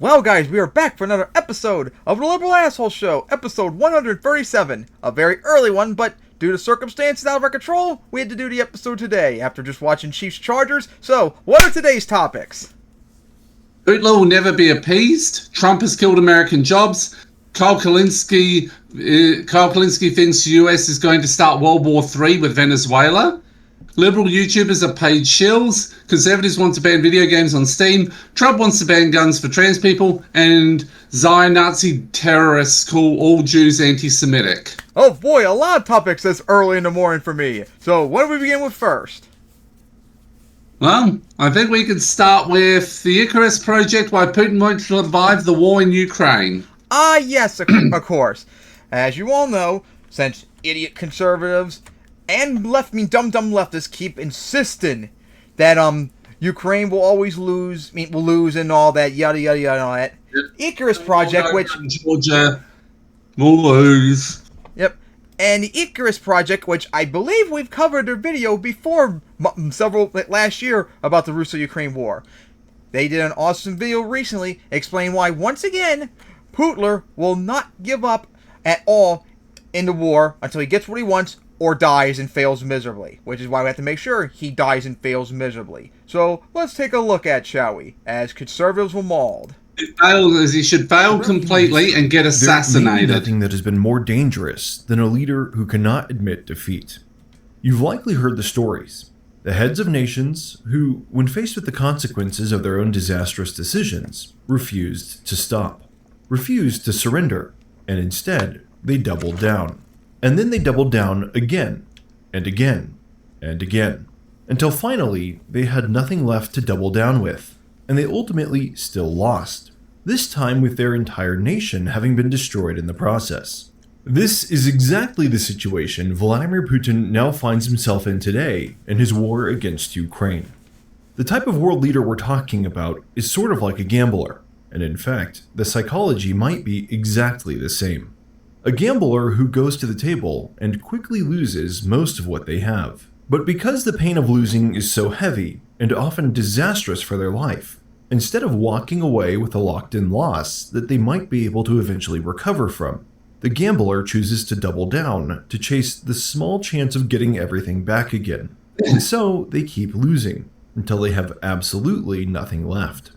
Well, guys, we are back for another episode of the Liberal Asshole Show, episode 137. A very early one, but due to circumstances out of our control, we had to do the episode today after just watching Chiefs Chargers. So, what are today's topics? Hitler will never be appeased. Trump has killed American jobs. Kulinski thinks the US is going to start World War III with Venezuela. Liberal YouTubers are paid shills. Conservatives want to ban video games on Steam. Trump wants to ban guns for trans people. And Zion Nazi terrorists call all Jews anti-Semitic. Oh boy, a lot of topics this early in the morning for me. So, what do we begin with first? Well, I think we could start with the Icarus Project, why Putin won't survive the war in Ukraine. Yes, of course. As you all know, since idiot conservatives and dumb leftists keep insisting that Ukraine will always lose, will lose and all that, yada yada yada and all that. Icarus Project, which Georgia will lose. Yep. And the Icarus Project, which I believe we've covered their video before last year about the Russo-Ukraine war. They did an awesome video recently explaining why, once again, Putin will not give up at all in the war until he gets what he wants or dies and fails miserably. Which is why we have to make sure he dies and fails miserably. So, let's take a look at, shall we, as conservatives were mauled. He should fail completely and get assassinated. There may be nothing that has been more dangerous than a leader who cannot admit defeat. You've likely heard the stories. The heads of nations who, when faced with the consequences of their own disastrous decisions, refused to stop, refused to surrender, and instead, they doubled down. And then they doubled down again, and again, and again, until finally they had nothing left to double down with, and they ultimately still lost, this time with their entire nation having been destroyed in the process. This is exactly the situation Vladimir Putin now finds himself in today in his war against Ukraine. The type of world leader we're talking about is sort of like a gambler, and in fact, the psychology might be exactly the same. A gambler who goes to the table and quickly loses most of what they have. But because the pain of losing is so heavy and often disastrous for their life, instead of walking away with a locked-in loss that they might be able to eventually recover from, the gambler chooses to double down to chase the small chance of getting everything back again. And so they keep losing until they have absolutely nothing left.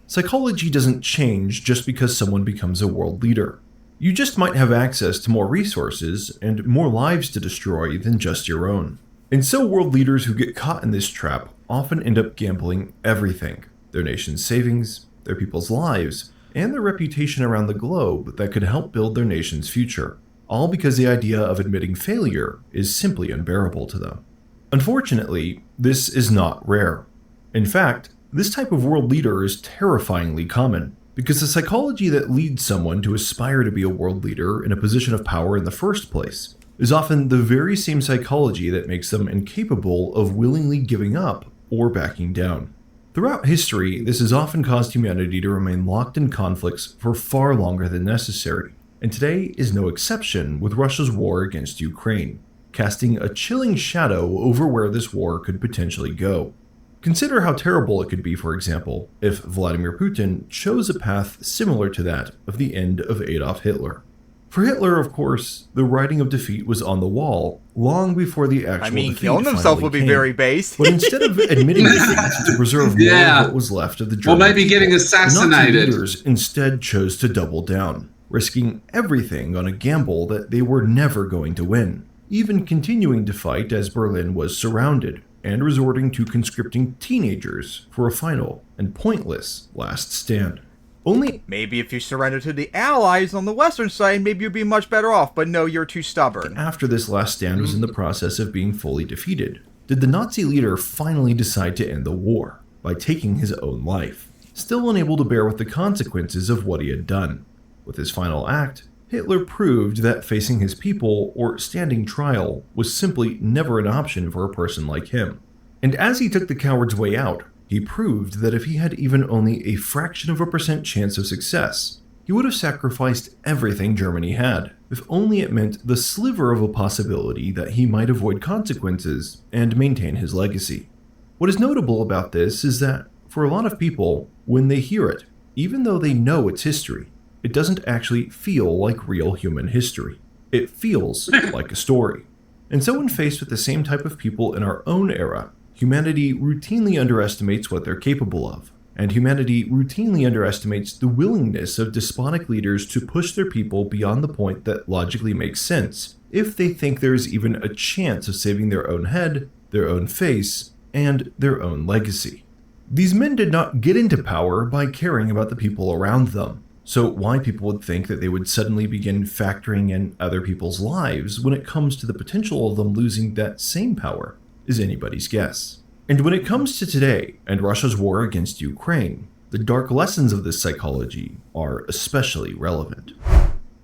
Psychology doesn't change just because someone becomes a world leader. You just might have access to more resources and more lives to destroy than just your own. And so world leaders who get caught in this trap often end up gambling everything: their nation's savings, their people's lives, and their reputation around the globe that could help build their nation's future, all because the idea of admitting failure is simply unbearable to them. Unfortunately, this is not rare. In fact, this type of world leader is terrifyingly common, because the psychology that leads someone to aspire to be a world leader in a position of power in the first place is often the very same psychology that makes them incapable of willingly giving up or backing down. Throughout history, this has often caused humanity to remain locked in conflicts for far longer than necessary, and today is no exception with Russia's war against Ukraine, casting a chilling shadow over where this war could potentially go. Consider how terrible it could be, for example, if Vladimir Putin chose a path similar to that of the end of Adolf Hitler. For Hitler, of course, the writing of defeat was on the wall long before the actual defeat killing himself would be very based. But instead of admitting defeat to preserve more of what was left of the German maybe getting assassinated. the Nazi leaders instead chose to double down, risking everything on a gamble that they were never going to win, even continuing to fight as Berlin was surrounded, and resorting to conscripting teenagers for a final and pointless last stand. Maybe if you surrender to the Allies on the western side, maybe you'd be much better off, but no, you're too stubborn. After this last stand was in the process of being fully defeated, did the Nazi leader finally decide to end the war by taking his own life, still unable to bear with the consequences of what he had done. With his final act, Hitler proved that facing his people or standing trial was simply never an option for a person like him. And as he took the coward's way out, he proved that if he had even only a fraction of a % chance of success, he would have sacrificed everything Germany had, if only it meant the sliver of a possibility that he might avoid consequences and maintain his legacy. What is notable about this is that, for a lot of people, when they hear it, even though they know it's history, it doesn't actually feel like real human history. It feels like a story. And so when faced with the same type of people in our own era, humanity routinely underestimates what they're capable of. And humanity routinely underestimates the willingness of despotic leaders to push their people beyond the point that logically makes sense, if they think there is even a chance of saving their own head, their own face, and their own legacy. These men did not get into power by caring about the people around them, so why people would think that they would suddenly begin factoring in other people's lives when it comes to the potential of them losing that same power is anybody's guess. And when it comes to today and Russia's war against Ukraine, the dark lessons of this psychology are especially relevant.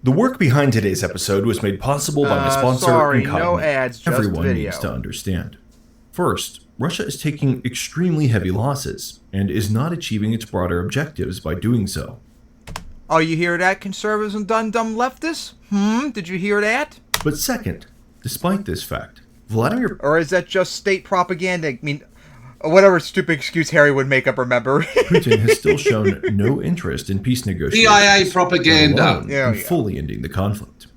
The work behind today's episode was made possible by my sponsor, sorry, Incognito. no ads, just Everyone video. needs to understand. First, Russia is taking extremely heavy losses and is not achieving its broader objectives by doing so. Oh, you hear that, conservatives and dumb leftists? Did you hear that? But second, despite this fact, Vladimir Or is that just state propaganda? I mean, whatever stupid excuse Harry would make up, remember? Putin has still shown no interest in peace negotiations. CIA propaganda. let alone Yeah, in yeah. fully ending the conflict.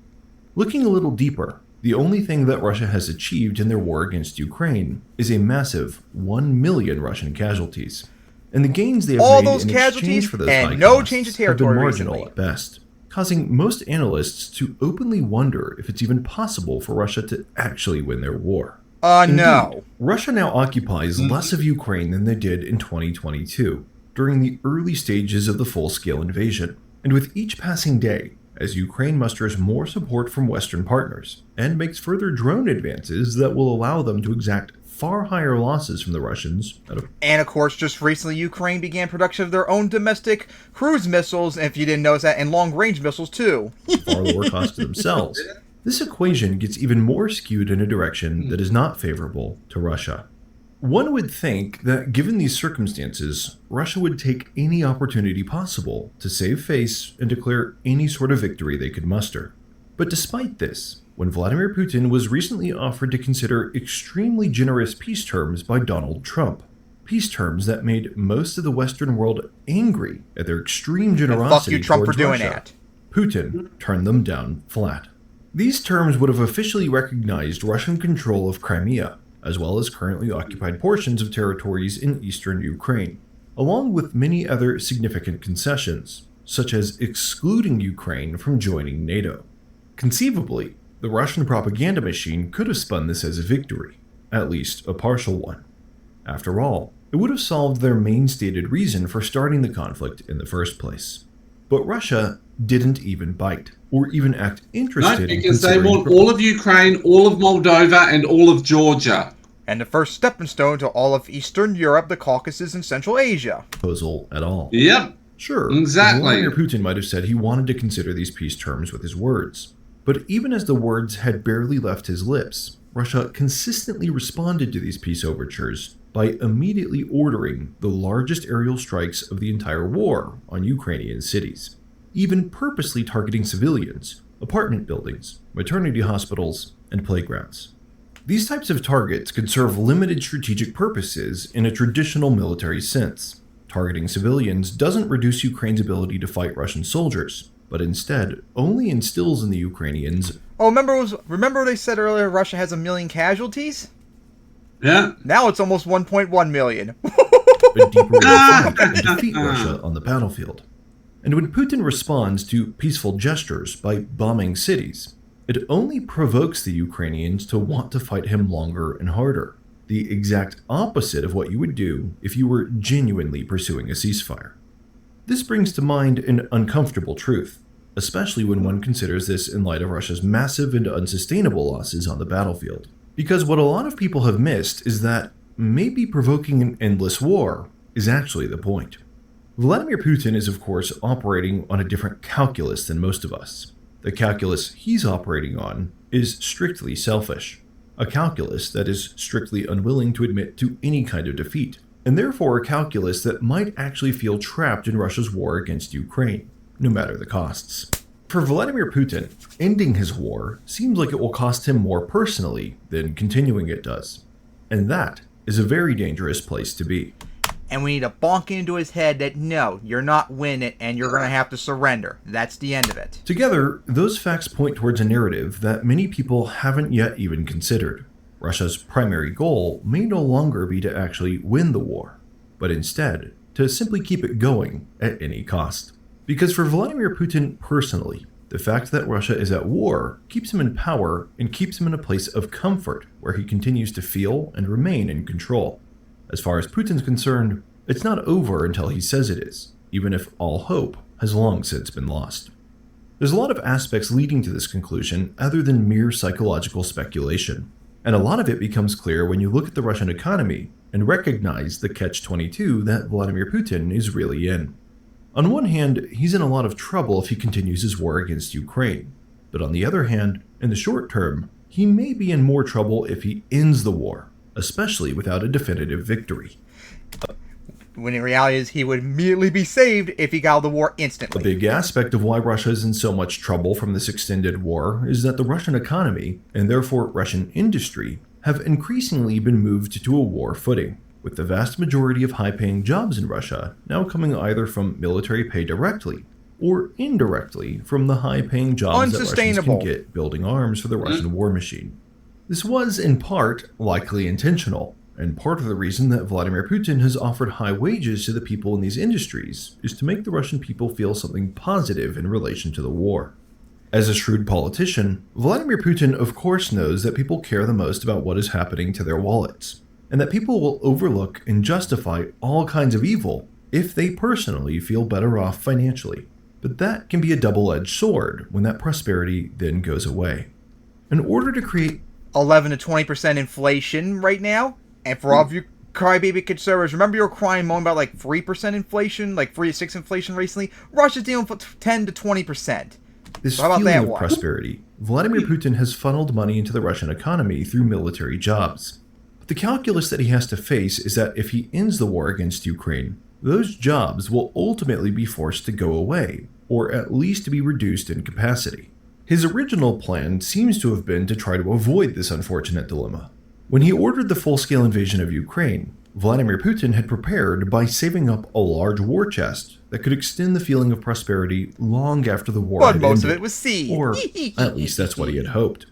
Looking a little deeper, the only thing that Russia has achieved in their war against Ukraine is a massive 1 million Russian casualties. And the gains they have All made those in casualties exchange for those and high no costs change of have been territory marginal recently. at best, causing most analysts to openly wonder if it's even possible for Russia to actually win their war. No. Indeed, Russia now occupies less of Ukraine than they did in 2022, during the early stages of the full-scale invasion. And with each passing day, as Ukraine musters more support from Western partners, and makes further drone advances that will allow them to exact far higher losses from the Russians at a And of course, just recently Ukraine began production of their own domestic cruise missiles, if you didn't notice that, and long-range missiles too. far lower cost to themselves. This equation gets even more skewed in a direction that is not favorable to Russia. One would think that given these circumstances, Russia would take any opportunity possible to save face and declare any sort of victory they could muster. But despite this, when Vladimir Putin was recently offered to consider extremely generous peace terms by Donald Trump, peace terms that made most of the Western world angry at their extreme And generosity fuck you, Trump, for towards doing Russia, that. Putin turned them down flat. These terms would have officially recognized Russian control of Crimea, as well as currently occupied portions of territories in eastern Ukraine, along with many other significant concessions, such as excluding Ukraine from joining NATO. Conceivably, the Russian propaganda machine could have spun this as a victory, at least a partial one. After all, it would have solved their main stated reason for starting the conflict in the first place. But Russia didn't even bite, or even act interested No, in because they considering want all of Ukraine, all of Moldova, and all of Georgia. And the first stepping stone to all of Eastern Europe, the Caucasus, and Central Asia. proposal at all. Yep. Sure, Exactly. Vladimir Putin might have said he wanted to consider these peace terms with his words. But even as the words had barely left his lips, Russia consistently responded to these peace overtures by immediately ordering the largest aerial strikes of the entire war on Ukrainian cities, even purposely targeting civilians, apartment buildings, maternity hospitals, and playgrounds. These types of targets could serve limited strategic purposes in a traditional military sense. Targeting civilians doesn't reduce Ukraine's ability to fight Russian soldiers, but instead only instills in the Ukrainians Oh, remember they said earlier Russia has 1 million casualties? Yeah. Now it's almost 1.1 million. a deeper way to fight and defeat Russia on the battlefield. And when Putin responds to peaceful gestures by bombing cities, it only provokes the Ukrainians to want to fight him longer and harder, the exact opposite of what you would do if you were genuinely pursuing a ceasefire. This brings to mind an uncomfortable truth, especially when one considers this in light of Russia's massive and unsustainable losses on the battlefield. Because what a lot of people have missed is that maybe provoking an endless war is actually the point. Vladimir Putin is, of course, operating on a different calculus than most of us. The calculus he's operating on is strictly selfish, a calculus that is strictly unwilling to admit to any kind of defeat, and therefore a calculus that might actually feel trapped in Russia's war against Ukraine, no matter the costs. For Vladimir Putin, ending his war seems like it will cost him more personally than continuing it does, and that is a very dangerous place to be. And we need to bonk into his head that no, you're not winning it and you're going to have to surrender. That's the end of it. Together, those facts point towards a narrative that many people haven't yet even considered. Russia's primary goal may no longer be to actually win the war, but instead to simply keep it going at any cost. Because for Vladimir Putin personally, the fact that Russia is at war keeps him in power and keeps him in a place of comfort where he continues to feel and remain in control. As far as Putin's concerned, it's not over until he says it is, even if all hope has long since been lost. There's a lot of aspects leading to this conclusion other than mere psychological speculation, and a lot of it becomes clear when you look at the Russian economy and recognize the catch-22 that Vladimir Putin is really in. On one hand, he's in a lot of trouble if he continues his war against Ukraine, but on the other hand, in the short term, he may be in more trouble if he ends the war, especially without a definitive victory. When in reality is he would immediately be saved if he got the war instantly. A big aspect of why Russia is in so much trouble from this extended war is that the Russian economy, and therefore Russian industry, have increasingly been moved to a war footing, with the vast majority of high-paying jobs in Russia now coming either from military pay directly or indirectly from the high-paying jobs that Russians can get building arms for the Russian war machine. This was, in part, likely intentional, and part of the reason that Vladimir Putin has offered high wages to the people in these industries is to make the Russian people feel something positive in relation to the war. As a shrewd politician, Vladimir Putin of course knows that people care the most about what is happening to their wallets, and that people will overlook and justify all kinds of evil if they personally feel better off financially. But that can be a double-edged sword when that prosperity then goes away. In order to create 11 to 20% inflation right now, and for all of you crybaby conservatives, remember you were crying moaning about like 3% inflation, like 3 to 6 inflation recently? Russia's dealing with 10 to 20%. This So how about feeling that of one? prosperity, Vladimir Putin has funneled money into the Russian economy through military jobs. But the calculus that he has to face is that if he ends the war against Ukraine, those jobs will ultimately be forced to go away, or at least to be reduced in capacity. His original plan seems to have been to try to avoid this unfortunate dilemma. When he ordered the full-scale invasion of Ukraine, Vladimir Putin had prepared by saving up a large war chest that could extend the feeling of prosperity long after the war But had most of ended. it was seed. Or at least that's what he had hoped.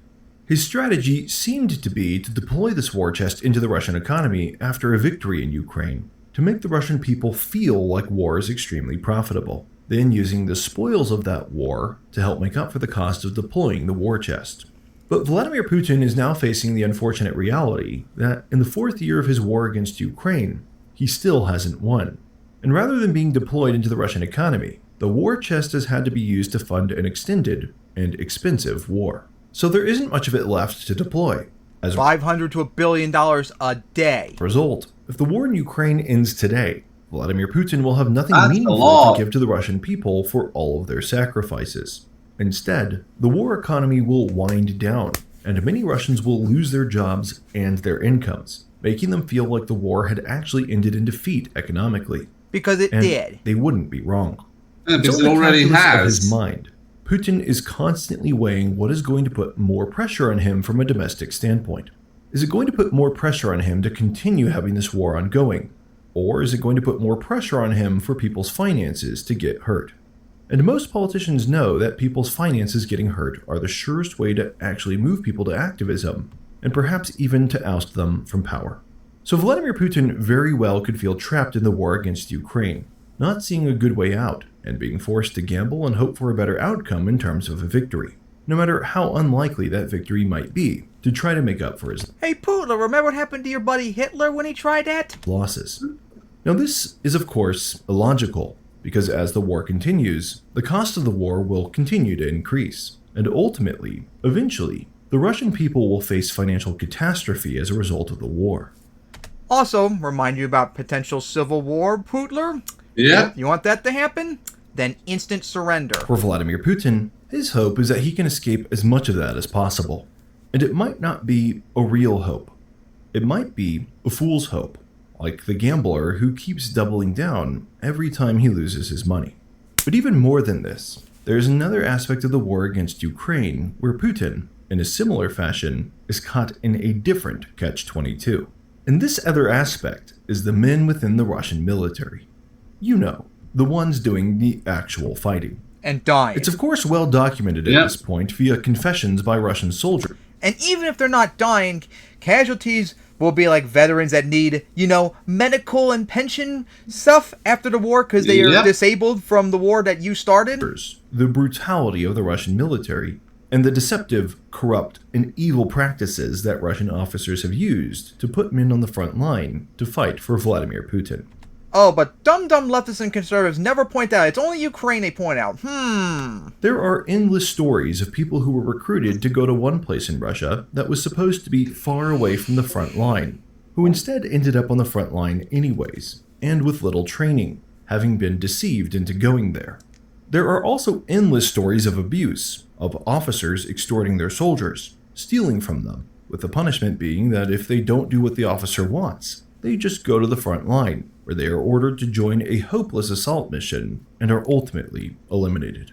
His strategy seemed to be to deploy this war chest into the Russian economy after a victory in Ukraine, to make the Russian people feel like war is extremely profitable, then using the spoils of that war to help make up for the cost of deploying the war chest. But Vladimir Putin is now facing the unfortunate reality that in the 4th year of his war against Ukraine, he still hasn't won. And rather than being deployed into the Russian economy, the war chest has had to be used to fund an extended and expensive war. So there isn't much of it left to deploy. As a $500 to $1 billion a day. result, if the war in Ukraine ends today, Vladimir Putin will have nothing That's a meaningful lot. to give to the Russian people for all of their sacrifices. Instead, the war economy will wind down, and many Russians will lose their jobs and their incomes, making them feel like the war had actually ended in defeat economically. Because it And did. they wouldn't be wrong. Yeah, because So it in the already calculus of has. his mind, Putin is constantly weighing what is going to put more pressure on him from a domestic standpoint. Is it going to put more pressure on him to continue having this war ongoing? Or is it going to put more pressure on him for people's finances to get hurt? And most politicians know that people's finances getting hurt are the surest way to actually move people to activism, and perhaps even to oust them from power. So Vladimir Putin very well could feel trapped in the war against Ukraine, not seeing a good way out, and being forced to gamble and hope for a better outcome in terms of a victory, no matter how unlikely that victory might be, to try to make up for his Hey, Putin, remember what happened to your buddy Hitler when he tried that? losses. Now this is of course illogical, because as the war continues, the cost of the war will continue to increase, and ultimately, eventually, the Russian people will face financial catastrophe as a result of the war. Also, remind you about potential civil war, Putler. Yeah. You want that to happen? Then instant surrender. For Vladimir Putin, his hope is that he can escape as much of that as possible. And it might not be a real hope. It might be a fool's hope, like the gambler who keeps doubling down every time he loses his money. But even more than this, there's another aspect of the war against Ukraine where Putin, in a similar fashion, is caught in a different catch-22. And this other aspect is the men within the Russian military. You know, the ones doing the actual fighting. And dying. It's of course well documented at this point via confessions by Russian soldiers. And even if they're not dying, casualties will be like veterans that need, medical and pension stuff after the war because they are disabled from the war that you started. The brutality of the Russian military and the deceptive, corrupt, and evil practices that Russian officers have used to put men on the front line to fight for Vladimir Putin. Oh, but dumb leftists and conservatives never point out. It's only Ukraine they point out. There are endless stories of people who were recruited to go to one place in Russia that was supposed to be far away from the front line, who instead ended up on the front line anyways, and with little training, having been deceived into going there. There are also endless stories of abuse, of officers extorting their soldiers, stealing from them, with the punishment being that if they don't do what the officer wants, they just go to the front line, where they are ordered to join a hopeless assault mission and are ultimately eliminated.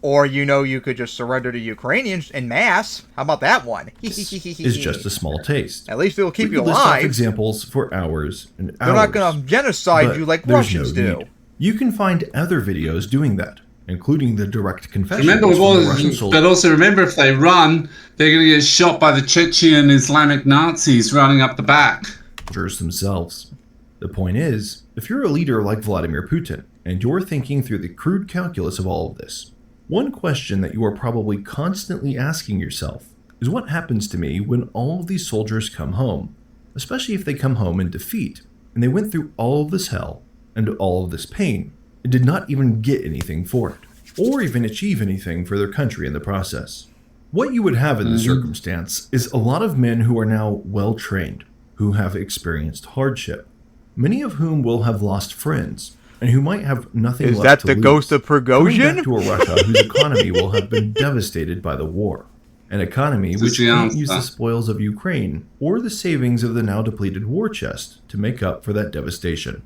Or you could just surrender to Ukrainians en masse. How about that one? Is just a small taste. At least it'll keep you list off alive. Examples for hours and hours. They're not going to genocide you like Russians do. You can find other videos doing that, including the direct confessions remember, from the Russian soldiers. But also remember, if they run, they're going to get shot by the Chechen Islamic Nazis running up the back. Themselves. The point is, if you're a leader like Vladimir Putin, and you're thinking through the crude calculus of all of this, one question that you are probably constantly asking yourself is what happens to me when all of these soldiers come home, especially if they come home in defeat, and they went through all of this hell and all of this pain, and did not even get anything for it, or even achieve anything for their country in the process. What you would have in this circumstance is a lot of men who are now well-trained, who have experienced hardship, many of whom will have lost friends, and who might have nothing left to lose. Is that the ghost of Prigozhin? Coming back to a Russia whose economy will have been devastated by the war. An economy which can't use the spoils of Ukraine or the savings of the now depleted war chest to make up for that devastation.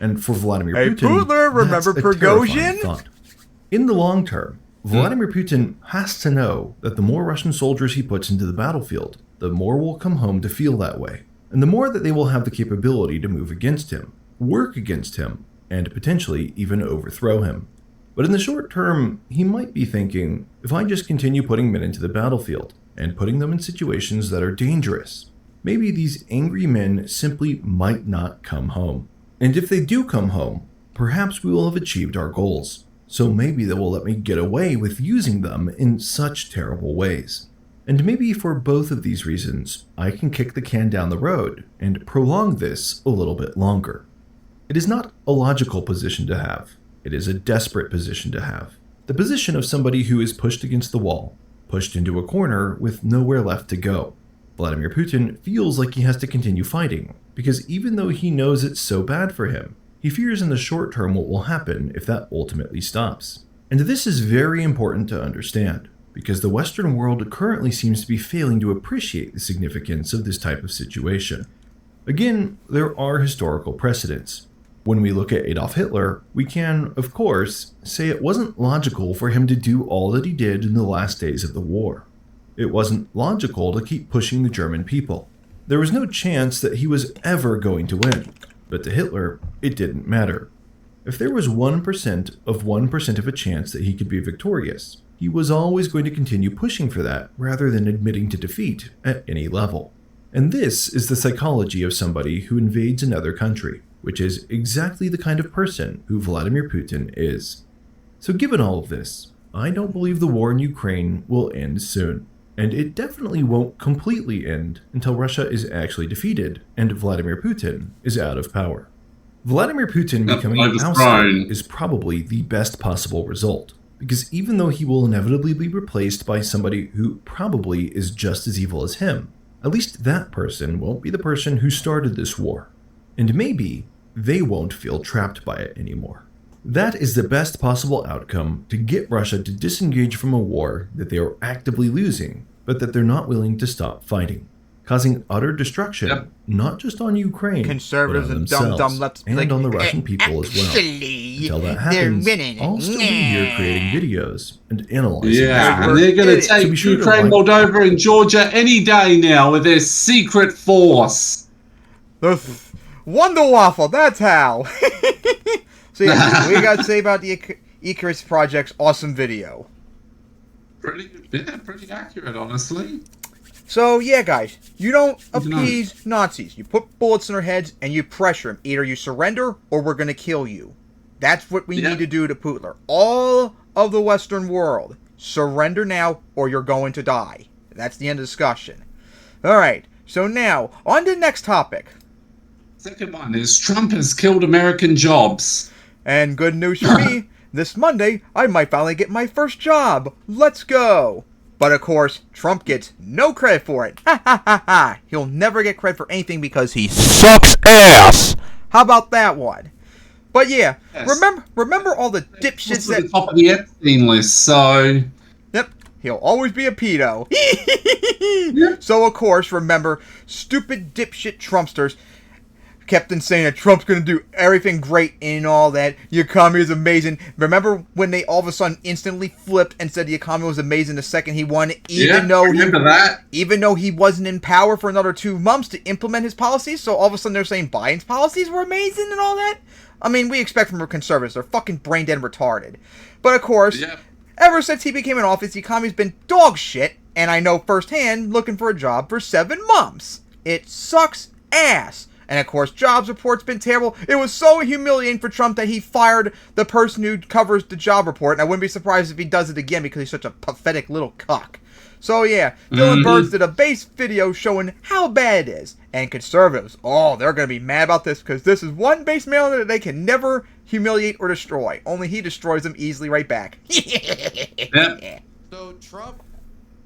And for Vladimir Putin, that's a terrifying thought. In the long term, Vladimir Putin has to know that the more Russian soldiers he puts into the battlefield, the more will come home to feel that way. And the more that they will have the capability to move against him, work against him, and potentially even overthrow him. But in the short term, he might be thinking, if I just continue putting men into the battlefield, and putting them in situations that are dangerous, maybe these angry men simply might not come home. And if they do come home, perhaps we will have achieved our goals. So maybe they will let me get away with using them in such terrible ways. And maybe for both of these reasons, I can kick the can down the road and prolong this a little bit longer. It is not a logical position to have. It is a desperate position to have. The position of somebody who is pushed against the wall, pushed into a corner with nowhere left to go. Vladimir Putin feels like he has to continue fighting, because even though he knows it's so bad for him, he fears in the short term what will happen if that ultimately stops. And this is very important to understand, because the Western world currently seems to be failing to appreciate the significance of this type of situation. Again, there are historical precedents. When we look at Adolf Hitler, we can, of course, say it wasn't logical for him to do all that he did in the last days of the war. It wasn't logical to keep pushing the German people. There was no chance that he was ever going to win. But to Hitler, it didn't matter. If there was 1% of 1% of a chance that he could be victorious, he was always going to continue pushing for that rather than admitting to defeat at any level. And this is the psychology of somebody who invades another country, which is exactly the kind of person who Vladimir Putin is. So given all of this, I don't believe the war in Ukraine will end soon. And it definitely won't completely end until Russia is actually defeated and Vladimir Putin is out of power. Vladimir Putin becoming ousted is probably the best possible result, because even though he will inevitably be replaced by somebody who probably is just as evil as him, at least that person won't be the person who started this war. And maybe they won't feel trapped by it anymore. That is the best possible outcome to get Russia to disengage from a war that they are actively losing, but that they're not willing to stop fighting, causing utter destruction, not just on Ukraine, conservatives but on and themselves, leftists, and on the Russian people as well. Until that happens, I'll still be here creating videos and analyzing. Yeah, and they're going to take Ukraine, Moldova, and Georgia any day now with their secret force. The Wonder Waffle, that's how. So yeah, what you got to say about the Icarus Project's awesome video? Pretty accurate, honestly. So yeah, guys, you don't appease Nazis. You put bullets in their heads and you pressure them. Either you surrender or we're gonna kill you. That's what we need to do to Putler. All of the Western world, surrender now or you're going to die. That's the end of the discussion. Alright, so now, on to the next topic. Second one is Trump has killed American jobs. And good news for me, this Monday, I might finally get my first job. Let's go. But of course, Trump gets no credit for it. Ha ha ha ha. He'll never get credit for anything because he sucks ass. How about that one? But yeah, yes. remember all the dipshits that... the top of the Epstein list, so... Yep, he'll always be a pedo. So of course, remember, stupid dipshit Trumpsters kept on saying that Trump's going to do everything great and all that. The economy is amazing. Remember when they all of a sudden instantly flipped and said the economy was amazing the second he won, even though he wasn't in power for another 2 months to implement his policies? So all of a sudden they're saying Biden's policies were amazing and all that? I mean, we expect from conservatives. They're fucking brain dead and retarded. But of course, ever since he became in office, the economy's been dog shit, and I know firsthand looking for a job for 7 months. It sucks ass. And of course, jobs report's been terrible. It was so humiliating for Trump that he fired the person who covers the job report. And I wouldn't be surprised if he does it again because he's such a pathetic little cuck. So yeah, Dylan Birds did a base video showing how bad it is. And conservatives, oh, they're going to be mad about this because this is one base mailer that they can never humiliate or destroy. Only he destroys them easily right back. So Trump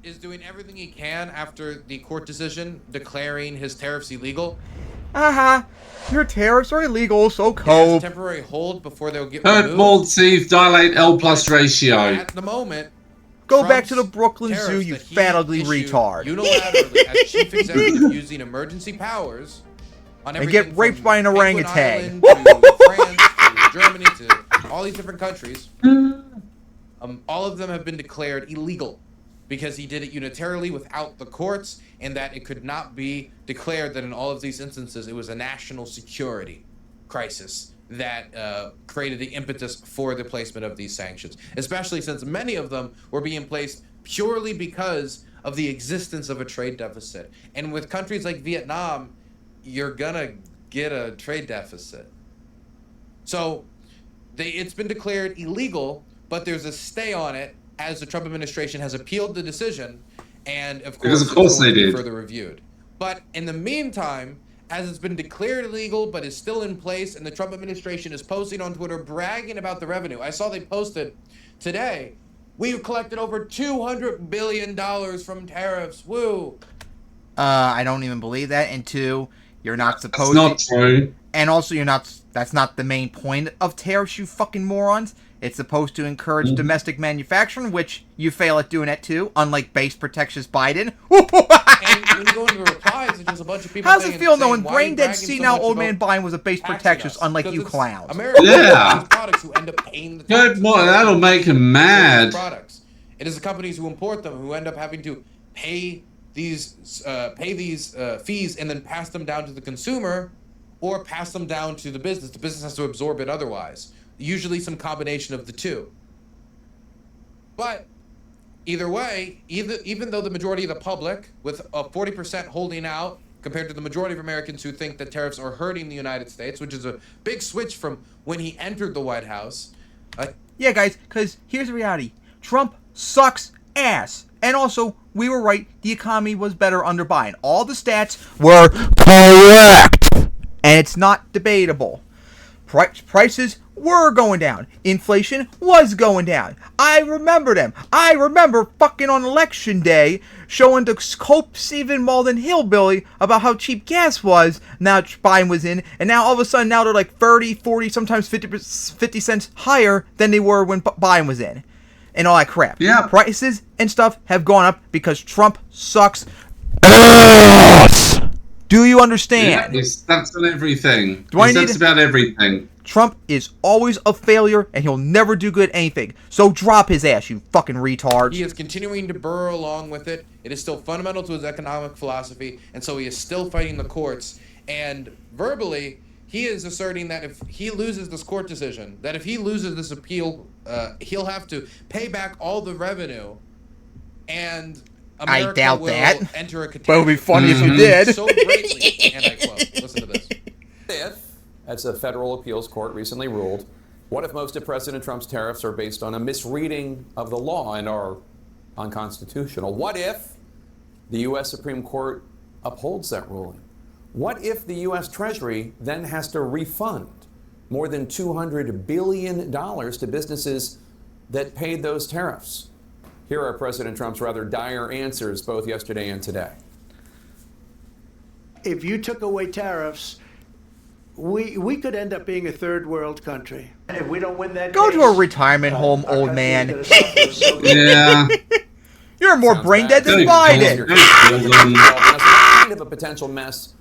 is doing everything he can after the court decision declaring his tariffs illegal. Your tariffs are illegal, so cope. There's a temporary hold before they'll get removed. Mold, sieve, dilate, L plus ratio. At the moment, go back to the Brooklyn Zoo, you fat ugly retard. Unilaterally, as chief executive, using emergency powers on and get raped by an orangutan. To France, to Germany, to all these different countries. All of them have been declared illegal because he did it unilaterally without the courts, and that it could not be declared that in all of these instances it was a national security crisis that created the impetus for the placement of these sanctions, especially since many of them were being placed purely because of the existence of a trade deficit. And with countries like Vietnam, you're gonna get a trade deficit. So it's been declared illegal, but there's a stay on it as the Trump administration has appealed the decision, and of course they did. Further reviewed. But in the meantime, as it's been declared illegal but is still in place, and the Trump administration is posting on Twitter bragging about the revenue. I saw they posted today, we've collected over $200 billion from tariffs. Woo! I don't even believe that. And 2, you're not supposed to. That's not true. And also, that's not the main point of tariffs, you fucking morons. It's supposed to encourage domestic manufacturing, which you fail at doing that too, unlike base protectionist Biden. And when you go into the replies, it's just a bunch of people. How's it feel knowing brain dead senile old man Biden was a base protectionist, unlike you clowns? Products who end up paying the good boy, that'll make him mad. Products. It is the companies who import them who end up having to pay these fees and then pass them down to the consumer, or pass them down to the business. The business has to absorb it otherwise. Usually some combination of the two. But either way, even though the majority of the public, with a 40% holding out compared to the majority of Americans who think that tariffs are hurting the United States, which is a big switch from when he entered the White House. Yeah, guys, because here's the reality. Trump sucks ass. And also, we were right. The economy was better under Biden. All the stats were correct. And it's not debatable. Prices were going down. Inflation was going down. I remember them. I remember fucking on election day showing the Cope-Stephen Malden hillbilly about how cheap gas was now Biden was in. And now all of a sudden now they're like 30, 40, sometimes 50 cents higher than they were when Biden was in. And all that crap. Yeah. Prices and stuff have gone up because Trump sucks ass. Do you understand? Yeah, he stats on everything. He stats about everything. Trump is always a failure, and he'll never do good at anything. So drop his ass, you fucking retards. He is continuing to burrow along with it. It is still fundamental to his economic philosophy, and so he is still fighting the courts. And verbally, he is asserting that if he loses this court decision, that if he loses this appeal, he'll have to pay back all the revenue, and America I doubt will that. enter a But it would be catastrophe. funny if you did. So greatly, and I quote, listen to this. If, as a federal appeals court recently ruled, what if most of President Trump's tariffs are based on a misreading of the law and are unconstitutional? What if the U.S. Supreme Court upholds that ruling? What if the U.S. Treasury then has to refund more than $200 billion to businesses that paid those tariffs? Here are President Trump's rather dire answers both yesterday and today. If you took away tariffs, we could end up being a third world country. And if we don't win that Go case, to a retirement home, our old country man. is gonna suffer so Yeah. You're more Sounds brain bad. dead than Good Biden. What kind of a potential mess?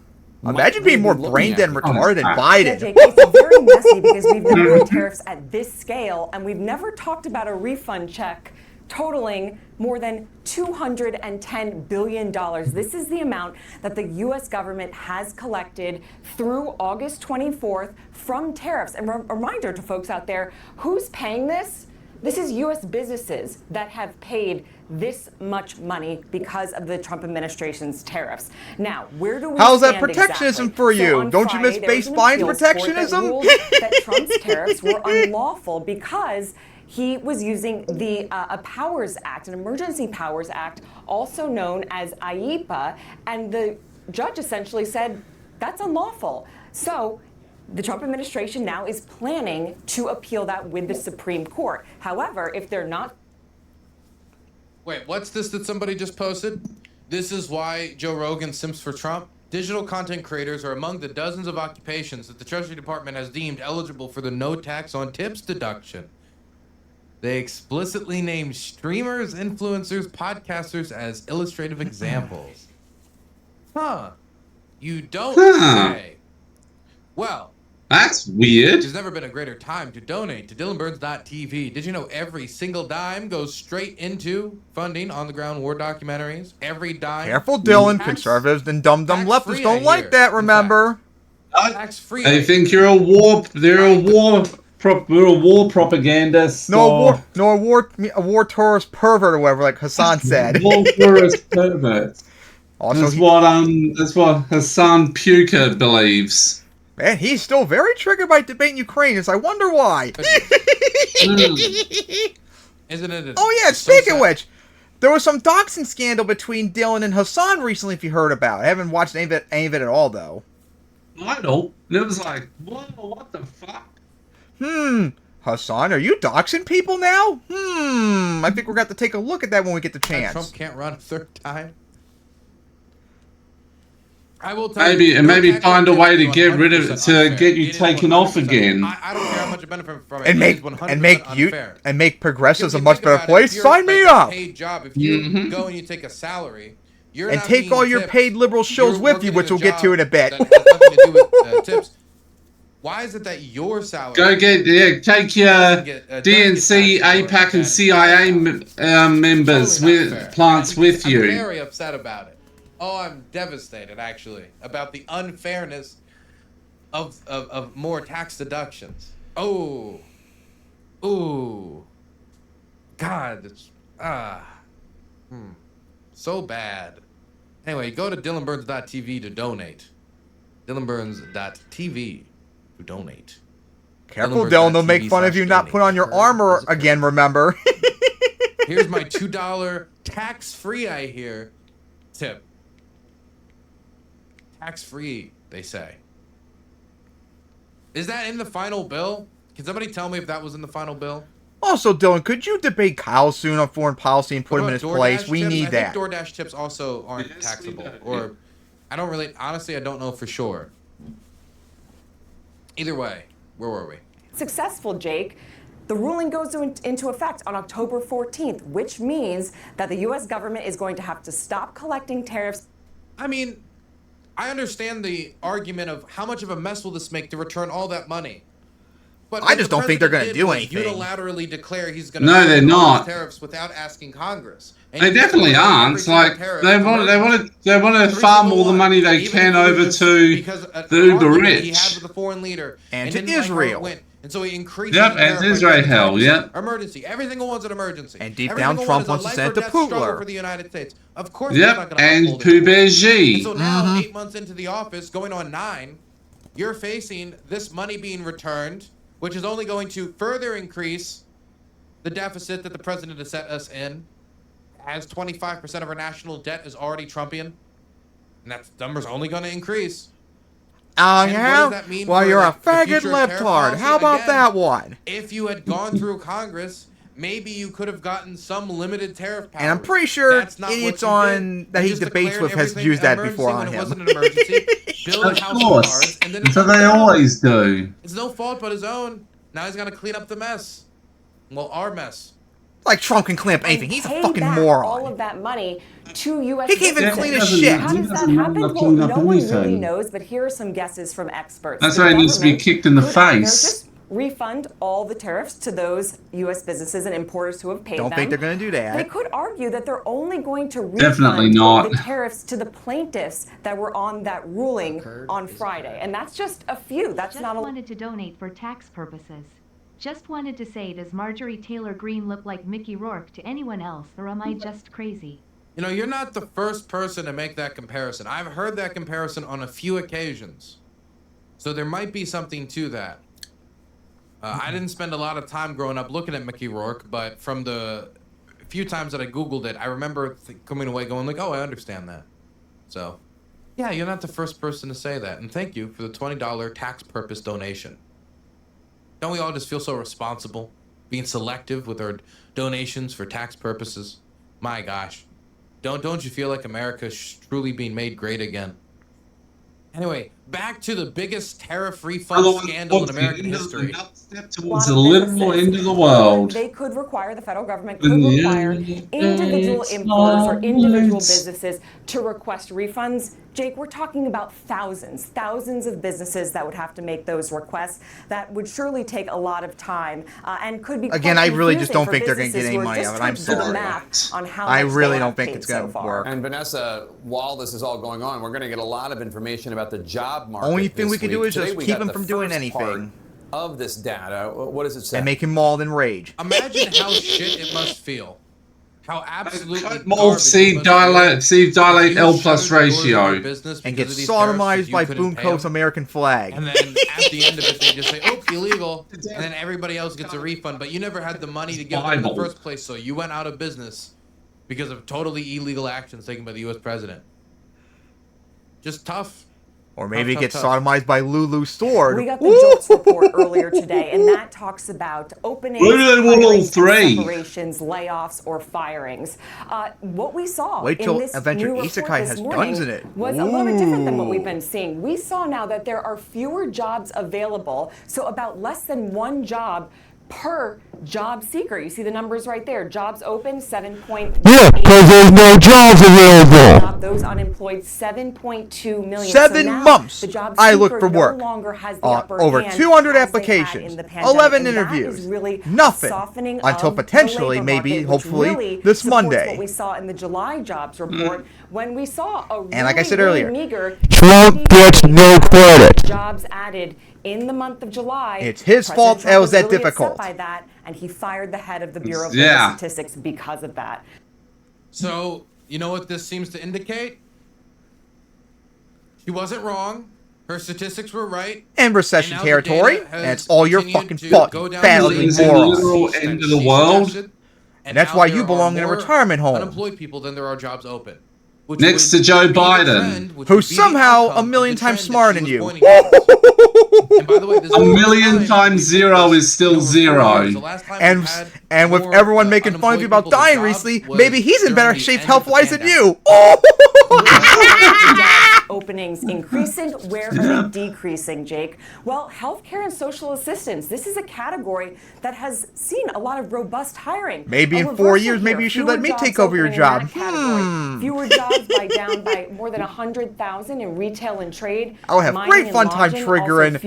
Imagine might being we more be looking brain at dead and here? retarded than Yeah, Biden. Jake, it's very messy because we've never had tariffs at this scale, and we've never talked about a refund check totaling more than $210 billion. This is the amount that the U.S. government has collected through August 24th from tariffs. And a reminder to folks out there, who's paying this? This is U.S. businesses that have paid this much money because of the Trump administration's tariffs. Now, where do we How's that stand protectionism exactly? for you? on Don't you miss Friday, there was base an fines appeals court that protectionism? ruled that Trump's tariffs were unlawful because he was using the a Powers Act, an Emergency Powers Act, also known as IEPA, and the judge essentially said that's unlawful. So the Trump administration now is planning to appeal that with the Supreme Court. However, if they're not... Wait, what's this that somebody just posted? This is why Joe Rogan simps for Trump? Digital content creators are among the dozens of occupations that the Treasury Department has deemed eligible for the no tax on tips deduction. They explicitly named streamers, influencers, podcasters as illustrative examples. Huh. You don't say. Well, That's weird. there's never been a greater time to donate to DylanBurns.tv. Did you know every single dime goes straight into funding on-the-ground war documentaries? Every dime. Careful, Dylan. Tax- Conservatives and dumb tax-free, leftists I don't hear, like that, in remember? Tax-free. I think you're a war. They're a war. We're a war propagandist. No a war tourist pervert or whatever, like Hassan said. War tourist pervert. Also, That's what Hassan Puka believes. man, he's still very triggered by debating Ukrainians. I wonder why. Isn't it? Oh yeah, so speaking of sad? which, there was some doxing scandal between Dylan and Hassan recently. If you heard about it, I haven't watched any of it at all though. I don't. And it was like, whoa, what the fuck? Hassan, are you doxing people now? I think we're going to have to take a look at that when we get the chance. Trump can't run a third time. I will tell you. Maybe no find a tax way to on get tips rid is of 100% to unfair. get you It is taken off 100%. again. I don't care how much you benefit from it. and It is make 100% unfair. progressives Because a you much think better about it, place. if you're, Sign me like, a up paid job, if you go and you take a salary, you're and not take being all your tipped. paid liberal shills You're with you, working which a we'll get to in a job bit. that has nothing to do with tips. Why is it that your salary? Go take your DNC, taxed for, APAC, and and CIA members Totally not with fair. plants with I'm you. very upset about it. Oh, I'm devastated actually about the unfairness of more tax deductions. Oh, ooh, God, it's so bad. Anyway, go to DylanBurns.tv to donate. DylanBurns.tv to donate. Careful, Dylan. They'll make fun of you not put on your armor again, remember? Here's my $2 tax-free, I hear, tip. Tax-free, they say. Is that in the final bill? Can somebody tell me if that was in the final bill? Also, Dylan, could you debate Kyle soon on foreign policy and put him in his What about place? DoorDash We tips? need I that. think DoorDash tips also aren't Yes, we taxable. do. Or, I don't really, honestly, I don't know for sure. Either way, where were we? successful, Jake, the ruling goes into effect on October 14th, which means that the U.S. government is going to have to stop collecting tariffs. I mean, I understand the argument of how much of a mess will this make to return all that money. But I what just the don't think they're president going to did do was anything. Unilaterally declare he's going to No, they're not. tariffs without asking Congress. And They he definitely declared every aren't. single Like tariff they want to every farm single all the one, money they even can if it was over just to because an the uber argument he rich. had with a foreign leader And to didn't like how it Israel. went. And so he increased Yep, the and tariff by Israel, 10 times. yep. Emergency. Every single one's an emergency. And deep Every down, single Trump one is wants a to send life it or to death struggle Putler. for the United States. Of course, they're Yep, not going to and uphold it. Pubergy. And so now, 8 months into the office, going on 9, you're facing this money being returned, which is only going to further increase the deficit that the president has set us in, as 25% of our national debt is already Trumpian, and that number's only going to increase. Oh, And what yeah? does that mean Well, for, you're a like, the faggot future of leftard. tariff policy? How about Again, that one? If you had gone through Congress, maybe you could have gotten some limited tariff power. And I'm pretty sure That's not what idiots you on did. that You he just debates declared with has everything used that emergency before when on it him. wasn't an emergency. Build a Of house of course. cards, and then So it's they down. always do. It's no fault but his own. Now he's got to clean up the mess. Well, our mess. Like Trump can clean up anything. He's a pay fucking back moron. all of that money to U.S. He can't even businesses. clean his shit. How does that happen? Well, no one really knows, but here are some guesses from experts. That's The why he needs to be government kicked in the could either face. just refund all the tariffs to those U.S. businesses and importers who have paid Don't them. think they're going to do that. They could argue that they're only going to Definitely refund not. the tariffs to the plaintiffs that were on that ruling on Friday. And that's just a few. That's Just not a wanted to donate for tax purposes. Just wanted to say, does Marjorie Taylor Greene look like Mickey Rourke to anyone else, or am I just crazy? You know, you're not the first person to make that comparison. I've heard that comparison on a few occasions. So there might be something to that. I didn't spend a lot of time growing up looking at Mickey Rourke, but from the few times that I Googled it, I remember coming away going like, oh, I understand that. So, yeah, you're not the first person to say that. And thank you for the $20 tax purpose donation. Don't we all just feel so responsible, being selective with our donations for tax purposes? My gosh. Don't you feel like America's truly being made great again? Anyway, back to the biggest tariff refund scandal in American history. Step towards the literal end of the world. They could require, the federal government could require individual importers or individual businesses to request refunds. Jake, we're talking about thousands of businesses that would have to make those requests. That would surely take a lot of time and could be Again, quite I really just confusing don't for think they're going to get businesses any who are money just out of it. I'm trying to do the sorry. math on how I much really they don't have think paid it's going so to far. work. And Vanessa, while this is all going on, we're going to get a lot of information about the job market. Only thing this we can do week. is just Today we keep got him the from doing first part anything. Of this data, what does it say? And make him mauled in rage. Imagine how shit it must feel. How absolutely Mold C dilate L plus ratio. And get sodomized by Boomco's American flag. And then at the end of it, they just say, "Oops, illegal," and then everybody else gets a refund. But you never had the money to give them in the first place, so you went out of business because of totally illegal actions taken by the U.S. president. Just tough. Or maybe Tough, get tough, tough. sodomized by Lulu Sword. We got the JOLTS report earlier today, and that talks about openings, Why do they want all hirings, three? separations, layoffs, or firings. What we saw Wait in till this Adventure new report Isekai this has morning guns in it. was a little bit different than what we've been seeing. We saw now that there are fewer jobs available, so about less than one job per job seeker. You see the numbers right there. Jobs open, 7.8. Yeah, because there's no jobs available. Those unemployed, 7.2 million. 7 now months the job I looked seeker for work. No longer has the upper Over hand 200 as they had applications, in the pandemic, 11 and that interviews, is really nothing softening until of the potentially, labor maybe, market, which hopefully, really this supports Monday. What we saw in the July jobs report when we saw a And like I said really earlier, meager Trump gets no credit. jobs added in the month of July. It's his President fault Trump it was that really upset difficult. by that, and he fired the head of the Bureau of Yeah. Labor Statistics because of that. So, you know what this seems to indicate? She wasn't wrong. Her statistics were right. And recession And now the territory, data has and it's all your continued fucking to fault, go you down fat the ugly list Literally. moron. Literal end of the She world. suggested, And that's now why there you are belong in a more retirement home. Unemployed people than there are jobs open. Which Next would to Joe be the Biden. trend, which Who's would be the somehow outcome a of million the times trend that smarter she than was you. pointing And by the way, this A is million time times we zero did is still this in over 4 years. zero. The last time And we had and with more, everyone making fun of you about unemployed people than dying jobs recently, was maybe he's in during better the shape end of the health-wise than pandemic. you. The jobs openings increasing. Where are they decreasing, Jake? Well, healthcare and social assistance. This is a category that has seen a lot of robust hiring. Maybe in 4 years, maybe you should let me take over your job. Fewer jobs down by more than 100,000 in retail and trade. I'll have great fun time triggering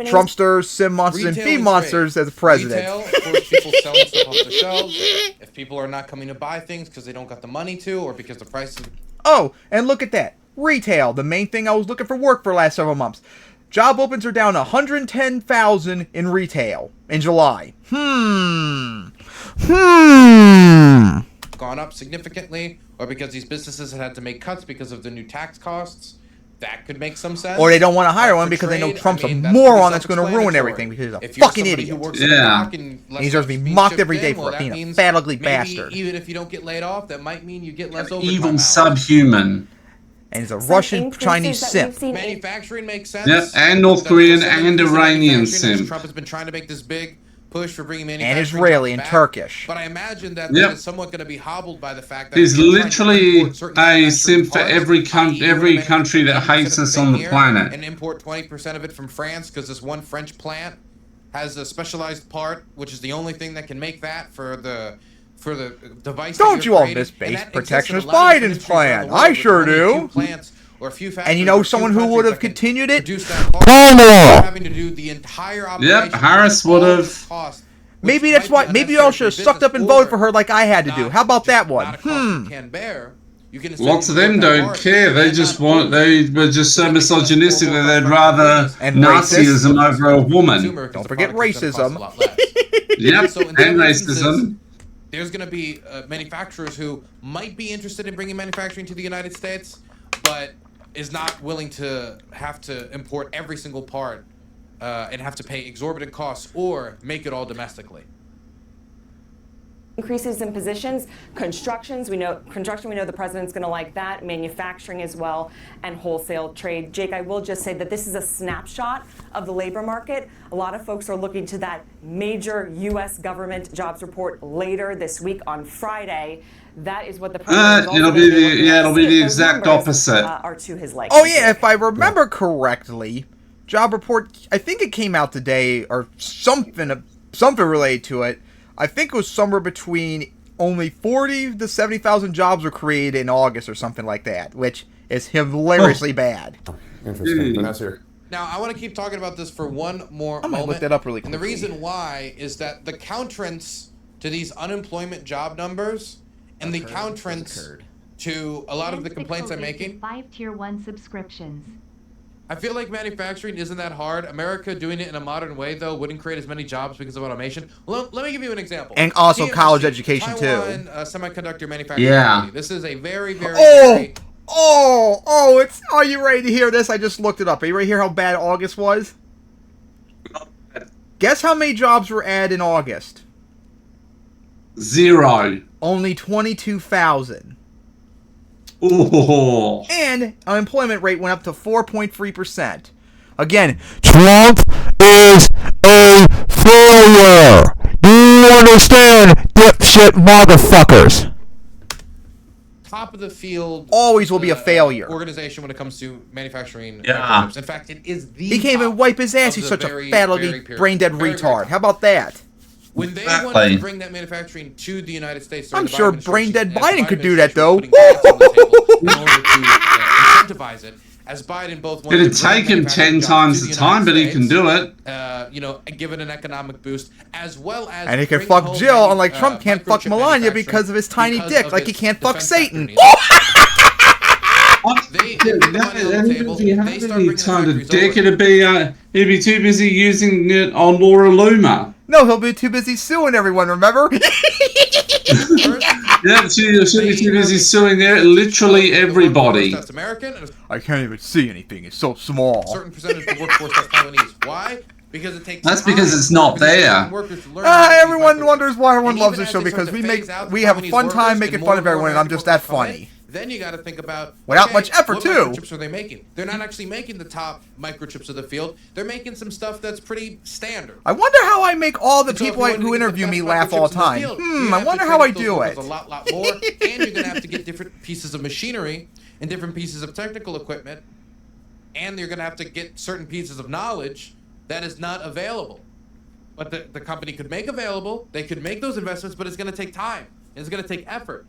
Trumpsters, sim monsters, and feed monsters as president. Retail, of course, people selling stuff off the shelves. If people are not coming to buy things because they don't got the money to, or because the price is... Oh, and look at that. Retail, the main thing I was looking for work for the last several months. Job opens are down 110,000 in retail in July. Gone up significantly, or because these businesses had to make cuts because of the new tax costs. That could make some sense. Or they don't want to hire one because they know Trump's a moron that's going to ruin everything because he's a fucking idiot. And he deserves to be mocked every day for being a fat, ugly bastard. Even if you don't get laid off, that might mean you get less overtime. Evil subhuman. And he's a Russian Chinese simp. Manufacturing makes sense. Yep, and North Korean and Iranian simp. Trump has been trying to make this big push for bringing manufacturing and Israeli and back, Turkish. But I imagine that that is somewhat going to be hobbled by the fact that he's literally a simp for every country that hates us on the planet. And import 20% of it from France because this one French plant has a specialized part, which is the only thing that can make that for the device. Don't you all miss base protectionist Biden's plan? I sure do. And you know someone who would have continued it? Having to do the entire operation. Yep, Harris would have. Maybe that's why. Maybe y'all should have sucked up and voted for her like I had to do. How about that one? Lots of them don't care. They just want. They were just so misogynistic that they'd rather Nazism over a woman. Don't forget racism. Yep, and racism. There's going to be manufacturers who might be interested in bringing manufacturing to the United States, but is not willing to have to import every single part and have to pay exorbitant costs or make it all domestically. Increases in positions, construction, we know the president's going to like that, manufacturing as well, and wholesale trade. Jake, I will just say that this is a snapshot of the labor market. A lot of folks are looking to that major U.S. government jobs report later this week on Friday. That is what the president it'll be the exact opposite. Are to his liking. Oh yeah, if I remember correctly, job report. I think it came out today or something related to it. I think it was somewhere between only 40 to 70,000 jobs were created in August or something like that, which is hilariously bad. Interesting. Vanessa. Now, I want to keep talking about this for one more moment. I'm going to look that up really quickly. And the reason why is that the counterance to these unemployment job numbers and the counterance to a lot of the complaints I'm making. 5 tier 1 subscriptions. I feel like manufacturing isn't that hard. America doing it in a modern way, though, wouldn't create as many jobs because of automation. Let me give you an example. And also college education, Taiwan, too. Semiconductor manufacturing company. This is a very, very, very... Are you ready to hear this? I just looked it up. Are you ready to hear how bad August was? Guess how many jobs were added in August? 0. Only 22,000. Oh. And unemployment rate went up to 4.3%. Again, Trump is a failure. Do you understand, dipshit motherfuckers? Top of the field. Always will be a failure. Organization when it comes to manufacturing. Yeah. In fact, it is the. He can't even wipe his ass. He's such a fat, ugly, brain dead retard. How about that? When they wanted to bring that manufacturing to the United States, I'm sure brain dead Biden could do that, though. In order to incentivize it, as Biden both wanted It'd take him 10 times the time, but he can do it. Give it an economic boost, as well as. And he can fuck Jill, unlike Trump can't fuck Melania because of his tiny dick, like he can't fuck Satan. If he had any time to dick, he'd be too busy using it on Laura Loomer. No, he'll be too busy suing everyone, remember? Yeah, she'll be too busy suing literally everybody. I can't even see anything, it's so small. Certain percentage of the workforce that's Taiwanese. Why? Because it takes. That's because it's not there. Everyone wonders why everyone loves this show, because we have a fun time making fun of everyone, and I'm just that funny. Then you got to think about without much effort what too. Microchips are they making? They're not actually making the top microchips of the field. They're making some stuff that's pretty standard. I wonder how I make all the people who interview me laugh all the time. I wonder how I do it. A lot more, and you're gonna have to get different pieces of machinery and different pieces of technical equipment and you're going to have to get certain pieces of knowledge that is not available. But the company could make available, they could make those investments, but it's going to take time. It's going to take effort.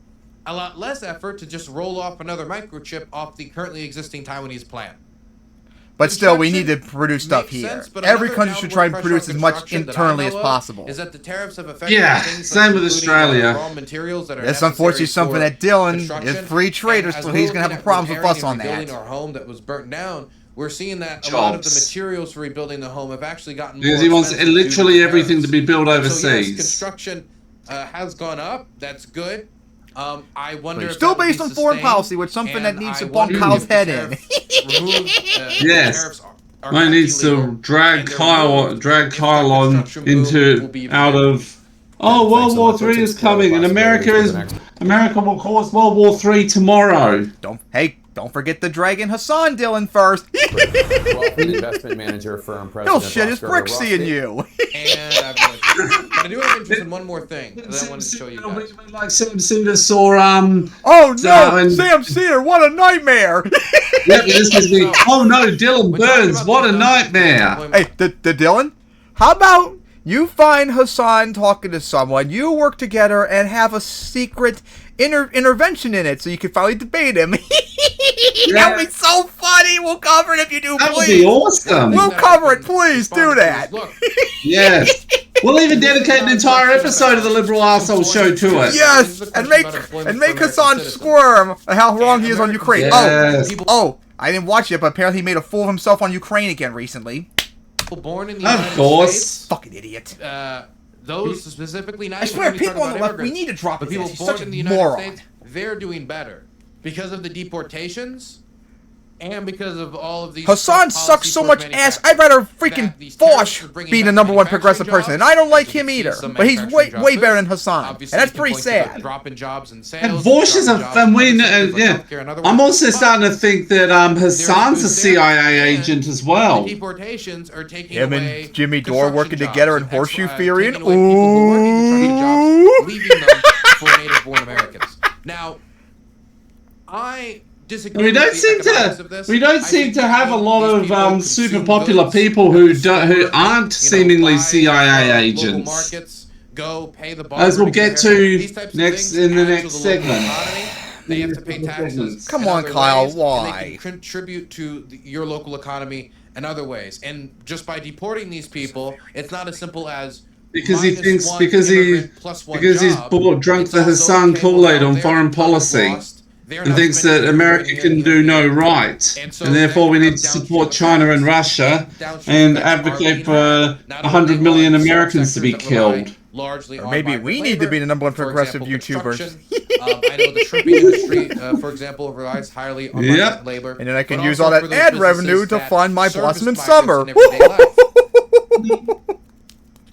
A lot less effort to just roll off another microchip off the currently existing Taiwanese plant. But still, we need to produce stuff here. Sense, Every country should try and produce as much internally as possible. Is that the tariffs have affected things same like with Australia. raw materials that are That's unfortunately something that Dylan is construction. free trader, And so as he's we're going to have looking at problems with us repairing on and rebuilding that. our home that was burnt down, we're seeing that a lot of the Jobs. materials for rebuilding the home have actually gotten Because more he wants expensive due to literally the everything to tariffs. be built So yes, overseas. construction has gone up. That's good. I wonder. If Still that will be based on foreign sustained, policy, which is something that and needs to I bump wonder Kyle's if the head in. tariffs removed, if the Yes. tariffs are I not needs to illegal drag and they're Kyle removed, drag if the Kyle on construction boom will into be out even of World Thanks so War much. III Let's is explore coming and possibilities for the America will cause World War III tomorrow. Don't forget the Dragon Hassan, Dylan, first. Wealth and investment manager firm He'll president shit his Oscar bricks Rossi. seeing you. And but I do have interest in one more thing that I wanted to show you guys. Like Sam Cedar saw Oh no, and- Sam Cedar, what a nightmare! yeah, this is me. Oh no, Dylan We're talking Burns, about what a these nightmare. Hey, the Dylan, how about you find Hassan talking to someone, you work together and have a secret intervention in it so you can finally debate him. That would be so funny. We'll cover it if you do, That would please. be awesome. We'll cover it, please do that. Look, Yes. We'll even dedicate an entire episode of the Liberal Arsehole Show to it. Yes, and make Hassan squirm at how wrong he is on Ukraine. Yes. Oh, I didn't watch it, but apparently he made a fool of himself on Ukraine again recently. people born in the Of United course. States, Fucking idiot. those specifically, not I even swear, when we talk people on the about left, we immigrants, need to drop but his people ass. He's born such a in the United moron. States, they're doing better because of the deportations and because of all of these. Hassan sucks so much ass. I'd rather freaking Foch be the #1 progressive person, and I don't like him either. But he's way better than Hassan, and that's pretty sad. Dropping jobs and sales. And Vosh is I'm also starting to think that Hassan's a CIA agent as well. Deportations are taking Him away and Jimmy Dore construction working jobs together in and Horseshoe taking Theory, and away people who are working construction jobs, ooh. leaving them for native-born Americans. Now, I disagree. We don't with the seem economics to of this. we don't I seem think to have a these lot people of consume super popular goods people that who consumer, aren't seemingly buy CIA local agents. markets, go pay the As we'll barber get get hair. to These types of next things in the add to next local segment. economy. They have to pay taxes. Come in on, other Kyle, ways, why? And they can contribute to your local economy in other ways. And just by deporting these people, it's not as simple as Because he minus thinks one because immigrant plus one he's job. drunk It's the also, Hassan okay, well, Kool-Aid now on their foreign income is policy lost. They're and not thinks spending that here, America here, can here, do here. no right, And so and therefore we that need to downstream support effects China and Russia downstream and effects are advocate being for had, not 100 only million on Americans to be subsectors that rely killed. largely Or on maybe migrant we need to be the labor. #1 For progressive example, YouTubers. construction. I know the shrimping industry, for example, relies highly on Yep. migrant labor. And then I can but use also all that for those ad revenue businesses to that fund my service Blossom in migrants Summer. in everyday life.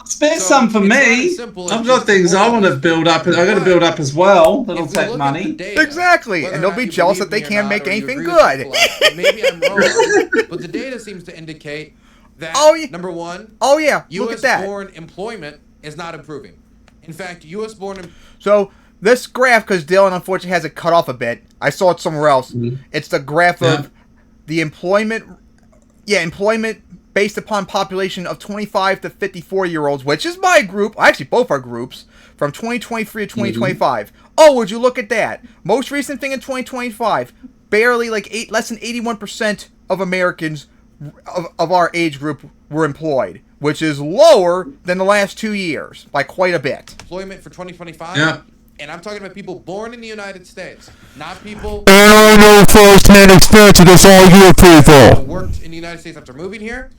Spare So, some for it's not me. as simple as I've got just things I want to supporting build up. these I've got to people. build up as well. That'll If we take look at money. the data, Exactly, whether and or they'll not be you jealous believe that they me or can't not, make or you anything agree with good. people, maybe I'm wrong, but the data seems to indicate that, Oh, yeah. number one, Oh yeah, look at that. U.S.-born employment is not improving. In fact, U.S.-born So this graph, because Dylan unfortunately has it cut off a bit. I saw it somewhere else. It's the graph of the employment based upon population of 25 to 54-year-olds, which is my group. Actually, both our groups from 2023 to 2025. Oh, would you look at that? Most recent thing in 2025, barely less than 81% of Americans of our age group were employed, which is lower than the last 2 years by quite a bit. employment for 2025. Yeah. And I'm talking about people born in the United States, not people And I know firsthand experience against all you who people. worked in the United States after moving here.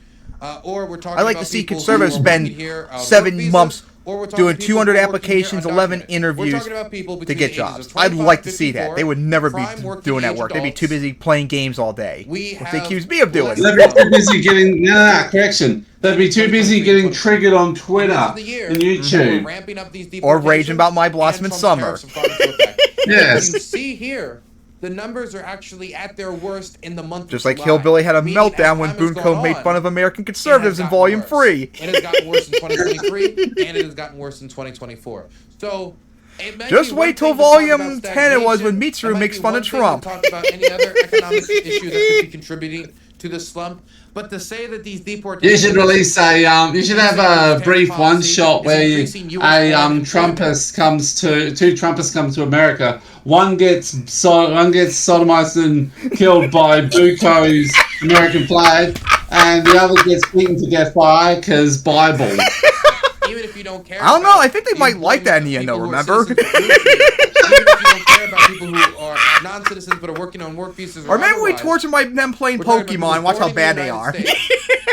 Or we're talking I like about to see people who conservatives are spend working here, on 7 work visas, months or we're talking doing people 200 who are working applications, here 11 undocumented. interviews We're talking about people to between get the ages jobs. of I'd 25 like to and see that. 54, They would never be prime working doing that age work. They'd be adults. too busy playing games all day. We Which they have accuse me of doing. less- They'd be too busy getting correction. They'd be too busy getting triggered on Twitter This is the year and we're YouTube. ramping up these Or raging about my deportations, Blossom and in Trump's Summer. tariffs have gone into effect. Yes. You see here, the numbers are actually at their worst in the month Just of like July. Hillbilly had a Meaning, as meltdown when time has Boone gone Cove made on, fun of American it has conservatives in gotten Volume worse. 3. It has gotten worse in 2023, and it has gotten worse in 2024. So, it might Just be wait one till thing to talk Volume about 10 it was when stagnation. Mitsuru It might makes be fun one of thing to Trump. Talk about any other economic issue that could be contributing to the slump. But to say that these You deportations... should release you should have a brief one-shot where Trumpist comes to, two Trumpists come to America. One gets sodomized and killed by Buko's American flag, and the other gets beaten to death by Ika's Bible. Even if you don't care, I don't know. I think they might like that in the end, though. Remember? Even if you don't care about people who are non-citizens but are working on work visas, or maybe we torture them playing Pokemon. Watch how bad they are. This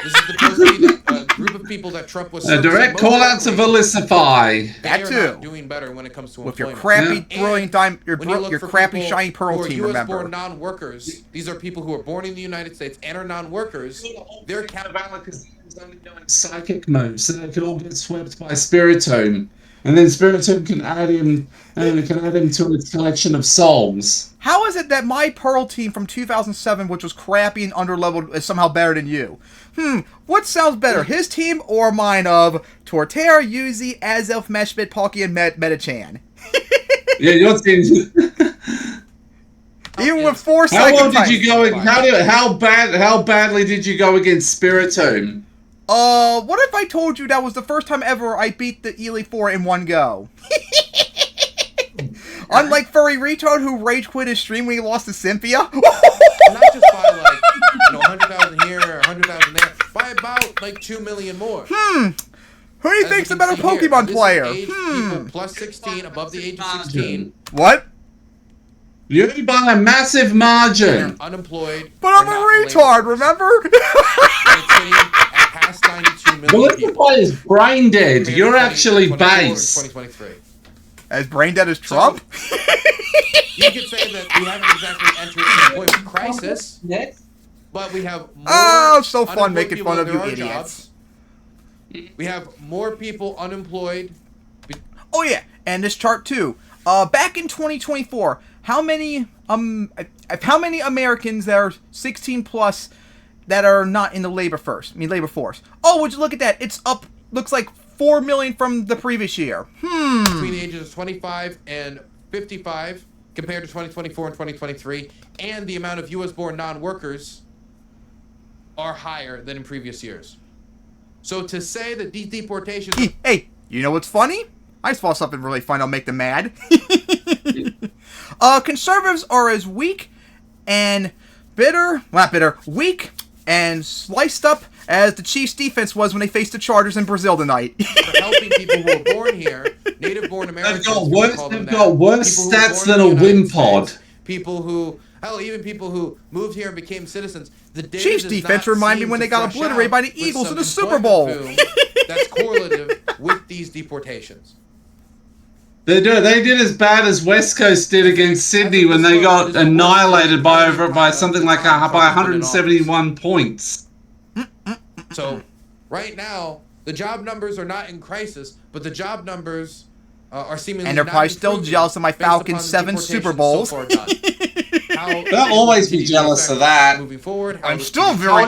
is supposed to be a group of people that Trump was. A direct call out to Velicify. That too. Doing better when it comes to with your employment. crappy brilliant dime, your crappy shiny pearl team. Remember, US-born non-workers. These are people who are born in the United States and are non-workers. They're only doing psychic moves, so they can all get swept by Spiritomb, and then Spiritomb can add him to its collection of songs. How is it that my Pearl team from 2007, which was crappy and underleveled, is somehow better than you? What sounds better, his team or mine of Torterra, Yuzi, Azelf, Meshbit, Palki, and Metachan? Yeah, your team. Even with 4 How seconds. well did you go? How badly did you go against Spiritomb? What if I told you that was the first time ever I beat the Ely 4 in one go? Unlike Furry Retard, who rage quit his stream when he lost to Cynthia. Not just by 100,000 here or 100,000 there, by about 2 million more. Who do you think's a better Pokemon player? People plus 16, above the age of 16. What? You only by a massive margin. Unemployed. But I'm a retard, remember? Past 92 million people. Velicify is brain dead. You're actually base. 2023. As brain dead as Trump? You could say that we haven't exactly entered an employment crisis, but we have more oh, so fun making people fun of than you there are idiots. Jobs. We have more people unemployed. Oh yeah, and this chart too. Back in 2024, how many Americans that are 16 plus that are not in the labor force? Oh, would you look at that? It's up. Looks like 4 million from the previous year. Between the ages of 25 and 55, compared to 2024 and 2023, and the amount of U.S.-born non-workers are higher than in previous years. So to say that these deportations... Hey, you know what's funny? I just saw something really fun. I'll make them mad. Conservatives are as weak and weak and sliced up as the Chiefs' defense was when they faced the Chargers in Brazil tonight. For helping people who are born here, native-born Americans. They've got worse stats than a Wimpod. People who, even people who moved here and became citizens. The Chiefs' defense reminded me when they got obliterated by the Eagles in the Super Bowl. That's correlative with these deportations. They did as bad as West Coast did against Sydney when they got annihilated by something like by 171 points. So, right now, the job numbers are not in crisis, but the job numbers are seemingly and they're probably still jealous of my Falcons 7 Super Bowls. So they'll always be jealous of that. Moving forward, I'm still very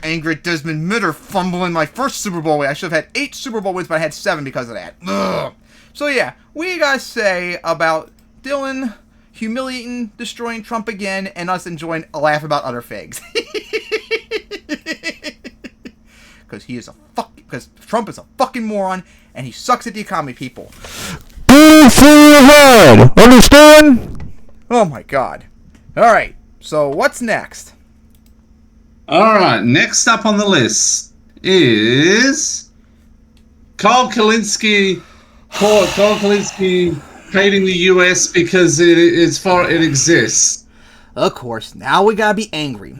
angry at Desmond Mitter fumbling my first Super Bowl win. I should have had 8 Super Bowl wins, but I had 7 because of that. Ugh. So yeah, what do you guys say about Dylan humiliating, destroying Trump again, and us enjoying a laugh about other figs? Because Trump is a fucking moron, and he sucks at the economy, people. Aim for your head, understand? Oh my god. Alright, so what's next? Alright, next up on the list is Carl Kulinski hating the US because it exists. Of course, now we gotta be angry.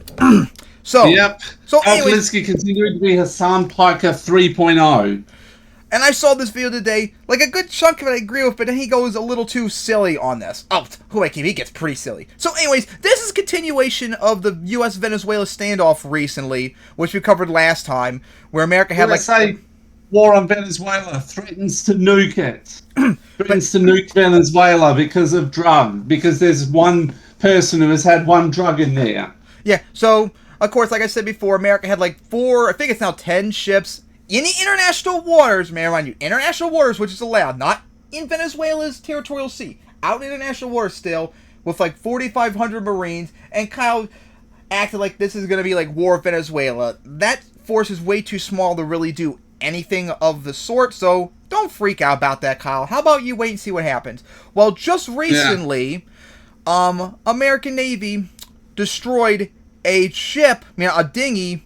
So Carl Kulinski continued to be Hassan Piker 3.0. And I saw this video today, like a good chunk of it I agree with, but then he goes a little too silly on this. Oh, he gets pretty silly. So anyways, this is a continuation of the US-Venezuela standoff recently, which we covered last time, where America had war on Venezuela, threatens to nuke it. Threatens to nuke Venezuela because of because there's one person who has had one drug in there. Yeah, so, of course, like I said before, America had 4, I think it's now 10 ships in the international waters, may I remind you, international waters, which is allowed, not in Venezuela's territorial sea, out in international waters still, with like 4,500 Marines, and Kyle acted like this is going to be like War of Venezuela. That force is way too small to really do anything of the sort, so don't freak out about that, Kyle. How about you wait and see what happens? Well, just recently, American Navy destroyed a ship, a dinghy,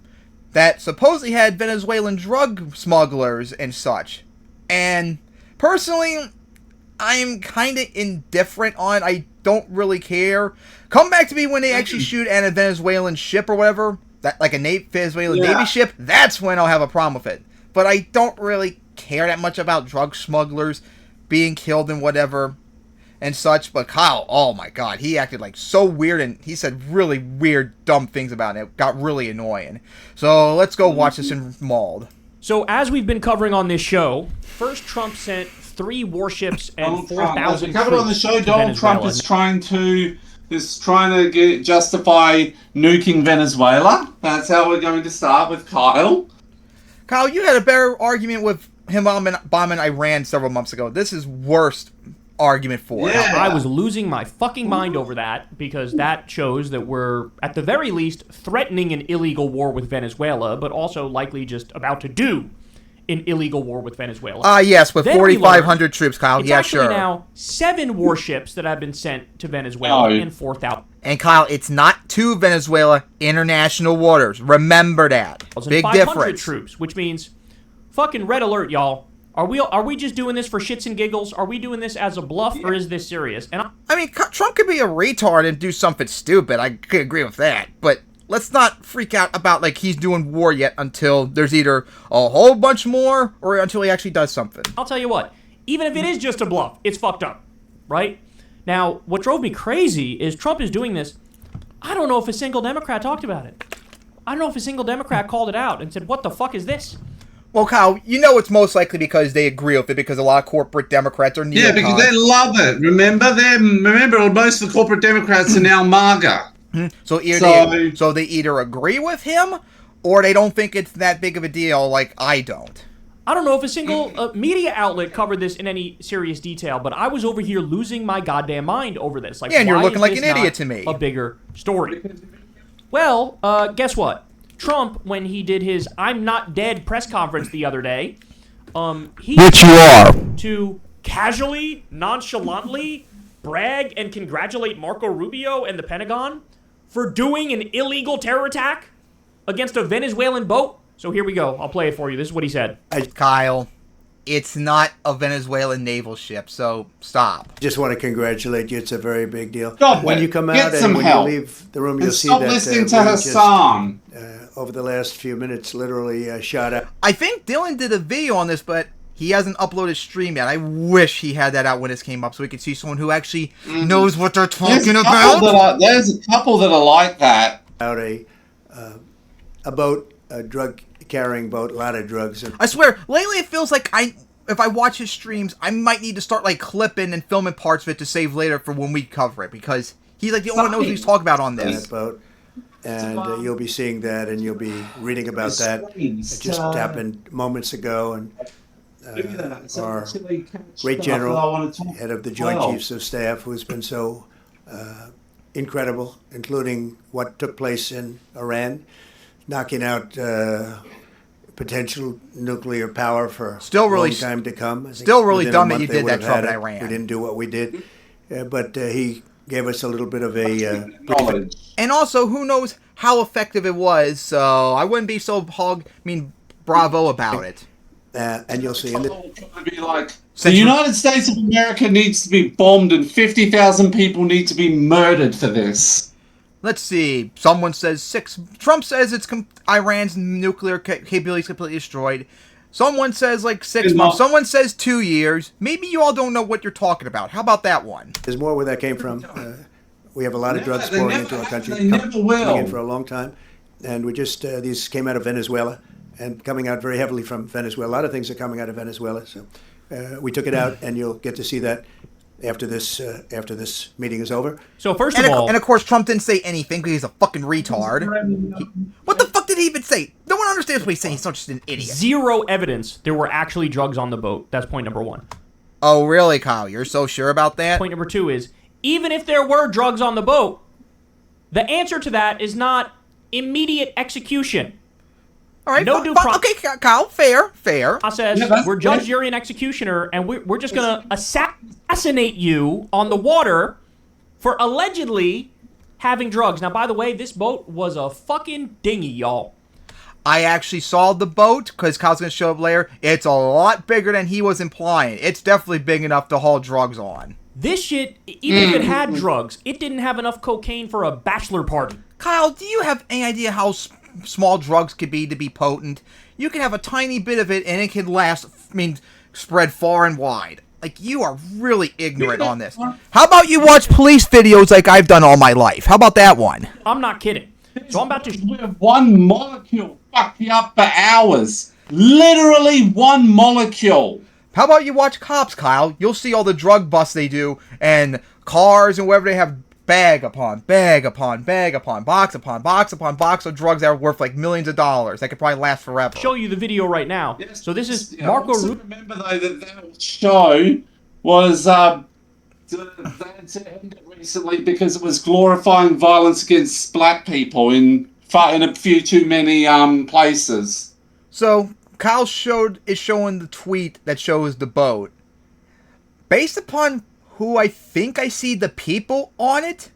that supposedly had Venezuelan drug smugglers and such. And personally, I'm kind of indifferent on it. I don't really care. Come back to me when they actually shoot at a Venezuelan ship or whatever, that like a Venezuelan Navy ship, that's when I'll have a problem with it. But I don't really care that much about drug smugglers being killed and whatever and such. But Kyle, oh my god, he acted like so weird, and he said really weird, dumb things about it. It got really annoying. So let's go watch this in Mauled. So as we've been covering on this show, first Trump sent 3 warships and 4,000 troops covered on the show, to Donald Trump is trying to justify nuking Venezuela. That's how we're going to start with Kyle. Kyle, you had a better argument with him bombing Iran several months ago. This is worst argument for it. Yeah. I was losing my fucking mind over that, because that shows that we're, at the very least, threatening an illegal war with Venezuela, but also likely just about to do an illegal war with Venezuela. Yes, with 4,500 troops, Kyle. It's Yeah, actually sure. now 7 warships that have been sent to Venezuela and 4,000. And Kyle, it's not to Venezuela, international waters. Remember that. Big 500 difference. troops, which means fucking red alert, y'all. Are we just doing this for shits and giggles? Are we doing this as a bluff, or is this serious? And I mean, Trump could be a retard and do something stupid. I could agree with that. But let's not freak out about like he's doing war yet until there's either a whole bunch more or until he actually does something. I'll tell you what, even if it is just a bluff, it's fucked up, right? Now, what drove me crazy is Trump is doing this. I don't know if a single Democrat talked about it. I don't know if a single Democrat called it out and said, what the fuck is this? Well, Kyle, you know it's most likely because they agree with it, because a lot of corporate Democrats are neocons. Yeah, because they love it. Remember, most of the corporate Democrats are now MAGA. So they either agree with him or they don't think it's that big of a deal like I don't. I don't know if a single media outlet covered this in any serious detail, but I was over here losing my goddamn mind over this. Like, yeah, and you're why looking is like this an idiot not to me. A bigger story. Well, guess what? Trump, when he did his "I'm not dead" press conference the other day, he Which you are. to casually, nonchalantly brag and congratulate Marco Rubio and the Pentagon for doing an illegal terror attack against a Venezuelan boat. So here we go. I'll play it for you. This is what he said. Kyle, it's not a Venezuelan naval ship, so stop. Just want to congratulate you. It's a very big deal. Stop When it. you come Get out some and when help. you leave the room, you'll see Stop that listening to we Hassan. over the last few minutes, literally shot up. I think Dylan did a video on this, but he hasn't uploaded stream yet. I wish he had that out when this came up so we could see someone who actually knows what they're talking about. There's a couple that are like that. Out a boat, a drug-carrying boat, a lot of drugs. I swear, lately it feels like if I watch his streams, I might need to start like clipping and filming parts of it to save later for when we cover it, because he's like the only one who knows what he's talking about on this. That boat. And you'll be seeing that, and you'll be reading about that. It just happened moments ago, and our great general, head of the Joint Chiefs of Staff, who's been so incredible, including what took place in Iran, knocking out potential nuclear power for Still really a long time to come. Still really within a dumb that month you they did would that, have Trump, had in it. Iran. We didn't do what we did, but he gave us a little bit of a And also, who knows how effective it was, so I wouldn't be so bravo about it. and you'll see. Be like, the United States of America needs to be bombed and 50,000 people need to be murdered for this. Let's see. Someone says 6. Trump says it's Iran's nuclear capability is completely destroyed. Someone says like 6 months. Someone says 2 years. Maybe you all don't know what you're talking about. How about that one? There's more where that came from. We have a lot of drugs they pouring never into our country. have, they never will. Coming in for a long time. And we just, these came out of Venezuela and coming out very heavily from Venezuela. A lot of things are coming out of Venezuela. So we took it out, and you'll get to see that after this meeting is over. So first of all, and of course, Trump didn't say anything because he's a fucking retard. What the fuck did he even say? No one understands what he's saying. He's not just an idiot. Zero evidence there were actually drugs on the boat. That's point number one. Oh, really, Kyle? You're so sure about that? Point number two is, even if there were drugs on the boat, the answer to that is not immediate execution. All right, no due process. Okay, Kyle, fair. Process. We're judge, jury, and executioner, and we're just gonna assassinate you on the water for allegedly having drugs. Now, by the way, this boat was a fucking dinghy, y'all. I actually saw the boat, because Kyle's going to show up later. It's a lot bigger than he was implying. It's definitely big enough to haul drugs on. This shit, even if it had drugs, it didn't have enough cocaine for a bachelor party. Kyle, do you have any idea how small drugs could be to be potent? You can have a tiny bit of it, and it can spread far and wide. Like, you are really ignorant on this. How about you watch police videos like I've done all my life? How about that one? I'm not kidding. So I'm about to... One molecule fuck you up for hours. Literally one molecule. How about you watch Cops, Kyle? You'll see all the drug busts they do, and cars and wherever they have bag upon bag upon bag upon box upon box upon box of drugs that are worth like millions of dollars. That could probably last forever. Show you the video right now. Yes, so this is I Marco also Rubio. remember though that show was that's ended recently because it was glorifying violence against black people in a few too many places. So Kyle is showing the tweet that shows the boat. Based upon who I think I see the people on it,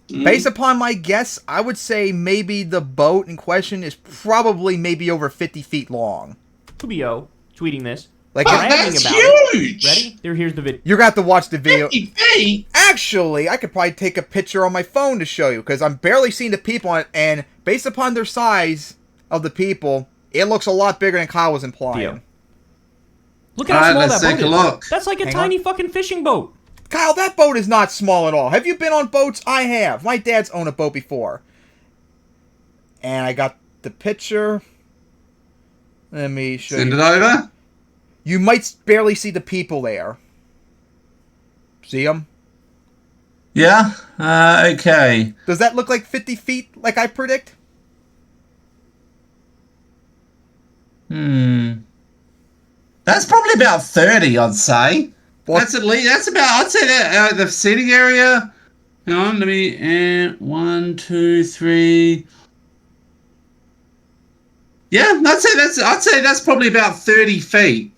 based upon my guess, I would say maybe the boat in question is probably maybe over 50 feet long. Rubio tweeting this. Like, that's about huge! It. Ready? Here's the video. You're going to have to watch the video. 50 feet? Actually, I could probably take a picture on my phone to show you, because I'm barely seeing the people on it, and based upon their size of the people, it looks a lot bigger than Kyle was implying. Yeah. Look at how small let's that take boat a is. look. That's like a tiny fucking fishing boat. Kyle, that boat is not small at all. Have you been on boats? I have. My dad's owned a boat before. And I got the picture. Let me show Send you. it over. You might barely see the people there. See them? Yeah. Okay. Does that look like 50 feet like I predict? That's probably about 30, I'd say. What? That's at least. That's about. I'd say that the seating area. Hang on, let me. 1, 2, 3. Yeah, I'd say that's probably about 30 feet.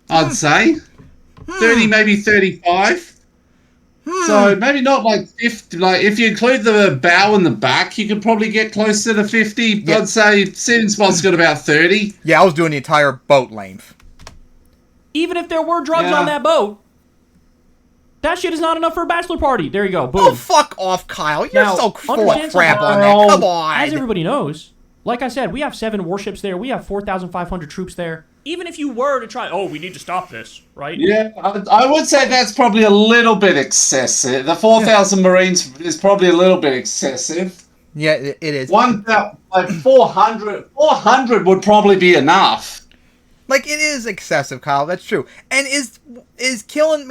I'd say 30, maybe 35. So maybe not like 50. Like if you include the bow and the back, you could probably get closer to 50. Yeah. I'd say seating spot's got about 30. Yeah, I was doing the entire boat length. Even if there were drugs on that boat, that shit is not enough for a bachelor party. There you go. Boom. Oh, fuck off, Kyle. You're Now, so full of understand crap something. on that. Come on. As everybody knows, like I said, we have 7 warships there. We have 4,500 troops there. Even if you were to try, we need to stop this, right? Yeah, I would say that's probably a little bit excessive. The 4,000 Marines is probably a little bit excessive. Yeah, it is. 400 would probably be enough. Like, it is excessive, Kyle. That's true. And is killing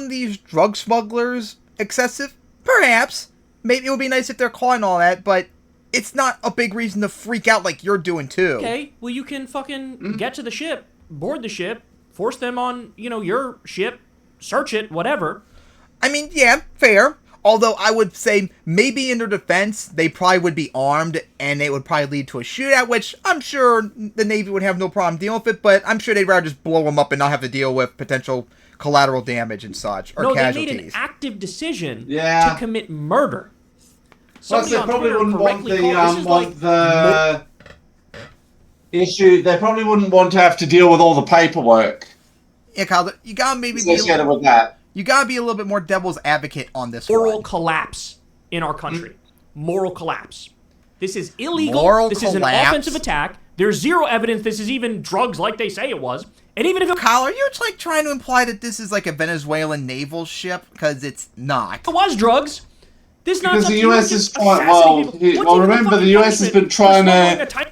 these drug smugglers excessive? Perhaps. Maybe it would be nice if they're caught and all that, but it's not a big reason to freak out like you're doing too. Okay, well you can fucking get to the ship, board the ship, force them on, your ship, search it, whatever. I mean, yeah, fair. Although I would say maybe in their defense, they probably would be armed and it would probably lead to a shootout, which I'm sure the Navy would have no problem dealing with it, but I'm sure they'd rather just blow them up and not have to deal with potential collateral damage and such, or casualties. They made an active decision Yeah. to commit murder. Plus, they Somebody on probably Twitter wouldn't want correctly called- this is like the issue. They probably wouldn't want to have to deal with all the paperwork Yeah, Kyle, you gotta maybe associated with that. you gotta be a little bit more devil's advocate on this one. moral collapse in our country. Moral collapse. This is illegal. Moral this is an collapse? offensive attack. There's zero evidence this is even drugs like they say it was. And even if it Kyle, are you like trying to imply that this is like a Venezuelan naval ship? Because it's not. was drugs, this Because nonsense, the you US would is just trying. assassinate people. What's even Remember fucking the US has punishment been trying for smuggling to a tiny-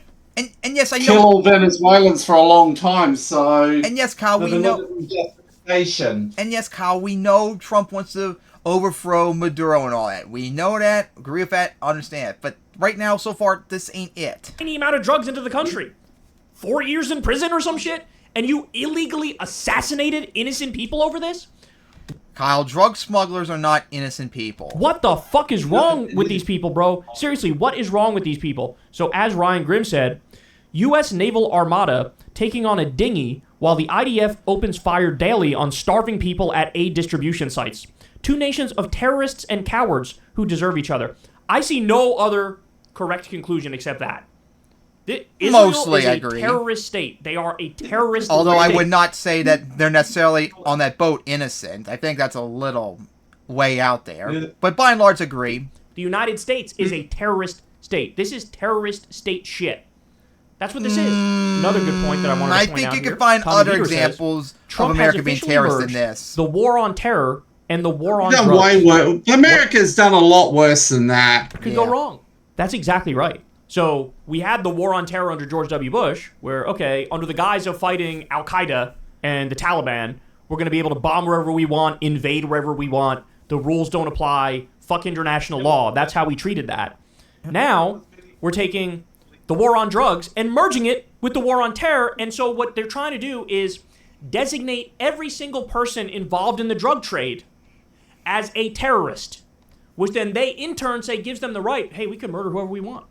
And yes, I know. kill all Venezuelans for a long time. So And yes, Kyle, we know. Justification. And yes, Kyle, we know Trump wants to overthrow Maduro and all that. We know that, agree with that, understand it. But right now, so far, this ain't it. Any amount of drugs into the country. 4 years in prison or some shit, and you illegally assassinated innocent people over this? Kyle, drug smugglers are not innocent people. What the fuck is wrong with these people, bro? Seriously, what is wrong with these people? So as Ryan Grimm said, U.S. Naval Armada taking on a dinghy while the IDF opens fire daily on starving people at aid distribution sites. Two nations of terrorists and cowards who deserve each other. I see no other correct conclusion except that. Israel Mostly, is I a agree. terrorist state. They are a terrorist Although state. I would not say that they're necessarily on that boat innocent. I think that's a little way out there. But by and large, agree. The United States is a terrorist state. This is terrorist state shit. That's what this is. Another good point that I wanted to point out. I think you here. can find Tommy other Heater says, examples of Trump America has being officially terrorist than merged this. The war on terror and the war on Done drugs. way worse. America's done a lot worse than that. Could go wrong. That's exactly right. So we had the war on terror under George W. Bush, where, okay, under the guise of fighting Al-Qaeda and the Taliban, we're going to be able to bomb wherever we want, invade wherever we want. The rules don't apply. Fuck international law. That's how we treated that. Now, we're taking the war on drugs and merging it with the war on terror. And so what they're trying to do is designate every single person involved in the drug trade as a terrorist, which then they in turn say gives them the right, hey, we can murder whoever we want.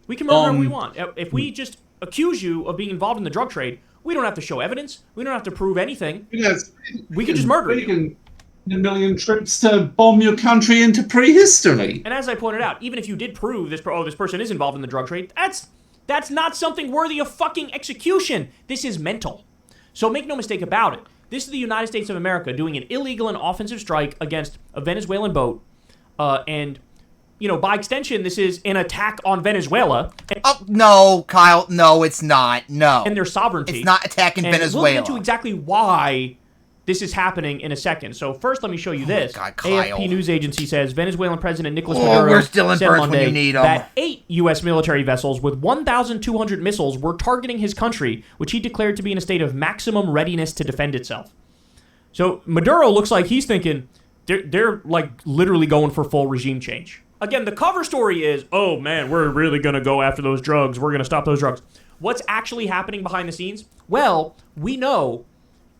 We can murder whoever we want. If we just accuse you of being involved in the drug trade, we don't have to show evidence. We don't have to prove anything. Yes, we can just murder you. Can a million troops to bomb your country into prehistory. And as I pointed out, even if you did prove this person is involved in the drug trade, that's not something worthy of fucking execution. This is mental. So make no mistake about it. This is the United States of America doing an illegal and offensive strike against a Venezuelan boat, and by extension, this is an attack on Venezuela. Oh, no, Kyle. No, it's not. No. And their sovereignty. It's not attacking Venezuela. We'll get into exactly why this is happening in a second. So first, let me show you this. God, Kyle. AFP news agency says Venezuelan President Nicolas Maduro we're still in said Burns Monday when you need 'em. that 8 U.S. military vessels with 1,200 missiles were targeting his country, which he declared to be in a state of maximum readiness to defend itself. So Maduro looks like he's thinking they're like literally going for full regime change. Again, the cover story is, oh man, we're really going to go after those drugs. We're going to stop those drugs. What's actually happening behind the scenes? Well, we know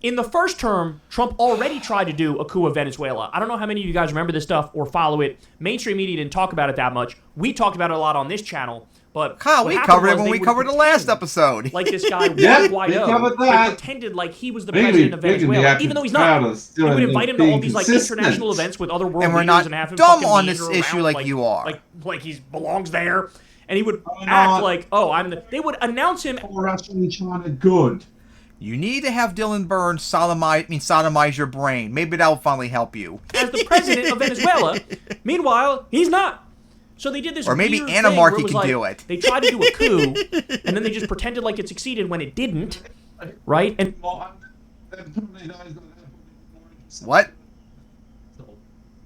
in the first term, Trump already tried to do a coup of Venezuela. I don't know how many of you guys remember this stuff or follow it. Mainstream media didn't talk about it that much. We talked about it a lot on this channel. But Kyle, we covered it when we covered the last episode. Like this guy, Yeah, Juan we Guaido, covered that. they pretended like he was the president of Venezuela, even though he's not. He would invite him to all these like international events with other world And we're leaders not and have him dumb fucking on this meander issue around like you are. Like he belongs there, and he would act like, oh, I'm the. They would announce him. Russia and China good. You need to have Dylan Burns sodomize your brain. Maybe that will finally help you. As the president of Venezuela. Meanwhile, he's not. So they did this. Or maybe weird Anarchy thing where can like, do it. They tried to do a coup, and then they just pretended like it succeeded when it didn't, right? And what?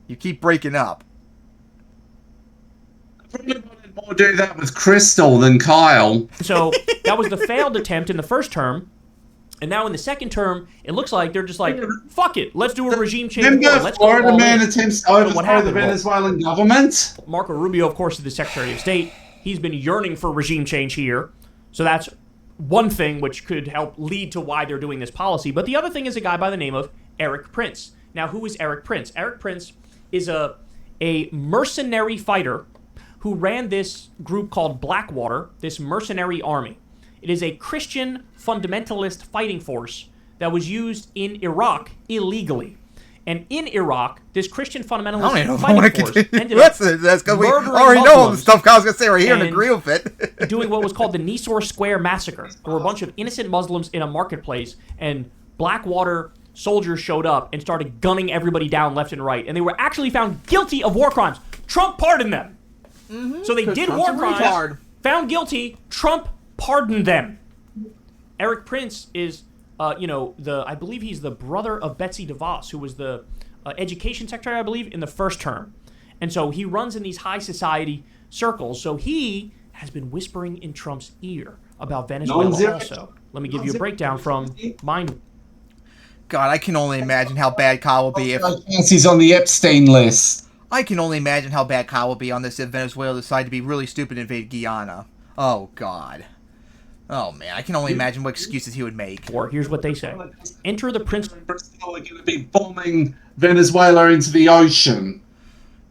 You keep breaking up. Probably wanted more do that with Crystal than Kyle. So that was the failed attempt in the first term. And now in the second term, it looks like they're just like, fuck it, let's do a regime change. Remember Let's go Florida all man in. attempts to So what overthrow the happened? Well, Venezuelan government? Marco Rubio, of course, is the Secretary of State. He's been yearning for regime change here. So that's one thing which could help lead to why they're doing this policy. But the other thing is a guy by the name of Eric Prince. Now, who is Eric Prince? Eric Prince is a mercenary fighter who ran this group called Blackwater, this mercenary army. It is a Christian fundamentalist fighting force that was used in Iraq illegally. And in Iraq, this Christian fundamentalist fighting force ended up that's because we murdering already know all the Muslims stuff I was going to say right here and and agree with it. doing what was called the Nisour Square Massacre. There were a bunch of innocent Muslims in a marketplace, and Blackwater soldiers showed up and started gunning everybody down left and right. And they were actually found guilty of war crimes. Trump pardoned them. So they did war crimes, found guilty, Trump pardoned them. Eric Prince is, I believe he's the brother of Betsy DeVos, who was the education secretary, I believe, in the first term. And so he runs in these high society circles. So he has been whispering in Trump's ear about Venezuela also. Let me give you a breakdown from Mind. God, I can only imagine how bad Kyle will be if... He's on the Epstein list. I can only imagine how bad Kyle will be on this if Venezuela decide to be really stupid and invade Guyana. Oh, God. Oh, man, I can only imagine what excuses he would make. Or here's what they say. Enter the Prince... Brazil are going to be bombing Venezuela into the ocean.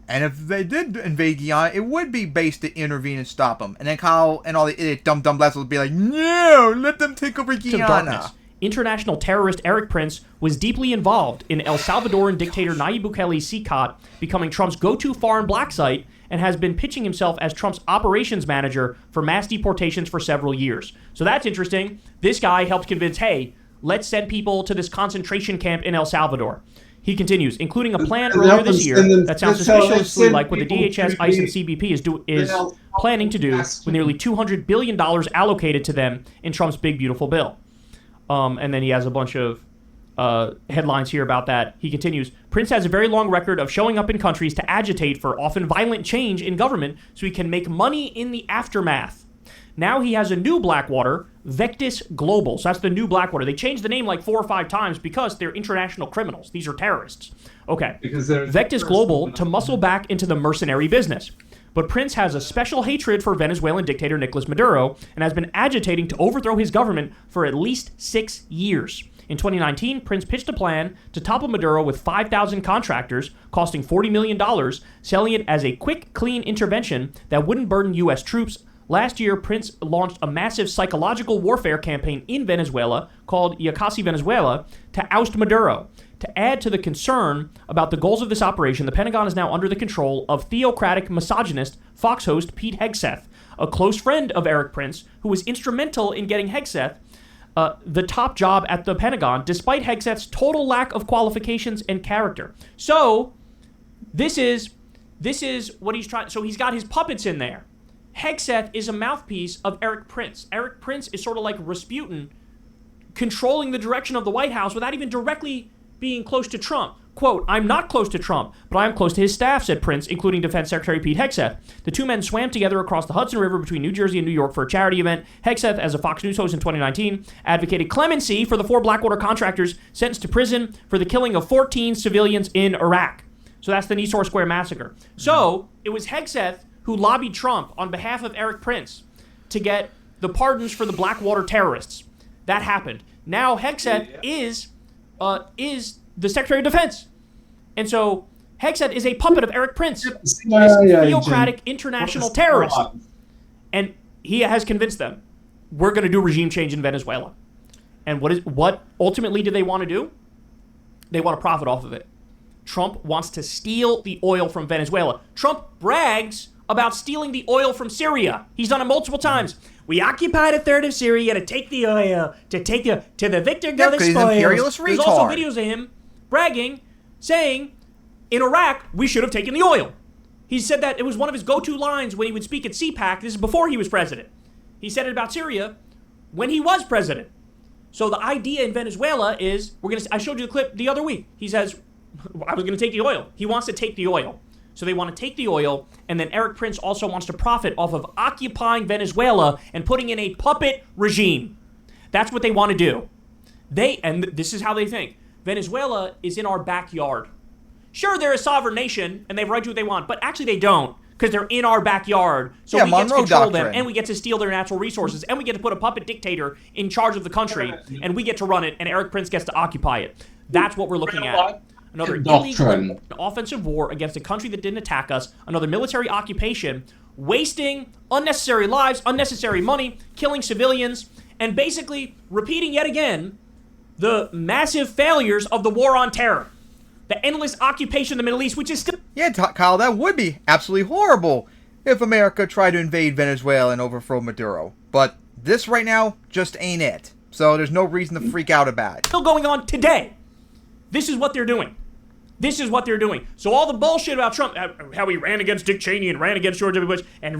And if they did invade Guyana, it would be based to intervene and stop them. And then Kyle and all the idiot dumb blacks would be like, no, let them take over Guyana. International terrorist Eric Prince was deeply involved in El Salvadoran dictator Nayib Bukele's CICOT becoming Trump's go-to foreign black site and has been pitching himself as Trump's operations manager for mass deportations for several years. So that's interesting. This guy helped convince, hey, let's send people to this concentration camp in El Salvador. He continues, including a plan earlier this year that sounds suspiciously like what the DHS, ICE, and CBP is planning to do with nearly $200 billion allocated to them in Trump's big, beautiful bill. And then he has a bunch of headlines here about that. He continues, Prince has a very long record of showing up in countries to agitate for often violent change in government so he can make money in the aftermath. Now he has a new Blackwater, Vectis Global. So that's the new Blackwater. They changed the name like 4 or 5 times because they're international criminals. These are terrorists. Okay. Vectis Global to muscle back into the mercenary business. But Prince has a special hatred for Venezuelan dictator Nicolas Maduro and has been agitating to overthrow his government for at least 6 years. In 2019, Prince pitched a plan to topple Maduro with 5,000 contractors, costing $40 million, selling it as a quick, clean intervention that wouldn't burden U.S. troops. Last year, Prince launched a massive psychological warfare campaign in Venezuela called us-venezuela to oust Maduro. To add to the concern about the goals of this operation, the Pentagon is now under the control of theocratic misogynist Fox host Pete Hegseth, a close friend of Eric Prince, who was instrumental in getting Hegseth the top job at the Pentagon, despite Hegseth's total lack of qualifications and character. So, this is what he's trying. So he's got his puppets in there. Hegseth is a mouthpiece of Eric Prince. Eric Prince is sort of like Rasputin, controlling the direction of the White House without even directly being close to Trump. Quote, I'm not close to Trump, but I'm close to his staff, said Prince, including Defense Secretary Pete Hegseth. The two men swam together across the Hudson River between New Jersey and New York for a charity event. Hegseth, as a Fox News host in 2019, advocated clemency for the 4 Blackwater contractors sentenced to prison for the killing of 14 civilians in Iraq. So that's the Nisour Square massacre. So it was Hegseth who lobbied Trump on behalf of Eric Prince to get the pardons for the Blackwater terrorists. That happened. Now Hegseth is the Secretary of Defense. And so Hegseth is a puppet of Eric Prince, this theocratic international terrorist. And he has convinced them, we're going to do regime change in Venezuela. And what ultimately do they want to do? They want to profit off of it. Trump wants to steal the oil from Venezuela. Trump brags about stealing the oil from Syria. He's done it multiple times. We occupied a third of Syria to take the oil, to the victor go the spoils. There's also videos of him bragging, saying, in Iraq, we should have taken the oil. He said that it was one of his go-to lines when he would speak at CPAC. This is before he was president. He said it about Syria when he was president. So the idea in Venezuela is, I showed you the clip the other week. He says, I was going to take the oil. He wants to take the oil. So they want to take the oil, and then Eric Prince also wants to profit off of occupying Venezuela and putting in a puppet regime. That's what they want to do. And this is how they think. Venezuela is in our backyard. Sure, they're a sovereign nation, and they have right to do what they want, but actually they don't, because they're in our backyard. So we get to control them, and we get to steal their natural resources, and we get to put a puppet dictator in charge of the country, and we get to run it, and Eric Prince gets to occupy it. That's what we're looking at. Another illegal offensive war against a country that didn't attack us, another military occupation, wasting unnecessary lives, unnecessary money, killing civilians, and basically repeating yet again the massive failures of the war on terror. The endless occupation of the Middle East, which is still... Yeah, Kyle, that would be absolutely horrible if America tried to invade Venezuela and overthrow Maduro. But this right now just ain't it. So there's no reason to freak out about it. Still going on today. This is what they're doing. This is what they're doing. So all the bullshit about Trump, how he ran against Dick Cheney and ran against George W. Bush and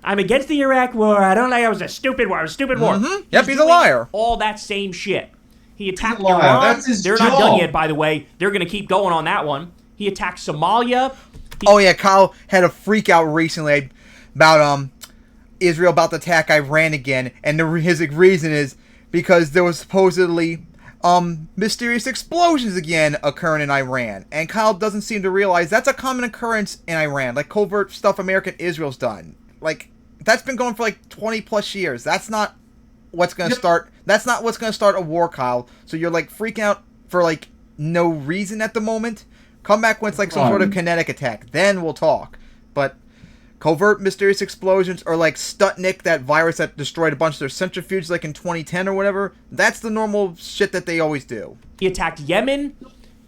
I'm against the Iraq war. I don't like it was a stupid war. It was a stupid war. Mm-hmm. Yep, he's a liar. All that same shit. He attacked Iran. They're not done yet, by the way. They're going to keep going on that one. He attacked Somalia. Kyle had a freak out recently about Israel about to attack Iran again, and his reason is because there was supposedly mysterious explosions again occurring in Iran. And Kyle doesn't seem to realize that's a common occurrence in Iran. Like covert stuff Israel's done. Like, that's been going for like 20 plus years. That's not what's going to start. That's not what's going to start a war, Kyle. So you're like freaking out for like no reason at the moment. Come back when it's like some sort of kinetic attack. Then we'll talk. But covert mysterious explosions, or like Sputnik, that virus that destroyed a bunch of their centrifuges like in 2010 or whatever, that's the normal shit that they always do. He attacked Yemen.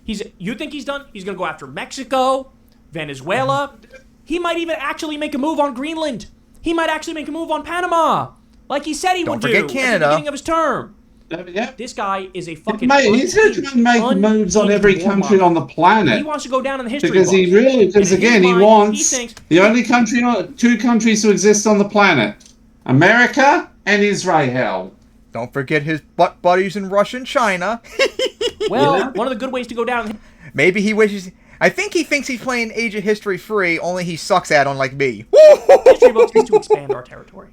You think he's done? He's going to go after Mexico, Venezuela. He might even actually make a move on Greenland. He might actually make a move on Panama, like he said he would do Canada. at the beginning of his term. Yeah. This guy is a fucking... Mate, he's going to try and make moves on every country on the planet. He wants to go down in the history because books. Because again, he wants the only two countries to exist on the planet. America and Israel. Don't forget his butt buddies in Russia and China. Well, one of the good ways to go down... Maybe he wishes... I think he thinks he's playing Age of History free, only he sucks at, unlike me. History books is to expand our territory.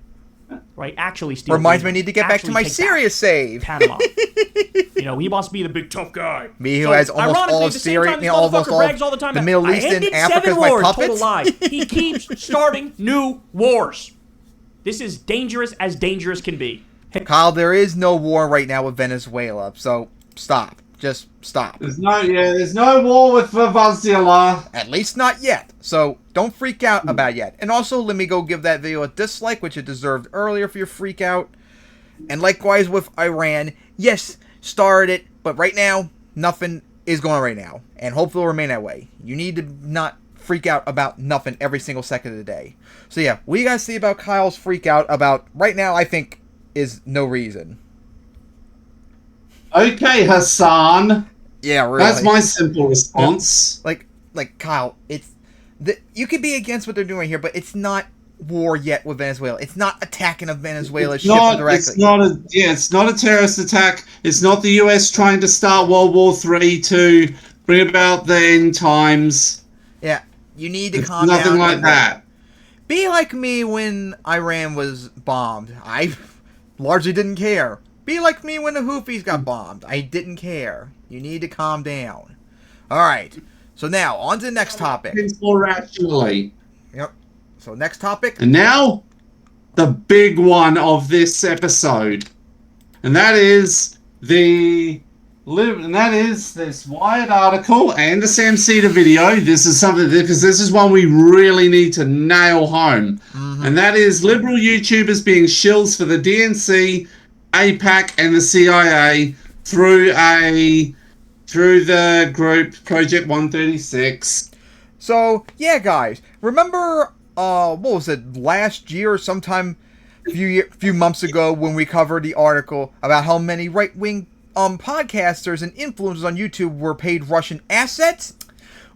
Right? Actually, Steve... Reminds me I need to get back to my serious save. Panama. He wants to be the big tough guy. Me who has almost all of Syria, almost all the Middle East and Africa as my puppets. Total lie. He keeps starting new wars. This is dangerous as dangerous can be. Kyle, there is no war right now with Venezuela, so stop. Just stop. There's no war with Venezuela. At least not yet. So don't freak out about it yet. And also, let me go give that video a dislike, which it deserved earlier for your freak out. And likewise with Iran, yes, started it, but right now, nothing is going on right now. And hopefully it'll remain that way. You need to not freak out about nothing every single second of the day. So yeah, what you guys see about Kyle's freak out about right now, I think, is no reason. Okay, Hassan. Yeah, really. That's my simple response. Like Kyle, you could be against what they're doing here, but it's not war yet with Venezuela. It's not attacking of Venezuela's ship directly. It's not a terrorist attack. It's not the US trying to start World War III to bring about the end times. Yeah, you need to calm down. Nothing like that. Be like me when Iran was bombed. I largely didn't care. Be like me when the Houthis got bombed. I didn't care. You need to calm down. Alright. So now, on to the next topic. More rationally. Yep. So next topic. And now, the big one of this episode. And that is this Wired article and the Sam Cedar video. This is something, because this is one we really need to nail home. Mm-hmm. And that is liberal YouTubers being shills for the DNC, APAC and the CIA through the group Project 136. So yeah, guys, remember what was it, last year or sometime few months ago when we covered the article about how many right-wing podcasters and influencers on YouTube were paid Russian assets?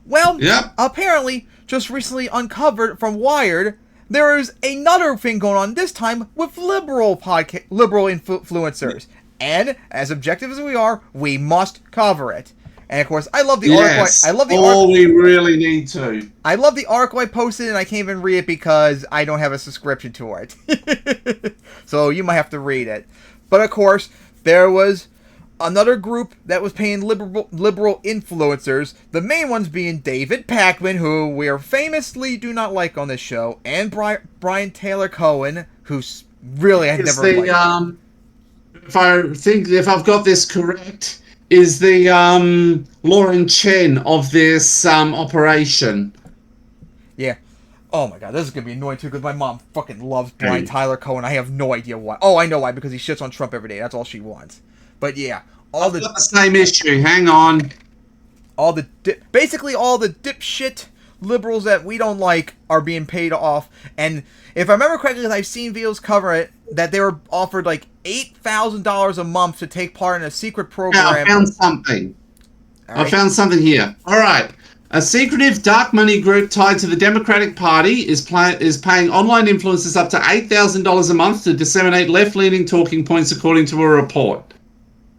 Well, yep. Apparently, just recently uncovered from Wired, there is another thing going on, this time with liberal influencers. And, as objective as we are, we must cover it. And, of course, I love the article. We really need to. I love the article I posted, and I can't even read it because I don't have a subscription to it. So, you might have to read it. But, of course, there was another group that was paying liberal influencers, the main ones being David Pakman, who we are famously do not like on this show, and Brian Taylor Cohen, who's really I never liked. If I've got this correct, is the Lauren Chen of this operation. Yeah. Oh my god, this is going to be annoying too, because my mom fucking loves Brian Tyler Cohen. I have no idea why. Oh, I know why, because he shits on Trump every day. That's all she wants. But yeah, I've got the same issue. Hang on. Basically all the dipshit liberals that we don't like are being paid off. And if I remember correctly, I've seen videos cover it, that they were offered like $8,000 a month to take part in a secret program. I found something. I found something here. All right. A secretive dark money group tied to the Democratic Party is paying online influencers up to $8,000 a month to disseminate left-leaning talking points, according to a report.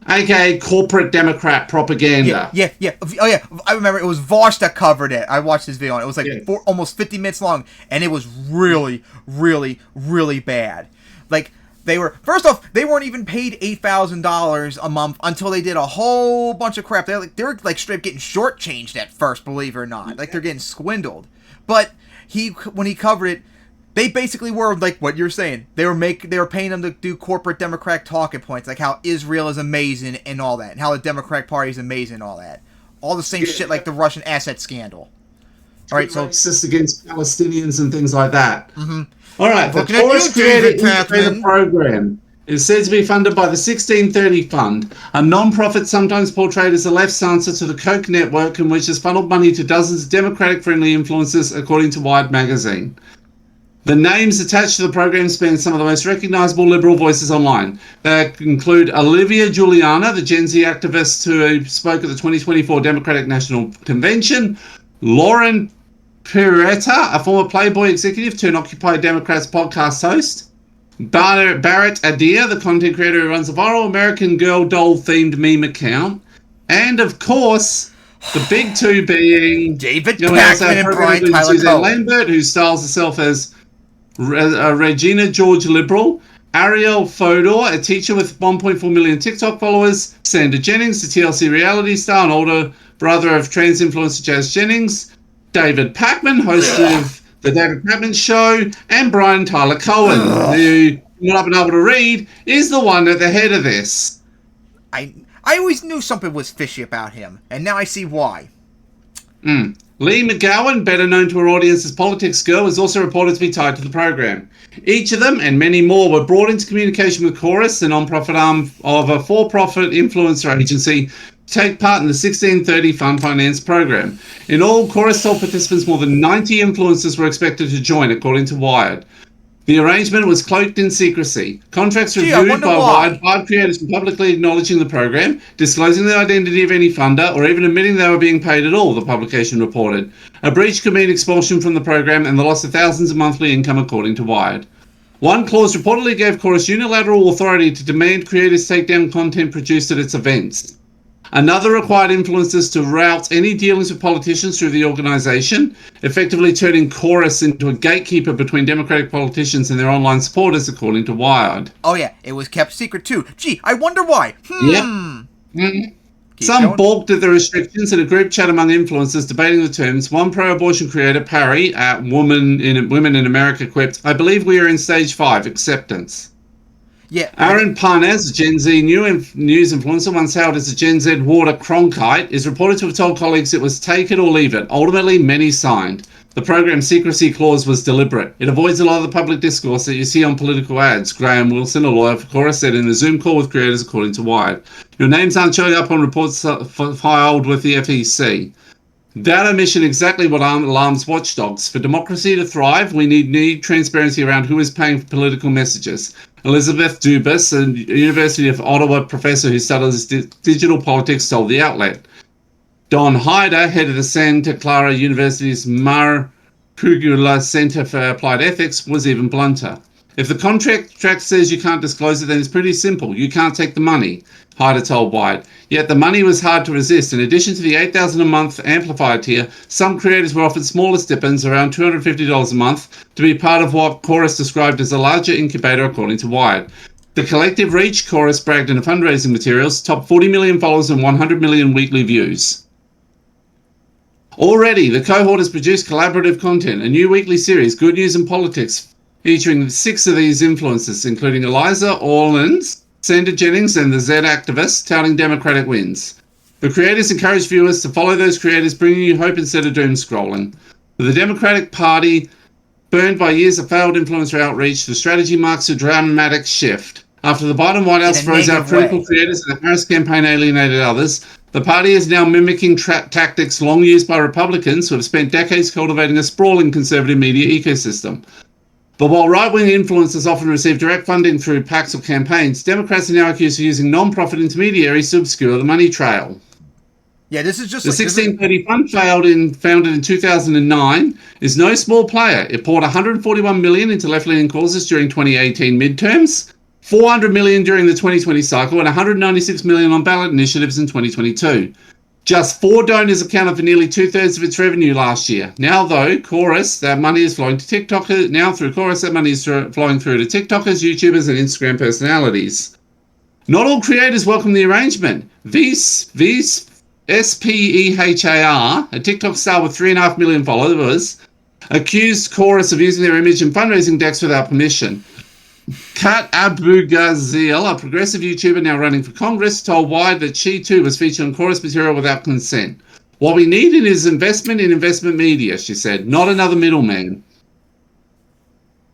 AKA corporate Democrat propaganda. Yeah. Oh, yeah. I remember it was Vosh that covered it. I watched this video, and it was like almost 50 minutes long, and it was really, really, really bad. Like, first off, they weren't even paid $8,000 a month until they did a whole bunch of crap. They were straight up getting shortchanged at first, believe it or not. Like, they're getting swindled. But when he covered it, they basically were like what you're saying. They were paying them to do corporate Democratic talking points, like how Israel is amazing and all that, and how the Democratic Party is amazing and all that. all the same shit like the Russian asset scandal. All right, so racist against Palestinians and things like that. Mm-hmm. All right, the Looking at Chorus you, David Creator Pakman. Program is said to be funded by the 1630 Fund, a non-profit sometimes portrayed as the left's answer to the Koch network, and which has funneled money to dozens of Democratic-friendly influencers, according to Wired magazine. The names attached to the program span some of the most recognizable liberal voices online. They include Olivia Juliana, the Gen Z activist who spoke at the 2024 Democratic National Convention, Lauren Piretta, a former Playboy executive turned Occupy Democrats podcast host, Barrett Adair, the content creator who runs a viral American Girl doll themed meme account, and of course, the big two being David Pakman and Brian Tyler Suzanne Cohen. Lambert, who styles herself as Regina George Liberal, Ariel Fodor, a teacher with 1.4 million TikTok followers, Sandra Jennings, the TLC reality star and older brother of trans influencer Jazz Jennings, David Pakman, host of The David Pakman Show, and Brian Tyler Cohen, who, not I've been able to read, is the one at the head of this. I always knew something was fishy about him, and now I see why. Lee McGowan, better known to her audience as Politics Girl, is also reported to be tied to the program. Each of them, and many more, were brought into communication with Chorus, the non-profit arm of a for-profit influencer agency, to take part in the 1630 Fund Finance program. In all, Chorus told participants more than 90 influencers were expected to join, according to Wired. The arrangement was cloaked in secrecy. Contracts reviewed by Wired barred creators from publicly acknowledging the program, disclosing the identity of any funder, or even admitting they were being paid at all, the publication reported. A breach could mean expulsion from the program and the loss of thousands of monthly income, according to Wired. One clause reportedly gave Chorus unilateral authority to demand creators take down content produced at its events. Another required influencers to route any dealings with politicians through the organization, effectively turning Chorus into a gatekeeper between Democratic politicians and their online supporters, according to Wired. Oh yeah, it was kept secret too. Gee, I wonder why. Some balked at the restrictions in a group chat among influencers debating the terms. One pro-abortion creator, Parry, at Women in America, quipped, "I believe we are in stage 5, acceptance." Yeah. Aaron Parnas, a Gen Z news influencer, once hailed as a Gen Z Walter Cronkite, is reported to have told colleagues it was take it or leave it. Ultimately, many signed. The program's secrecy clause was deliberate. It avoids a lot of the public discourse that you see on political ads. Graham Wilson, a lawyer for Chorus, said in a Zoom call with creators, according to Wired. Your names aren't showing up on reports filed with the FEC. That omission exactly what alarms watchdogs. For democracy to thrive, we need transparency around who is paying for political messages. Elizabeth Dubas, a University of Ottawa professor who studies digital politics, told the outlet. Don Hyder, head of the Santa Clara University's Mar Pugula Center for Applied Ethics, was even blunter. If the contract says you can't disclose it, then it's pretty simple. You can't take the money, Hyder told Wired. Yet the money was hard to resist. In addition to the $8,000 a month amplifier tier, some creators were offered smaller stipends, around $250 a month, to be part of what Chorus described as a larger incubator, according to Wired. The collective reach, Chorus bragged in the fundraising materials, topped 40 million followers and 100 million weekly views. Already, the cohort has produced collaborative content, a new weekly series, Good News in Politics, featuring 6 of these influencers, including Eliza Orlins, Sandra Jennings, and the Z activists, touting Democratic wins. The creators encourage viewers to follow those creators, bringing you hope instead of doom scrolling. For the Democratic Party, burned by years of failed influencer outreach, the strategy marks a dramatic shift. After the Biden White House froze out critical creators and the Harris campaign alienated others, the party is now mimicking tactics long used by Republicans who have spent decades cultivating a sprawling conservative media ecosystem. But while right-wing influencers often receive direct funding through PACs or campaigns, Democrats are now accused of using non-profit intermediaries to obscure the money trail. Yeah, this is just the 1630 Fund, founded in 2009, is no small player. It poured $141 million into left-leaning causes during 2018 midterms, $400 million during the 2020 cycle, and $196 million on ballot initiatives in 2022. Just 4 donors accounted for nearly 2/3 of its revenue last year. Now, though, Chorus, that money is flowing to TikTokers. Now, through Chorus, that money is flowing through to TikTokers, YouTubers, and Instagram personalities. Not all creators welcome the arrangement. SPEHAR, a TikTok star with 3.5 million followers, accused Chorus of using their image in fundraising decks without permission. Kat Abu Ghazil, a progressive YouTuber now running for Congress, told Wired that she too was featured on chorus material without consent. What we need is investment in investment media, she said, not another middleman.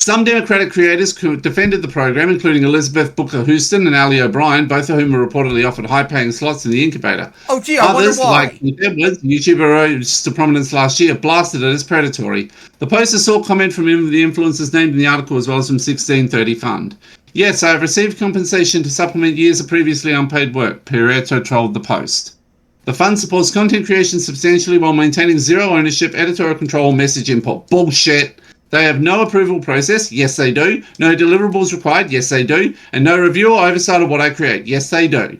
Some Democratic creators defended the program, including Elizabeth Booker Houston and Ali O'Brien, both of whom were reportedly offered high-paying slots in the incubator. Oh, gee, I wonder why. Like Edwards, YouTuber rose to prominence last year, blasted it as predatory. The poster saw comment from the influencers named in the article, as well as from 1630 Fund. Yes, I have received compensation to supplement years of previously unpaid work, Piretto trolled the Post. The fund supports content creation substantially while maintaining zero ownership, editorial control, message input. Bullshit. They have no approval process. Yes, they do. No deliverables required. Yes, they do. And no review or oversight of what I create. Yes, they do.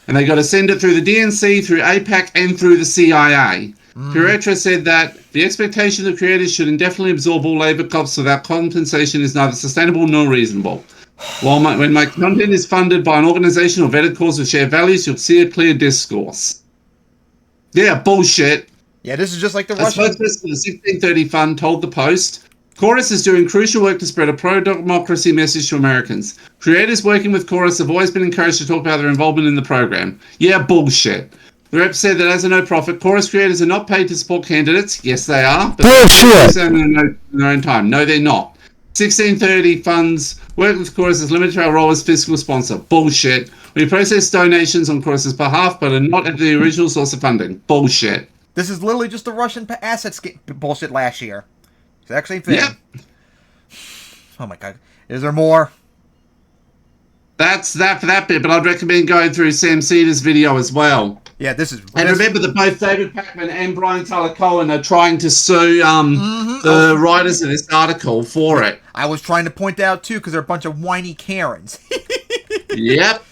And they got to send it through the DNC, through APAC, and through the CIA. Piretto said that the expectation of creators should indefinitely absorb all labor costs without compensation is neither sustainable nor reasonable. When my content is funded by an organization or vetted cause with shared values, you'll see a clear discourse. Yeah, bullshit. Yeah, this is just like the A Russian... spokesperson for the 1630 Fund told the Post, Chorus is doing crucial work to spread a pro-democracy message to Americans. Creators working with Chorus have always been encouraged to talk about their involvement in the program. Yeah, bullshit. The rep said that as a no-profit, Chorus creators are not paid to support candidates. Yes, they are. But bullshit! They're in their own time. No, they're not. 1630 Funds work with Chorus is limited to our role as fiscal sponsor. Bullshit. We process donations on Chorus's behalf, but are not at the original source of funding. Bullshit. This is literally just the Russian assets bullshit last year. Exact same thing. Yep. Oh my god. Is there more? That's that for that bit, but I'd recommend going through Sam Cedar's video as well. Yeah, this is... And remember that both David Pakman and Brian Tyler Cohen are trying to sue the writers of this article for it. I was trying to point that out too, because they're a bunch of whiny Karens. Yep.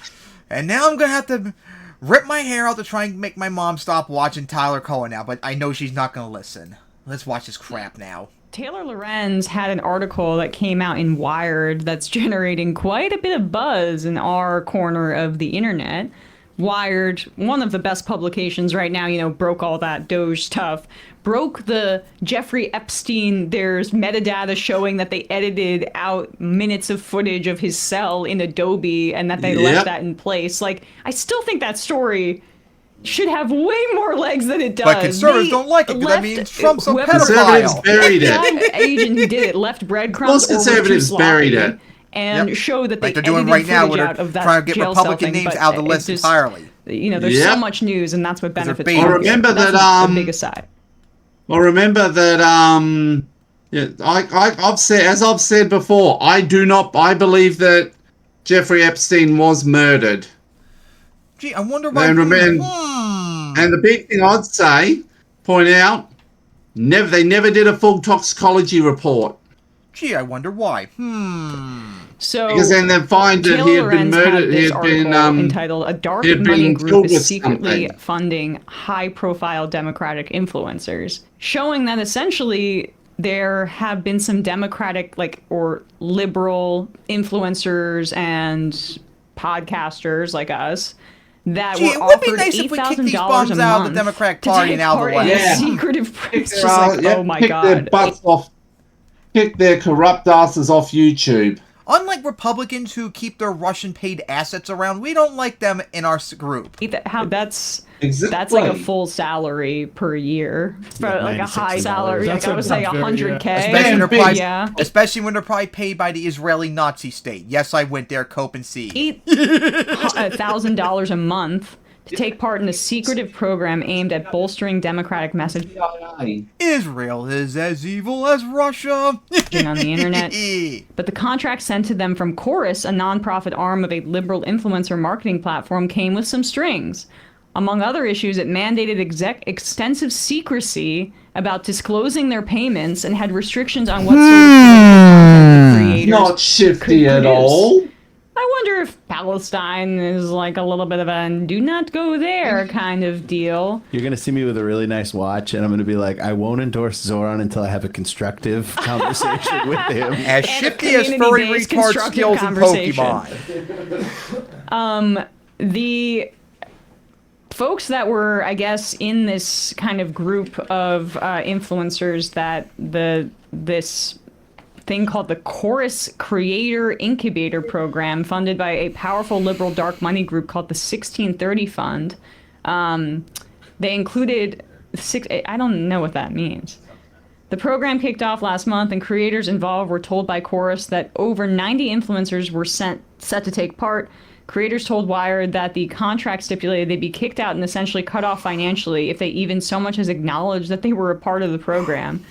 And now I'm going to have to rip my hair out to try and make my mom stop watching Tyler Cohen now, but I know she's not going to listen. Let's watch this crap now. Taylor Lorenz had an article that came out in Wired that's generating quite a bit of buzz in our corner of the internet. Wired, one of the best publications right now, you know, broke all that Doge stuff. Broke the Jeffrey Epstein, there's metadata showing that they edited out minutes of footage of his cell in Adobe and that they left that in place. Like, I still think that story should have way more legs than it does. But conservatives don't like it because that means Trump's a Conservatives pedophile. buried it. The agent who did it left breadcrumbs. Most conservatives buried it. And show that they like they're doing right now, where they're trying to get jail Republican cell thing, names but out of the list just, entirely. You know, there's so much news, and that's what benefits. I remember that. The biggest side. Well, remember that. Yeah, I've said, as I've said before, I believe that Jeffrey Epstein was murdered. Gee, I wonder why. And the big thing I'd say, point out, they never did a full toxicology report. Gee, I wonder why. So because then they find that he had been murdered. He had been entitled "A Dark Money Group is Secretly Funding High-Profile Democratic Influencers," showing that essentially there have been some Democratic, or liberal influencers and podcasters like us that were offered $8,000 a out of month the Democratic to Party take and out part of the in way. a secretive. It's just like, oh my god! Their butts off. Kick their corrupt asses off YouTube. Unlike Republicans who keep their Russian-paid assets around, we don't like them in our group. That's like a full salary per year, for like a high salary. Like I would say $100K. Especially when they're probably paid by the Israeli Nazi state. Yes, I went there, cope and see. $1,000 a month to take part in a secretive program aimed at bolstering democratic messaging. Israel is as evil as Russia. On the internet. But the contract sent to them from Chorus, a nonprofit arm of a liberal influencer marketing platform, came with some strings. Among other issues, it mandated extensive secrecy about disclosing their payments and had restrictions on what sort of content creators not shifty at all. I wonder if Palestine is like a little bit of a do not go there kind of deal. You're going to see me with a really nice watch, and I'm going to be like, I won't endorse Zoran until I have a constructive conversation with him. As shifty as furry retard skills in Pokemon. The folks that were, I guess, in this kind of group of influencers that this thing called the Chorus Creator Incubator Program, funded by a powerful liberal dark money group called the 1630 Fund. They included I don't know what that means. The program kicked off last month, and creators involved were told by Chorus that over 90 influencers were set to take part. Creators told Wired that the contract stipulated they'd be kicked out and essentially cut off financially if they even so much as acknowledged that they were a part of the program.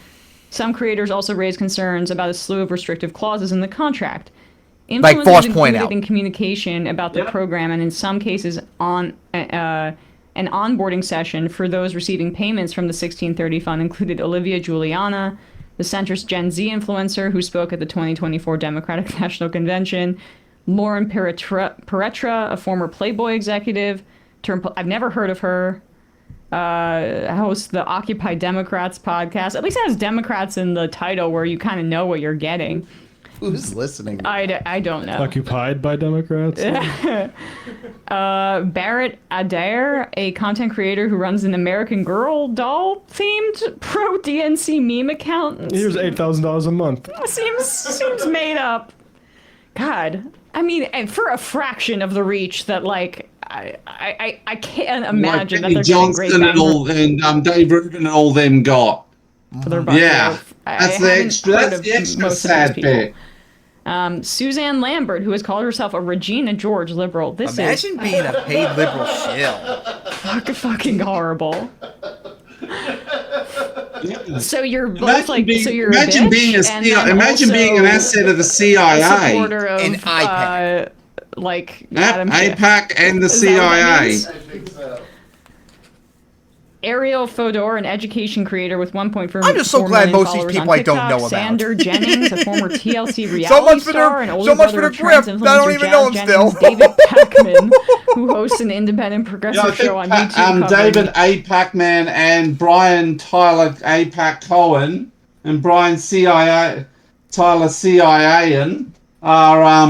Some creators also raised concerns about a slew of restrictive clauses in the contract. Like Foss Influencers point out. included in communication about the program, and in some cases on an onboarding session for those receiving payments from the 1630 Fund included Olivia Juliana, the centrist Gen Z influencer who spoke at the 2024 Democratic National Convention, Lauren Peretra, a former Playboy executive, I've never heard of her, hosts the Occupy Democrats podcast. At least it has Democrats in the title where you kind of know what you're getting. Who's listening? I don't know. Occupied by Democrats? Barrett Adair, a content creator who runs an American Girl doll themed pro DNC meme account. Here's $8,000 a month. Seems made up. God, I mean, and for a fraction of the reach that, like, I can't imagine that they're getting great Johnson and Dave Rubin and all them got. For their that's the extra sad bit. Suzanne Lambert, who has called herself a Regina George liberal. Imagine being a paid liberal shill. Fucking horrible. So you're both imagine being an asset of the CIA, an IPAC, AIPAC and the CIA. Ariel Fodor, an education creator with 1.4 I'm just so glad most of these people I don't know about. Sander Jennings, a former TLC reality star and older brother of Trans influencer I don't even know him Jennings, still. David Pakman, who hosts an independent progressive show on YouTube. David A. Pacman and Brian Tyler A. Pac Cohen and Brian Tyler CIA are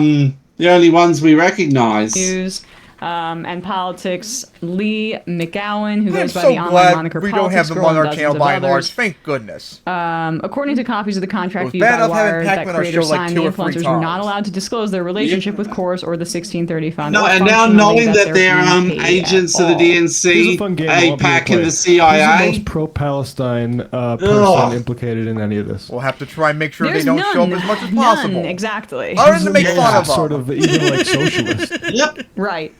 the only ones we recognize. News. And politics, Lee McGowan, who goes by so the online moniker we Politics don't have them Girl on and our dozens channel of by and large. others. Thank goodness. According to copies of the contract viewed bad by enough having Wired, that Pac-Man on our creators show like signed, 2 the or 3 influencers were not times. allowed to disclose their relationship with Chorus or the 1630 Fund. No, or and now functionally knowing that they're being paid agents at of the all. DNC, AIPAC, and the CIA. Who's the most pro-Palestine person implicated in any of this? We'll have to try and make sure There's they don't show up none. as much as None, possible. exactly. Other than to make fun of them. Sort of even like socialist. Yep. Right.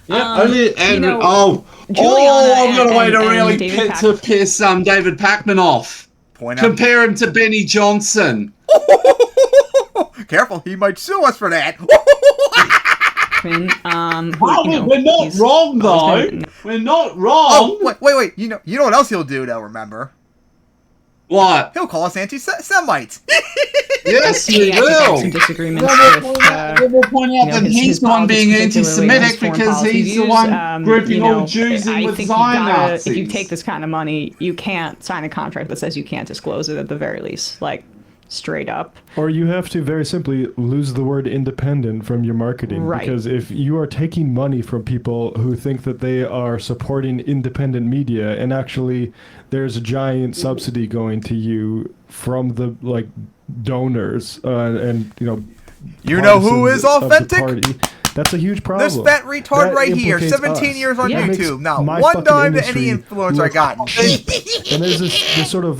I'm gonna way to really piss David Pacman off. Compare him to Benny Johnson. Careful, he might sue us for that. We're not wrong though. We're not wrong. Oh, wait. You know what else he'll do though, remember? What? He'll call us anti-Semites. Yes, he will. Some disagreements We'll point out that he's the one being anti-Semitic because he's the one grouping all Jews in with Zion Nazis. If you take this kind of money, you can't sign a contract that says you can't disclose it at the very least. Like, straight up. Or you have to very simply lose the word independent from your marketing. Right. Because if you are taking money from people who think that they are supporting independent media, and actually there's a giant subsidy going to you from the donors and you know who is authentic? That's a huge problem. This fat retard That right here, implicates 17 us. years on That YouTube. makes Now, my one fucking dime to any industry influencer I got. And there's this sort of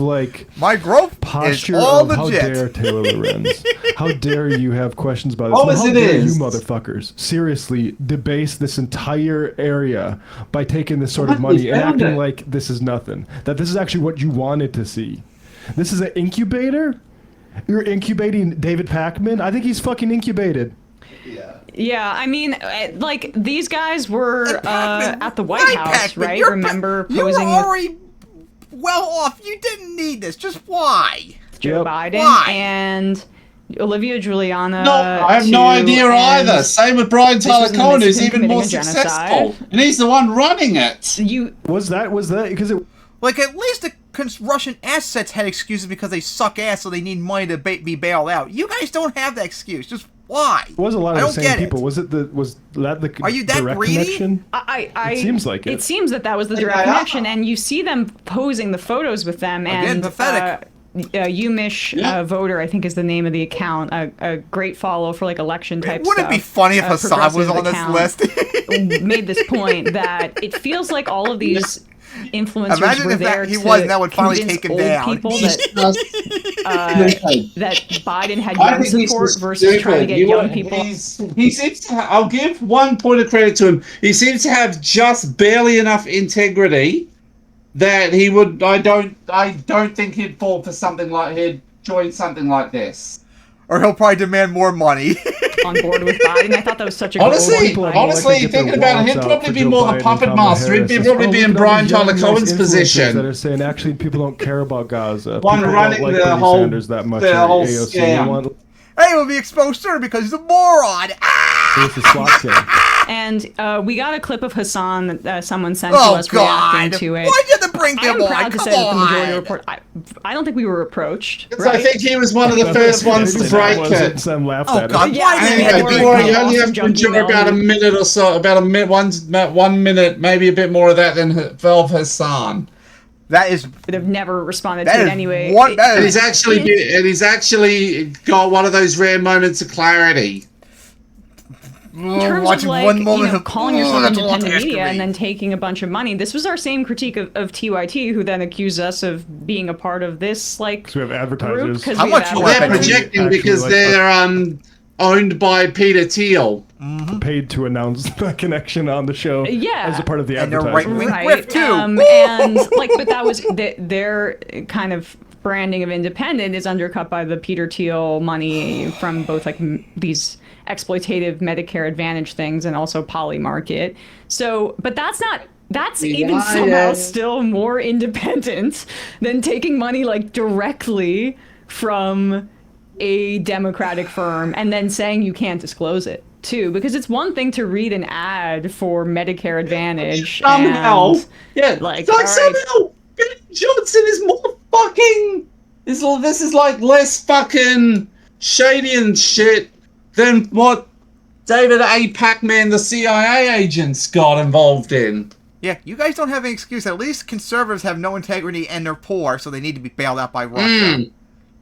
my growth posture is all of how legit. dare Taylor Lorenz. How dare you have questions about Oh, this? as How it dare is. you motherfuckers seriously debase this entire area by taking this sort of money and acting like this is nothing. That this is actually what you wanted to see. This is an incubator? You're incubating David Pacman? I think he's fucking incubated. Yeah, I mean, like, these guys were at the White House, Pacman, right? Remember you were posing already well off. You didn't need this. Just why? Joe Biden Why? and Olivia Juliana. No, I have no idea either. Same with Brian Tyler Cohen, who's even more successful, and he's the one running it. Was that because it? Like, at least the Russian assets had excuses because they suck ass, so they need money to be bailed out. You guys don't have that excuse. Just why? It was a lot I of don't the same get people. it. Was that the Are you that direct greedy? connection? It seems like it. It seems that was the direct connection, and you see them posing the photos with them, and Again, pathetic. Umish Voter, I think is the name of the account. A great follow for like election type Wouldn't stuff. it be funny if Hassan was on this account list? made this point that it feels like all of these influencers Imagine were if there he to was, and that would finally convince take him old down. people that Biden had young support versus trying to get young people. He seems to I'll give one point of credit to him. He seems to have just barely enough integrity that he would. I don't think he'd fall for something like he'd join something like this. Or he'll probably demand more money. On board with Biden. I thought that was such a honestly, good thinking about it, he'd probably be more the puppet master. He'd probably be in Brian Tyler Cohen's position. That are saying actually people don't care about Gaza. One People running don't like the Bernie whole Sanders that much. the or whole AOC. scam. Hey, we'll be exposed sooner because he's a moron. It's a slot scam. And we got a clip of Hassan that someone sent to Oh, us God. reacting to it. Why did they bring him I'm on? proud to Come say that the majority on. report. I don't think we were approached. I think he was one of the first ones to break it. Sam laughed Oh, at God. it. Why did Anyway, they before bring you him only have to endure about a minute or so, about a minute, 1 minute, maybe a bit more of that than Valve Hassan. That is. Would have never responded That to it is anyway. one- that And is- he's actually got one of those rare moments of clarity. In terms Watching of like, one moment of calling yourself that's a lot independent to ask media of and me. then taking a bunch of money. This was our same critique of TYT, who then accused us of being a part of this like So we have group. advertisers. Because How much Well, they're projecting because they're owned by Peter Thiel. paid to announce the connection on the show Yeah. as a part of the And they're advertisement. right-wing grift, too. And like, but that was their kind of branding of independent is undercut by the Peter Thiel money from both like these exploitative Medicare Advantage things and also Poly Market. So, but that's even somehow still more independent than taking money like directly from a Democratic firm and then saying you can't disclose it too, because it's one thing to read an ad for Medicare Advantage Somehow, and, like, it's like all right. somehow Ben Johnson is more fucking. This is like less fucking shady and shit than what David A. Pac-Man, the CIA agents, got involved in. Yeah, you guys don't have any excuse. At least conservatives have no integrity and they're poor, so they need to be bailed out by Russia.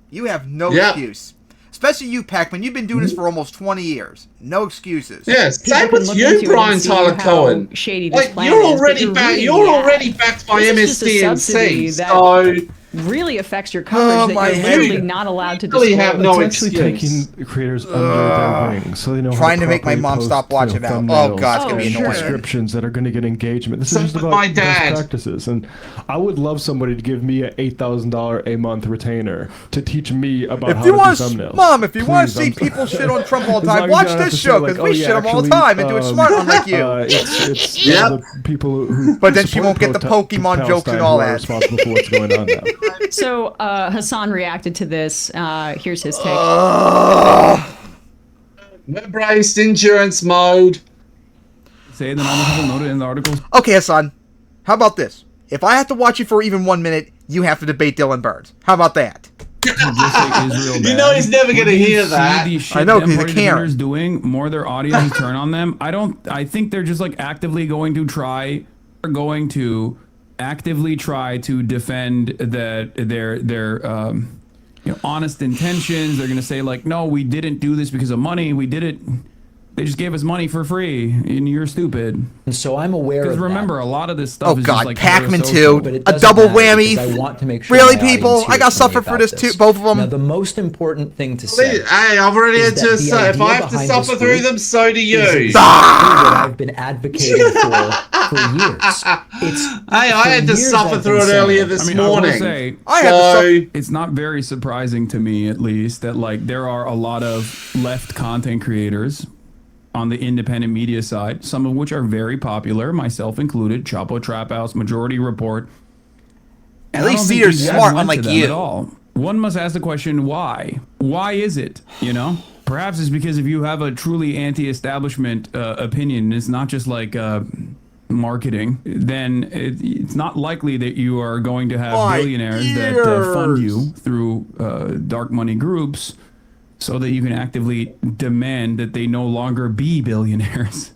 You have no excuse. Especially you, Pac-Man. You've been doing this for almost 20 years. No excuses. Yeah, same with you, Brian Tyler Cohen. Shady this Like, plan you're is, already but back. reading You're the ad. already backed by This is just a subsidy MSDNC. that So really affects your coverage that you're literally not allowed to really disclose. have no It's actually excuse. taking creators under their wing, so they know Trying how to make my properly mom post, stop watching that. Oh, thumbnails God, it's gonna be and annoying. descriptions that are going to get engagement. This So is just with about my best dad. practices, and I would love somebody to give me an $8,000 a month retainer to teach me about how If you to want do to, thumbnails. Mom, if you want to Please, see people shit on Trump all the As time, long as watch you don't have this to show say, because like, we oh, shit yeah, them all the actually, time and do it smart, unlike you. It's Yep. the people who But then she support won't get the Pokemon jokes and Palestine all who are that. responsible for what's going on now. So Hassan reacted to this. Here's his take. we're braced endurance mode. Say the normal people noted in the articles. Okay, Hassan. How about this? If I have to watch you for even 1 minute, you have to debate Dylan Burns. How about that? You know he's never gonna hear that. I know, 'cause he's a Karen. Defenders doing more their audiences turn on them. I think they're just like actively going to actively try to defend their honest intentions. They're gonna say like, no, we didn't do this because of money. We did it. They just gave us money for free, and you're stupid. And so I'm aware of Because remember, that. a lot of this stuff Oh, is God, just like Pac-Man parasocial. 2, But it a doesn't double matter whammy. because I want to make sure Really, my people? audience I got hears from me suffered for about this too, both of them. Now, the most important thing to say. Hey, I've already is had that to the say, if idea I have to behind suffer this through group them, so do you. is exactly what I've been advocating for years. Hey, I had to suffer through it earlier this I will morning. say, it's not very surprising to me, at least, that like there are a lot of left content creators on the independent media side, some of which are very popular, myself included. Chapo Trap House, Majority Report. At And I least don't think Cedar's these guys smart, went unlike to them you. At all. One must ask the question, why? Why is it? You know, perhaps it's because if you have a truly anti-establishment opinion, it's not just like marketing, then it's not likely that you are going to have billionaires that fund you through dark money groups so that you can actively demand that they no longer be billionaires.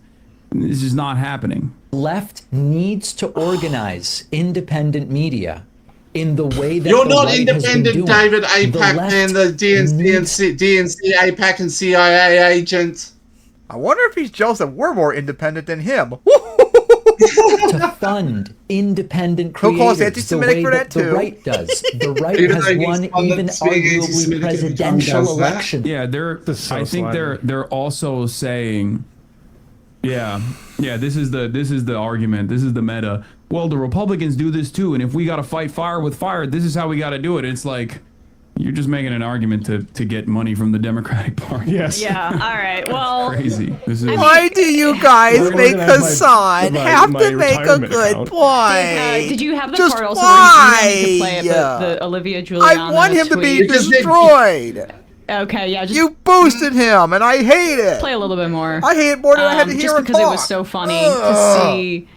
This is not happening. Left needs to organize independent media in the way that You're the not right has been independent, doing. David The APAC, left and the DNC APAC and CIA agent. I wonder if he's jealous that we're more independent than him. to fund independent He'll call us creators the anti-Semitic way for that that the too. right does. The right Even has though he's won funded even being arguably anti-Semitic every time he presidential does that. election. Yeah, I think they're also saying, yeah, this is the argument. This is the meta. Well, the Republicans do this too, and if we got to fight fire with fire, this is how we got to do it. It's like, you're just making an argument to get money from the Democratic Party. Yes. Yeah. All right. Well. Crazy. This is. Why do you guys make Hassan have to make a good point? Did you have the Just part also why? where you play it, the Olivia Giuliana I want him to be tweet? destroyed. Okay, yeah. Just You boosted him, and I hate it. play a little bit more. I hate it more than I had to hear just him because it was talk. so funny to see.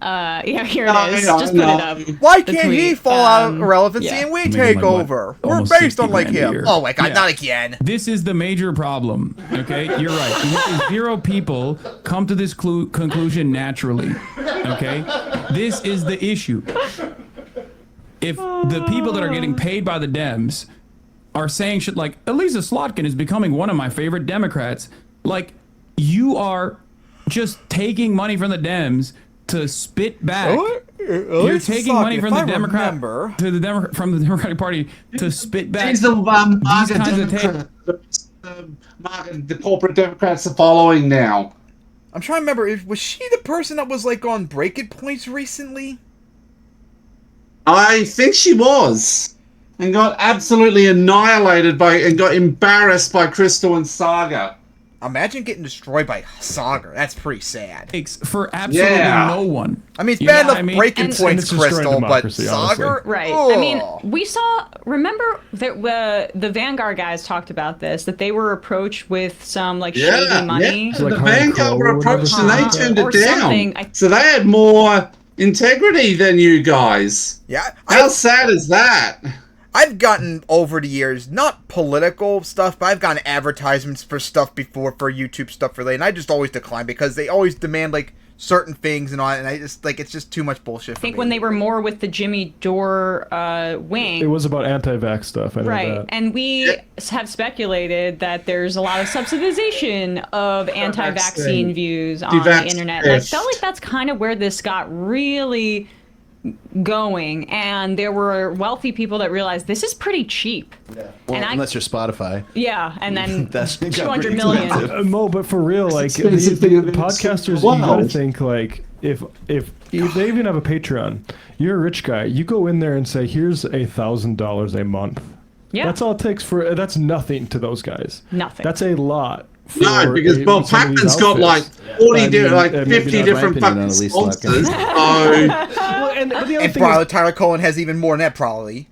Yeah, here it is. Just put it up. Why The can't he tweet. fall out of relevancy yeah. and we Making take like, what, over? We're almost based 60 on like grand a him. year. Oh my god, Yeah. not again. This is the major problem. Okay, you're right. Zero people come to this conclusion naturally. Okay, this is the issue. If the people that are getting paid by the Dems are saying shit like, Elisa Slotkin is becoming one of my favorite Democrats, like, you are just taking money from the Dems to spit back. You're taking money from the from the Democratic Party to spit back. She's the these kinds of the corporate Democrats are following now. I'm trying to remember. Was she the person that was like on Breaking Points recently? I think she was, and got absolutely annihilated and got embarrassed by Crystal and Saga. Imagine getting destroyed by Saga. That's pretty sad. For absolutely no one. I mean, it's You bad know what enough I mean? Breaking And- Points, and it's Crystal, but democracy, Saga? Right. Ugh. I mean, we saw. Remember that the Vanguard guys talked about this. That they were approached with some like shady money. The Vanguard were approached and they turned Or it down. something. So they had more integrity than you guys. Yeah. How sad is that? I've gotten over the years, not political stuff, but I've gotten advertisements for stuff before, for YouTube stuff related, and I just always decline because they always demand like certain things and all, and I just like it's just too much bullshit. I think when they were more with the Jimmy Dore wing. It was about anti-vax stuff. I know Right, that. and we have speculated that there's a lot of subsidization of anti-vaccine views on the internet. And I felt like that's kind of where this got really going, and there were wealthy people that realized this is pretty cheap. Well, and unless you're Spotify. Yeah, and then That's 200 million. Mo, but for real, like the podcasters, you gotta think like if they even have a Patreon, you're a rich guy. You go in there and say, "Here's $1,000 a month." Yeah, that's all it takes for. That's nothing to those guys. Nothing. That's a lot. No, because Bob Pacman's got like 50 different fucking sponsors. And Brian Tyler Cohen has even more than that, probably.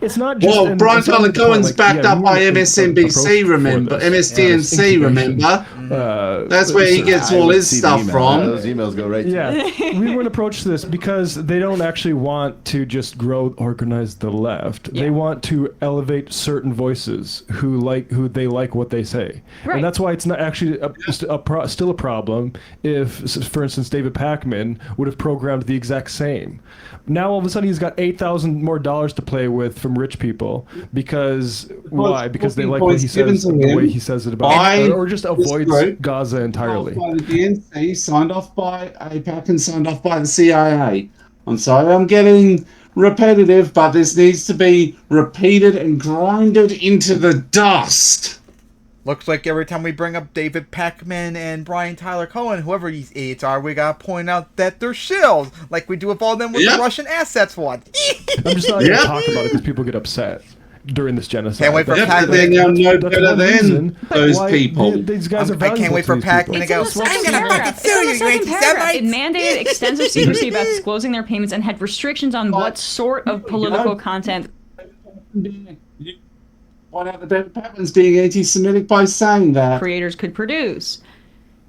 It's not just. Well, Brian Tyler Cohen's backed up by MSNBC, remember? MSDNC, remember? That's where he gets all his stuff from. Those emails go right to Yeah, we weren't approached this because they don't actually want to just organize the left. They want to elevate certain voices who they like what they say, and that's why it's not actually still a problem if, for instance, David Pacman would have programmed the exact same. Now all of a sudden he's got $8,000 more to play with from rich people because why? Because they like what he says, the way he says it about, or just avoids Gaza entirely. By the DNC, signed off by AIPAC and signed off by the CIA. I'm sorry, I'm getting repetitive, but this needs to be repeated and grinded into the dust. Looks like every time we bring up David Pacman and Brian Tyler Cohen, whoever these idiots are, we gotta point out that they're shills, like we do with all them with the Russian assets one. I'm just not gonna talk about it because people get upset during this genocide. Can't wait for Pacman. They know no better than those people. These guys are I can't wait for Pacman to go, I'm gonna fucking sue you, you anti-Semites! It mandated extensive secrecy about disclosing their payments and had restrictions on what sort of political content. Point out that David Pacman's being anti-Semitic by saying that creators could produce.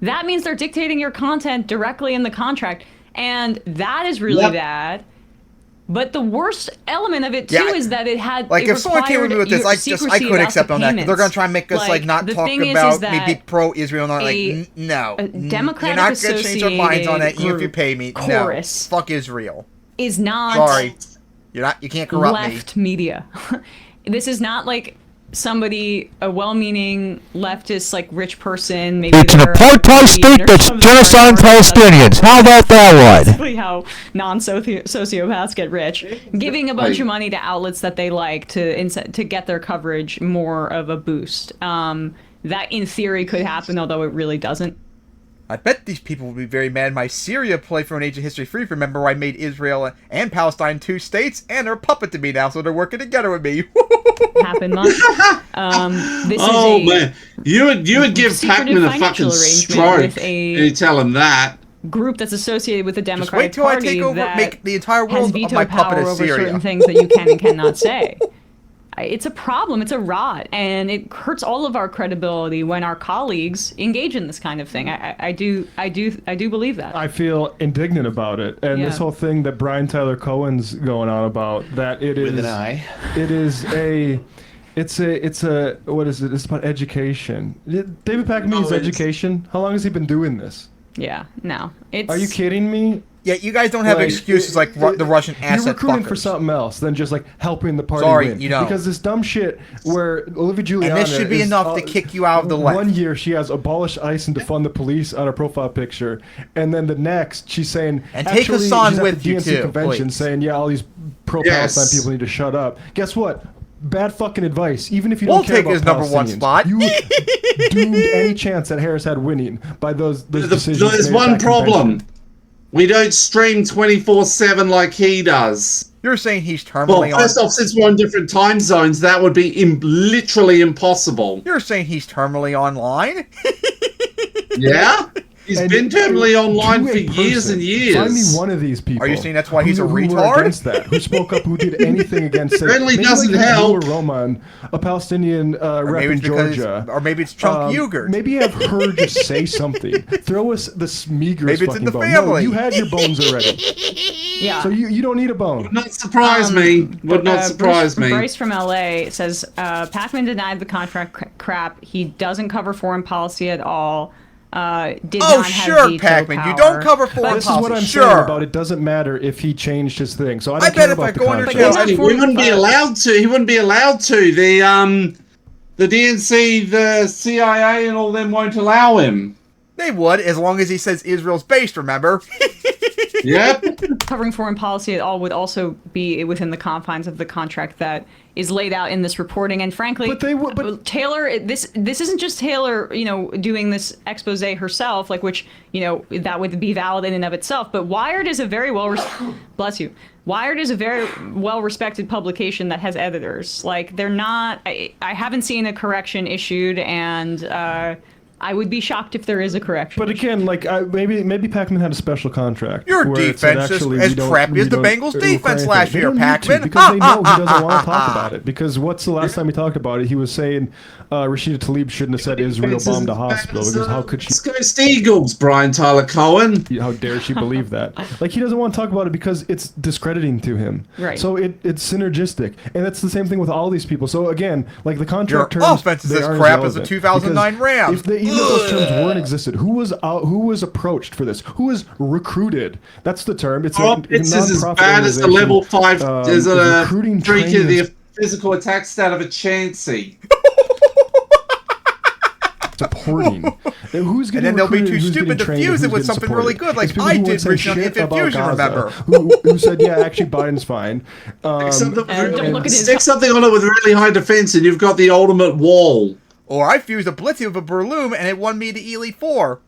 That means they're dictating your content directly in the contract, and that is really bad. But the worst element of it too is that it had like if someone came with me with this, I couldn't accept on that. They're gonna try and make us like not talk about maybe pro-Israel, not like no. Democratic You're not gonna change our minds on that even if you pay me. Chorus no, fuck Israel. Is not. Sorry. You can't corrupt left media. This is not like somebody, a well-meaning leftist, like rich person. Maybe It's an apartheid state that's genociding Palestinians. How about that one? Basically how non-sociopaths get rich. Giving a bunch of money to outlets that they like to get their coverage more of a boost. That in theory could happen, although it really doesn't. I bet these people will be very mad. My Syria play from an Age of History Free. Remember, I made Israel and Palestine 2 states, and they're a puppet to me now, so they're working together with me. Happened much. Man, you would give Pac-Man a fucking stroke. You tell him that. Group that's associated with the Democratic Just wait till Party I take over, that make the entire world has of veto my power puppet of over Syria. certain things that you can and cannot say. It's a problem. It's a rot, and it hurts all of our credibility when our colleagues engage in this kind of thing. I do believe that. I feel indignant about it, and this whole thing that Brian Tyler Cohen's going on about, that it is with an eye. It is a. It's a what is it? It's about education. David Packman's education. How long has he been doing this? Yeah, no. Are you kidding me? Yeah, you guys don't have excuses like the Russian asset You're recruiting fuckers. for something else than just like helping the party Sorry, win. you don't. Because this dumb shit where Olivia Juliana And this should be is, enough to kick you out of the left. One year she has abolished ICE and defund the police on her profile picture, and then the next she's saying And take actually, Hassan she's at with the you, DNC too, convention please. saying all these pro-Palestine people need to shut up. Guess what? Bad fucking advice. Even if you don't We'll care take about his number one Palestinians. spot. You doomed any chance that Harris had winning by those decisions. There's made at one that problem. convention. We don't stream 24/7 like he does. You're saying he's terminally Well, first off, since we're on different time zones, that would be literally impossible. You're saying he's terminally online? Yeah? He's been terminally online for years and years. Find me one of these people. Are you saying that's why he's a who were retard? against that? Who spoke up? Who did anything against it? Friendly Maybe doesn't like help. Roman, a Palestinian rep maybe in it's because Georgia. or maybe it's Chunk Yogurt. Maybe have her just say something. Throw us the Smeagol's Maybe it's in fucking the bone. No, family. you had your bones already. Yeah. So you don't need a bone. Would not surprise me. Would not surprise me. Bryce from LA says Pac-Man denied the contract crap. He doesn't cover foreign policy at all. Did not have veto Pac-Man, power. you don't cover foreign This policy. is what I'm sure. saying about it. Doesn't matter if he changed his thing. So I don't I bet care if about I the go under contract. jail, He wouldn't be allowed to. He wouldn't be allowed to. The DNC, the CIA, and all them won't allow him. They would, as long as he says Israel's based, remember? Yep. Covering foreign policy at all would also be within the confines of the contract that is laid out in this reporting. And frankly, Taylor, this isn't just Taylor, doing this expose herself, like which, that would be valid in and of itself. But Wired is a very bless you. Wired is a very well-respected publication that has editors. Like they're not. I haven't seen a correction issued, and I would be shocked if there is a correction. But again, maybe Pac-Man had a special contract. Your where it said, defense is actually, as we don't- crappy we as the don't Bengals' require defense anything. last They year, don't need to, Pac-Man. because they know he doesn't want to talk about it. Because what's the last time he talked about it? He was saying Rashida Tlaib shouldn't have said Israel bombed a hospital, because how could she? Let's go Eagles, Brian Tyler Cohen. How dare she believe that? Like, he doesn't want to talk about it because it's discrediting to him. Right. So it's synergistic, and that's the same thing with all these people. So again, like the contract Your terms, offense is they as aren't crap as the relevant, 2009 because Rams. Even if those terms weren't existed, who was approached for this? Who was recruited? That's the term. It's It's as non-profit bad as the organization, level 5 as a recruiting freak of trainers. the physical attack stat of a Chansey. Supporting. Who's And getting then they'll be recruited, too who's stupid getting to trained, fuse and it who's with getting something really supported? good, like It's people I who did say recently on shit about Infusion, Gaza, remember? Who said, yeah, actually Biden's fine. Stick something on it with really high defense, and you've got the ultimate wall. Or I fused a Blitzy with a Berloom, and it won me the Ely 4.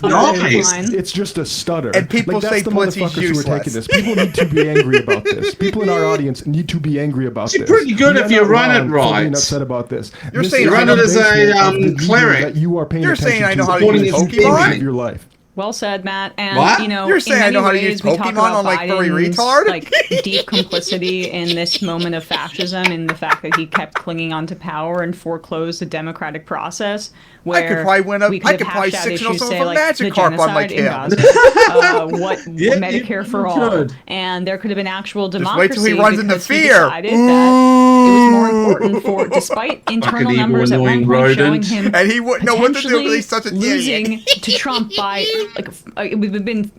Nice. It's just a stutter. And people that's say the Blitzy's motherfuckers who are useless. taking this. People need to be angry about this. People in our audience need to be angry about You're this. pretty good We if are you not run it wrong for right. being upset about this. You're This saying is I run know it as basement a of the media cleric. that you are paying You're attention saying I know to how to every use single Pokemon? day of your life. Well said, Matt. And What? You're saying in I know many how to use ways, we talk Pokemon about on, like, furry Biden's, retard? like deep complicity in this moment of fascism, and the fact that he kept clinging on to power and foreclosed the democratic process. Where I could probably win we could have probably hashed out 6-0 issues, someone say, from like Magic the Carp on my genocide in tail. Gaza, Yeah, Medicare you for all, could. and there could have been actual Just democracy. wait till he runs into because he fear. decided that it was more important for, despite internal evil, numbers at one annoying point showing rodent. him And he wouldn't know what to do because he's such a losing idiot. to Trump by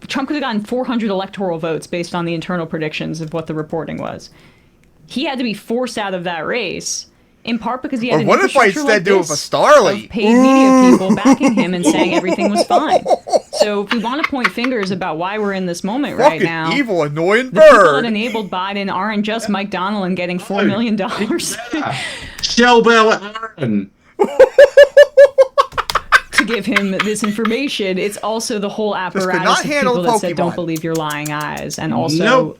Trump could have gotten 400 electoral votes based on the internal predictions of what the reporting was. He had to be forced out of that race. In part because he had Or an what if I infrastructure instead like do it this with a Starly? of paid media people backing him and saying everything was fine. So if we want to point fingers about why we're in this moment right Fucking now, evil, annoying the people that bird. enabled Biden aren't just Mike Donnellan getting $4 million. Shell Bell Aaron. To give him this information. It's also the whole could apparatus not of handle people that said, Pokemon. don't believe your lying eyes. And also, Nope.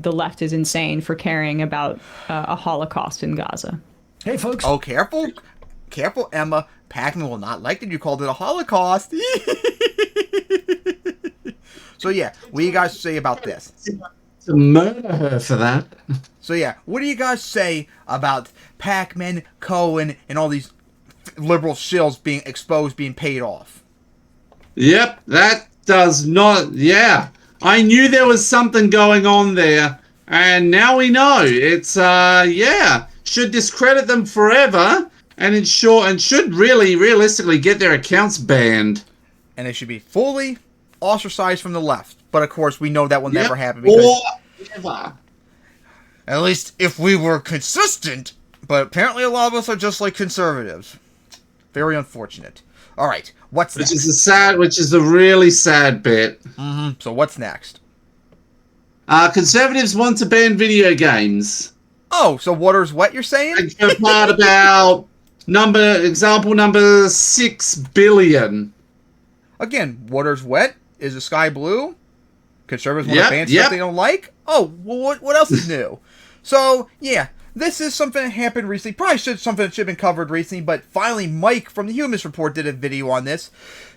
The left is insane for caring about a Holocaust in Gaza. Hey, folks. Oh, careful. Careful, Emma. Pac-Man will not like that you called it a Holocaust. So, yeah, what do you guys say about this? To murder her for that. So, yeah, what do you guys say about Pac-Man, Cohen, and all these liberal shills being exposed, being paid off? Yep, that does not. Yeah, I knew there was something going on there, and now we know. It's yeah, should discredit them forever, and ensure and should really realistically get their accounts banned. And they should be fully ostracized from the left. But of course, we know that will never happen Or because, never. at least if we were consistent. But apparently, a lot of us are just like conservatives. Very unfortunate. All right, what's next? Which is a really sad bit. So what's next? Conservatives want to ban video games. Oh, so water's wet, you're saying? A part about example number 6 billion. Again, water's wet. Is the sky blue? Conservatives want to ban stuff they don't like? Oh, well, what else is new? So, yeah, this is something that happened recently. Probably something that should have been covered recently, but finally Mike from the Humus Report did a video on this.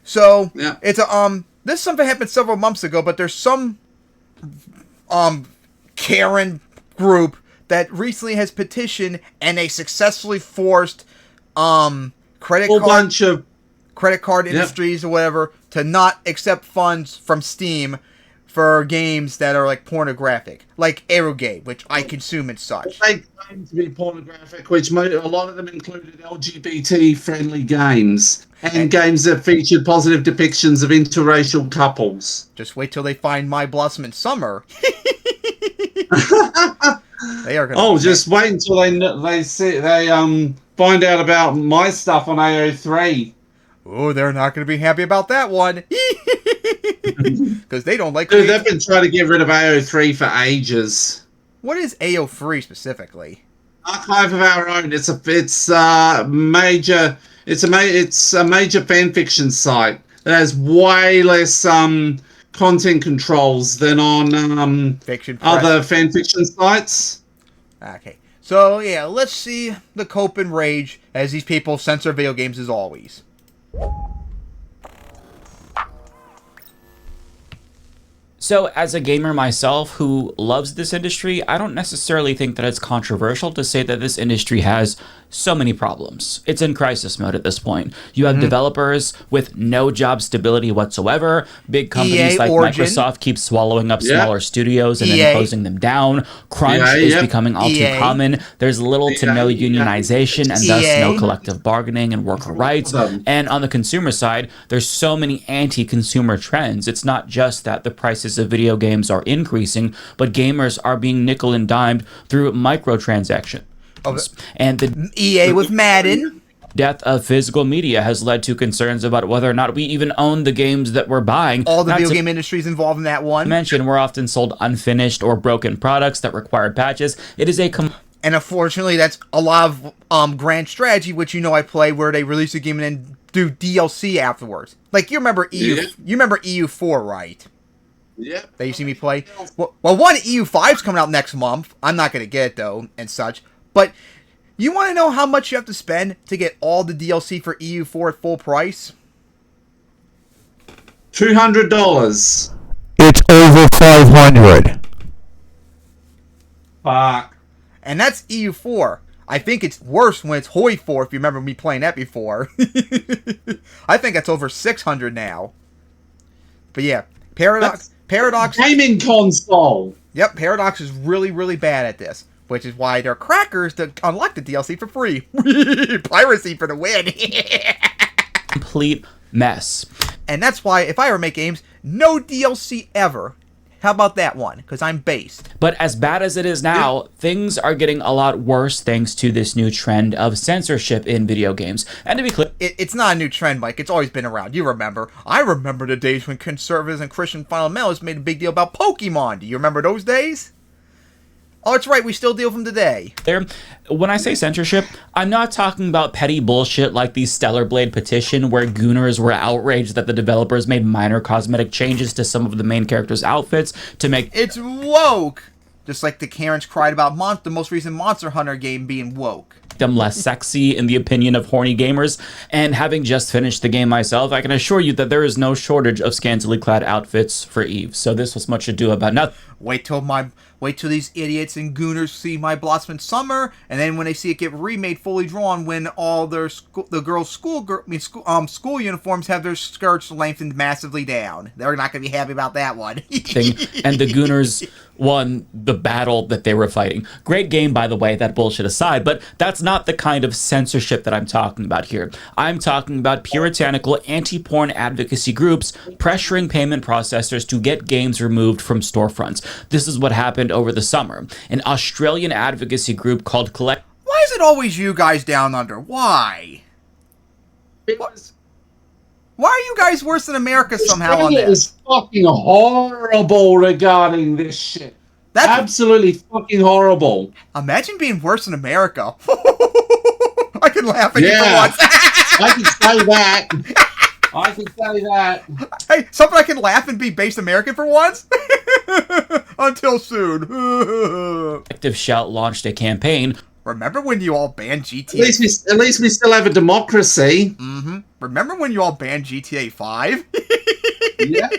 So, it's a, this is something that happened several months ago, but there's some, Karen group that recently has petitioned and they successfully forced, credit card industries or whatever to not accept funds from Steam for games that are like pornographic, like Aerogate, which I consume and such. They claim to be pornographic, which a lot of them included LGBT-friendly games and games that featured positive depictions of interracial couples. Just wait till they find My Blossom in Summer. They are gonna. Oh, just wait until they find out about my stuff on AO3. Oh, they're not going to be happy about that one. Because they don't like... Dude, they've been trying to get rid of AO3 for ages. What is AO3 specifically? Archive of Our Own. It's a major fan fiction site that has way less content controls than on other fan fiction sites. Okay. So, yeah, let's see the cope and rage as these people censor video games as always. So, as a gamer myself who loves this industry, I don't necessarily think that it's controversial to say that this industry has so many problems. It's in crisis mode at this point. You have developers with no job stability whatsoever. Big companies like Origin. Microsoft keep swallowing up smaller studios and then closing them down. Crunch is becoming all too common. There's little to no unionization and thus no collective bargaining and worker rights. And on the consumer side, there's so many anti-consumer trends. It's not just that the prices of video games are increasing, but gamers are being nickel and dimed through microtransactions. And the EA with Madden. Death of physical media has led to concerns about whether or not we even own the games that we're buying. All the video game industries involved in that one. We're often sold unfinished or broken products that required patches. It is and unfortunately, that's a lot of Grand Strategy, which you know I play, where they release a game and then do DLC afterwards. Like you remember EU, you remember EU4, right? Yeah. That you see me play. Well, one EU5's coming out next month. I'm not gonna get it though, and such. But you want to know how much you have to spend to get all the DLC for EU4 at full price? $200. It's over 500. Fuck. And that's EU4. I think it's worse when it's Hoi 4, if you remember me playing that before. I think that's over 600 now. But yeah, Paradox gaming console. Yep, Paradox is really, really bad at this. which is why they're crackers to unlock the DLC for free. Piracy for the win. Complete mess. And that's why, if I ever make games, no DLC ever. How about that one? Because I'm based. But as bad as it is now, things are getting a lot worse thanks to this new trend of censorship in video games. And to be clear, it's not a new trend, Mike. It's always been around. You remember. I remember the days when conservatives and Christian fundamentalists made a big deal about Pokemon. Do you remember those days? Oh, it's right. We still deal with them today. When I say censorship, I'm not talking about petty bullshit like the Stellar Blade petition where gooners were outraged that the developers made minor cosmetic changes to some of the main characters' outfits to make... It's woke! Just like the Karens cried about the most recent Monster Hunter game being woke. Them less sexy in the opinion of horny gamers, and having just finished the game myself, I can assure you that there is no shortage of scantily clad outfits for Eve, so this was much ado about nothing. Wait till these idiots and gooners see my Blossom Summer, and then when they see it get remade fully drawn, when all their the girls' school uniforms have their skirts lengthened massively down, they're not going to be happy about that one. And the gooners won the battle that they were fighting. Great game, by the way, that bullshit aside, but that's not the kind of censorship that I'm talking about here. I'm talking about puritanical anti-porn advocacy groups pressuring payment processors to get games removed from storefronts. This is what happened over the summer. An Australian advocacy group called Collect... Why is it always you guys down under? Why? Why are you guys worse than America somehow on this? Is fucking horrible regarding this shit. That's absolutely fucking horrible. Imagine being worse than America. I can laugh at you for once. I can say that. I can say that. Hey, something I can laugh and be based American for once? Until soon. Active Shout launched a campaign. Remember when you all banned GTA? At least we still have a democracy. Mm-hmm. Remember when you all banned GTA 5? Yeah.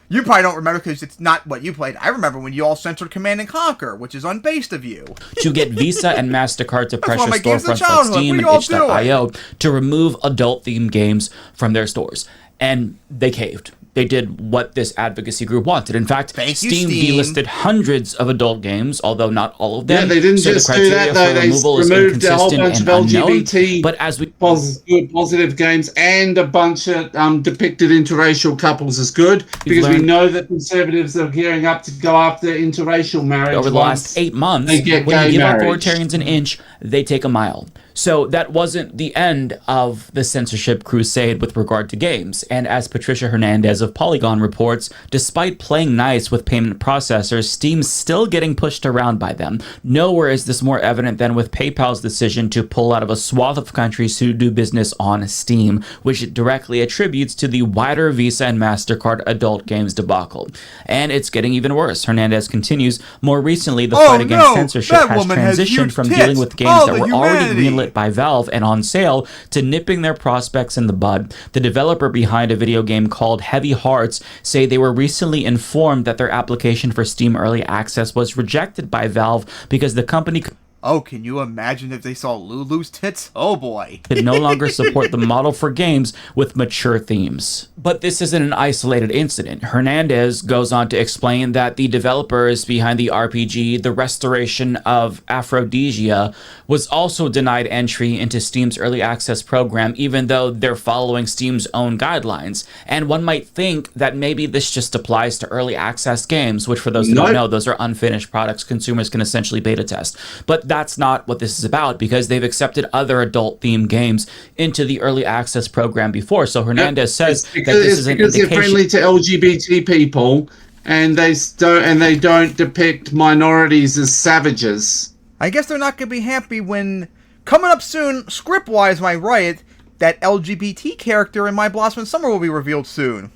You probably don't remember because it's not what you played. I remember when you all censored Command & Conquer, which is unbased of you. To get Visa and MasterCard to pressure storefronts like Steam and itch.io to remove adult-themed games from their stores. And they caved. They did what this advocacy group wanted. In fact, Steam delisted hundreds of adult games, although not all of them. Yeah, they didn't just do that, though. They removed a whole bunch of LGBT but as we positive games and a bunch of depicted interracial couples is good, because we know that conservatives are gearing up to go after interracial marriage. Over the last 8 months, when you give authoritarians an inch, they take a mile. So that wasn't the end of the censorship crusade with regard to games. And as Patricia Hernandez of Polygon reports, despite playing nice with payment processors, Steam's still getting pushed around by them. Nowhere is this more evident than with PayPal's decision to pull out of a swath of countries who do business on Steam, which it directly attributes to the wider Visa and MasterCard adult games debacle. And it's getting even worse. Hernandez continues, more recently, the fight against censorship has transitioned from dealing with games that were already greenlit by Valve and on sale to nipping their prospects in the bud. The developer behind a video game called Heavy Hearts say they were recently informed that their application for Steam Early Access was rejected by Valve because the company... Oh, can you imagine if they saw Lulu's tits? Oh boy. Could no longer support the model for games with mature themes. But this isn't an isolated incident. Hernandez goes on to explain that the developers behind the RPG, The Restoration of Aphrodisia, was also denied entry into Steam's early access program, even though they're following Steam's own guidelines. And one might think that maybe this just applies to early access games, which for those who don't know, those are unfinished products consumers can essentially beta test. But that's not what this is about, because they've accepted other adult-themed games into the early access program before. So Hernandez says that this is an indication... Because they're friendly to LGBT people, and they don't depict minorities as savages. I guess they're not going to be happy when... Coming up soon, script-wise, my riot, that LGBT character in My Blossom Summer will be revealed soon.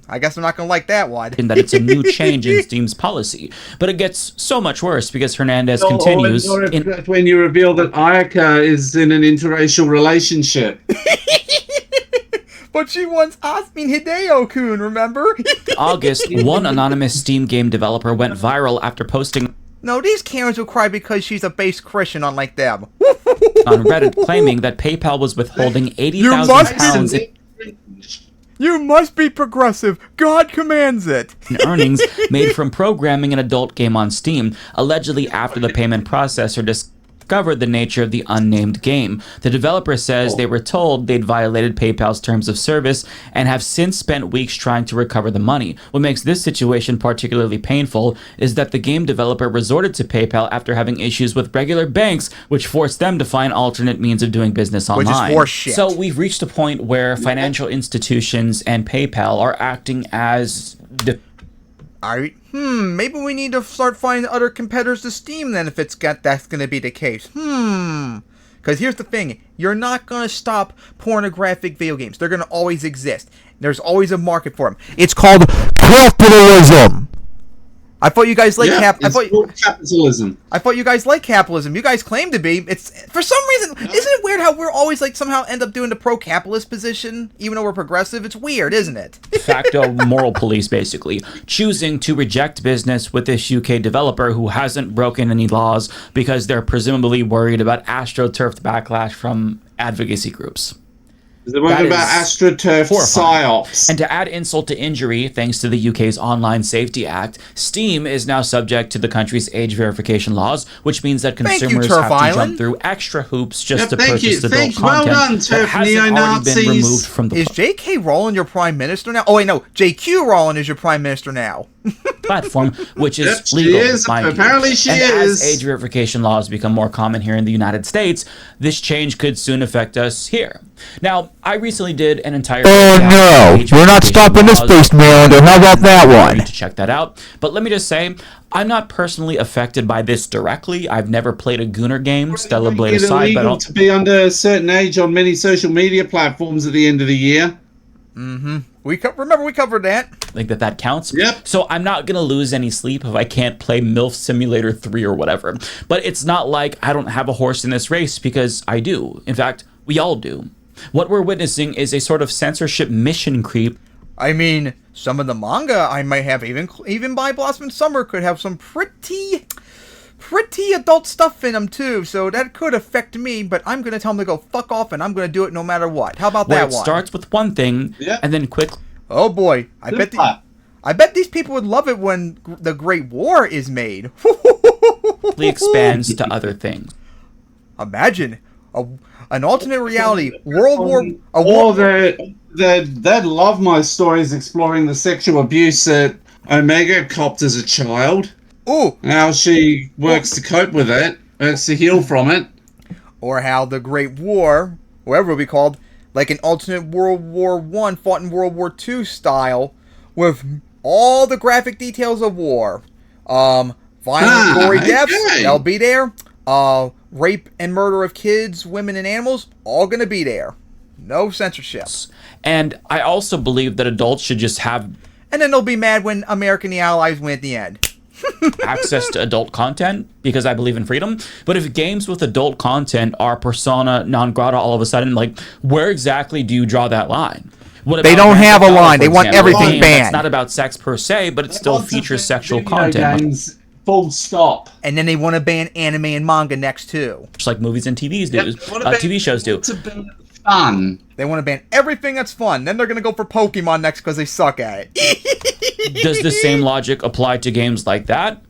I guess I'm not going to like that one. In that it's a new change in Steam's policy. But it gets so much worse because Hernandez continues... when you reveal that Ayaka is in an interracial relationship. But she wants Hideo-kun, remember? August, one anonymous Steam game developer went viral after posting... No, these Karens will cry because she's a base Christian, unlike them. on Reddit, claiming that PayPal was withholding £80,000. You must be progressive. God commands it. Earnings made from programming an adult game on Steam, allegedly after the payment processor discovered the nature of the unnamed game. The developer says they were told they'd violated PayPal's terms of service and have since spent weeks trying to recover the money. What makes this situation particularly painful is that the game developer resorted to PayPal after having issues with regular banks, which forced them to find alternate means of doing business online. Which is horseshit. So we've reached a point where financial institutions and PayPal are acting as Alright, maybe we need to start finding other competitors to Steam then if that's gonna be the case. Because here's the thing, you're not gonna stop pornographic video games. They're gonna always exist. There's always a market for them. It's called capitalism. I thought you guys like capitalism. I thought you guys like capitalism. You guys claim to be. It's for some reason. Isn't it weird how we're always like somehow end up doing the pro-capitalist position, even though we're progressive? It's weird, isn't it? Facto moral police, basically, choosing to reject business with this UK developer who hasn't broken any laws because they're presumably worried about astroturfed backlash from advocacy groups. They're worried about AstroTurf PsyOps. And to add insult to injury, thanks to the UK's Online Safety Act, Steam is now subject to the country's age verification laws, which means that consumers have to jump through extra hoops just to purchase adult content that hasn't already been removed from the Is J.K. Rowling your prime minister now? Oh wait, no, J.Q. Rowling is your prime minister now. platform, which is legal. Apparently she is. As age verification laws become more common here in the United States, this change could soon affect us here. Now, I recently did an entire... Oh no, we're not stopping this beast, Miranda. How about that one? To check that out. But let me just say, I'm not personally affected by this directly. I've never played a Gooner game, Stellar Blade aside. But to be under a certain age on many social media platforms at the end of the year. Mm-hmm. Remember we covered that. I think that counts. Yep. So I'm not going to lose any sleep if I can't play MILF Simulator 3 or whatever. But it's not like I don't have a horse in this race, because I do. In fact, we all do. What we're witnessing is a sort of censorship mission creep. I mean, some of the manga I might have, even by Blossom Summer, could have some pretty adult stuff in them too, so that could affect me, but I'm going to tell them to go fuck off, and I'm going to do it no matter what. How about that one? It starts with one thing, and then quick... Oh boy, I bet these people would love it when the Great War is made. expands to other things. Imagine an alternate reality, World War... They'd love my stories exploring the sexual abuse that Omega copped as a child. Ooh. How she works to cope with it, works to heal from it. Or how the Great War, whatever it will be called, like an alternate World War I fought in World War II style, with all the graphic details of war. Violent, gory deaths, they'll be there. Rape and murder of kids, women, and animals, all gonna be there. No censorship. And I also believe that adults should just have... And then they'll be mad when America and the Allies win at the end. access to adult content, because I believe in freedom. But if games with adult content are persona non grata all of a sudden, like, where exactly do you draw that line? They don't have a line. They want everything banned. It's not about sex per se, but it still features sexual content. Games, full stop. And then they want to ban anime and manga next too. Just like movies and TV shows do. Fun. They want to ban everything that's fun. Then they're going to go for Pokemon next because they suck at it. Does the same logic apply to games like that?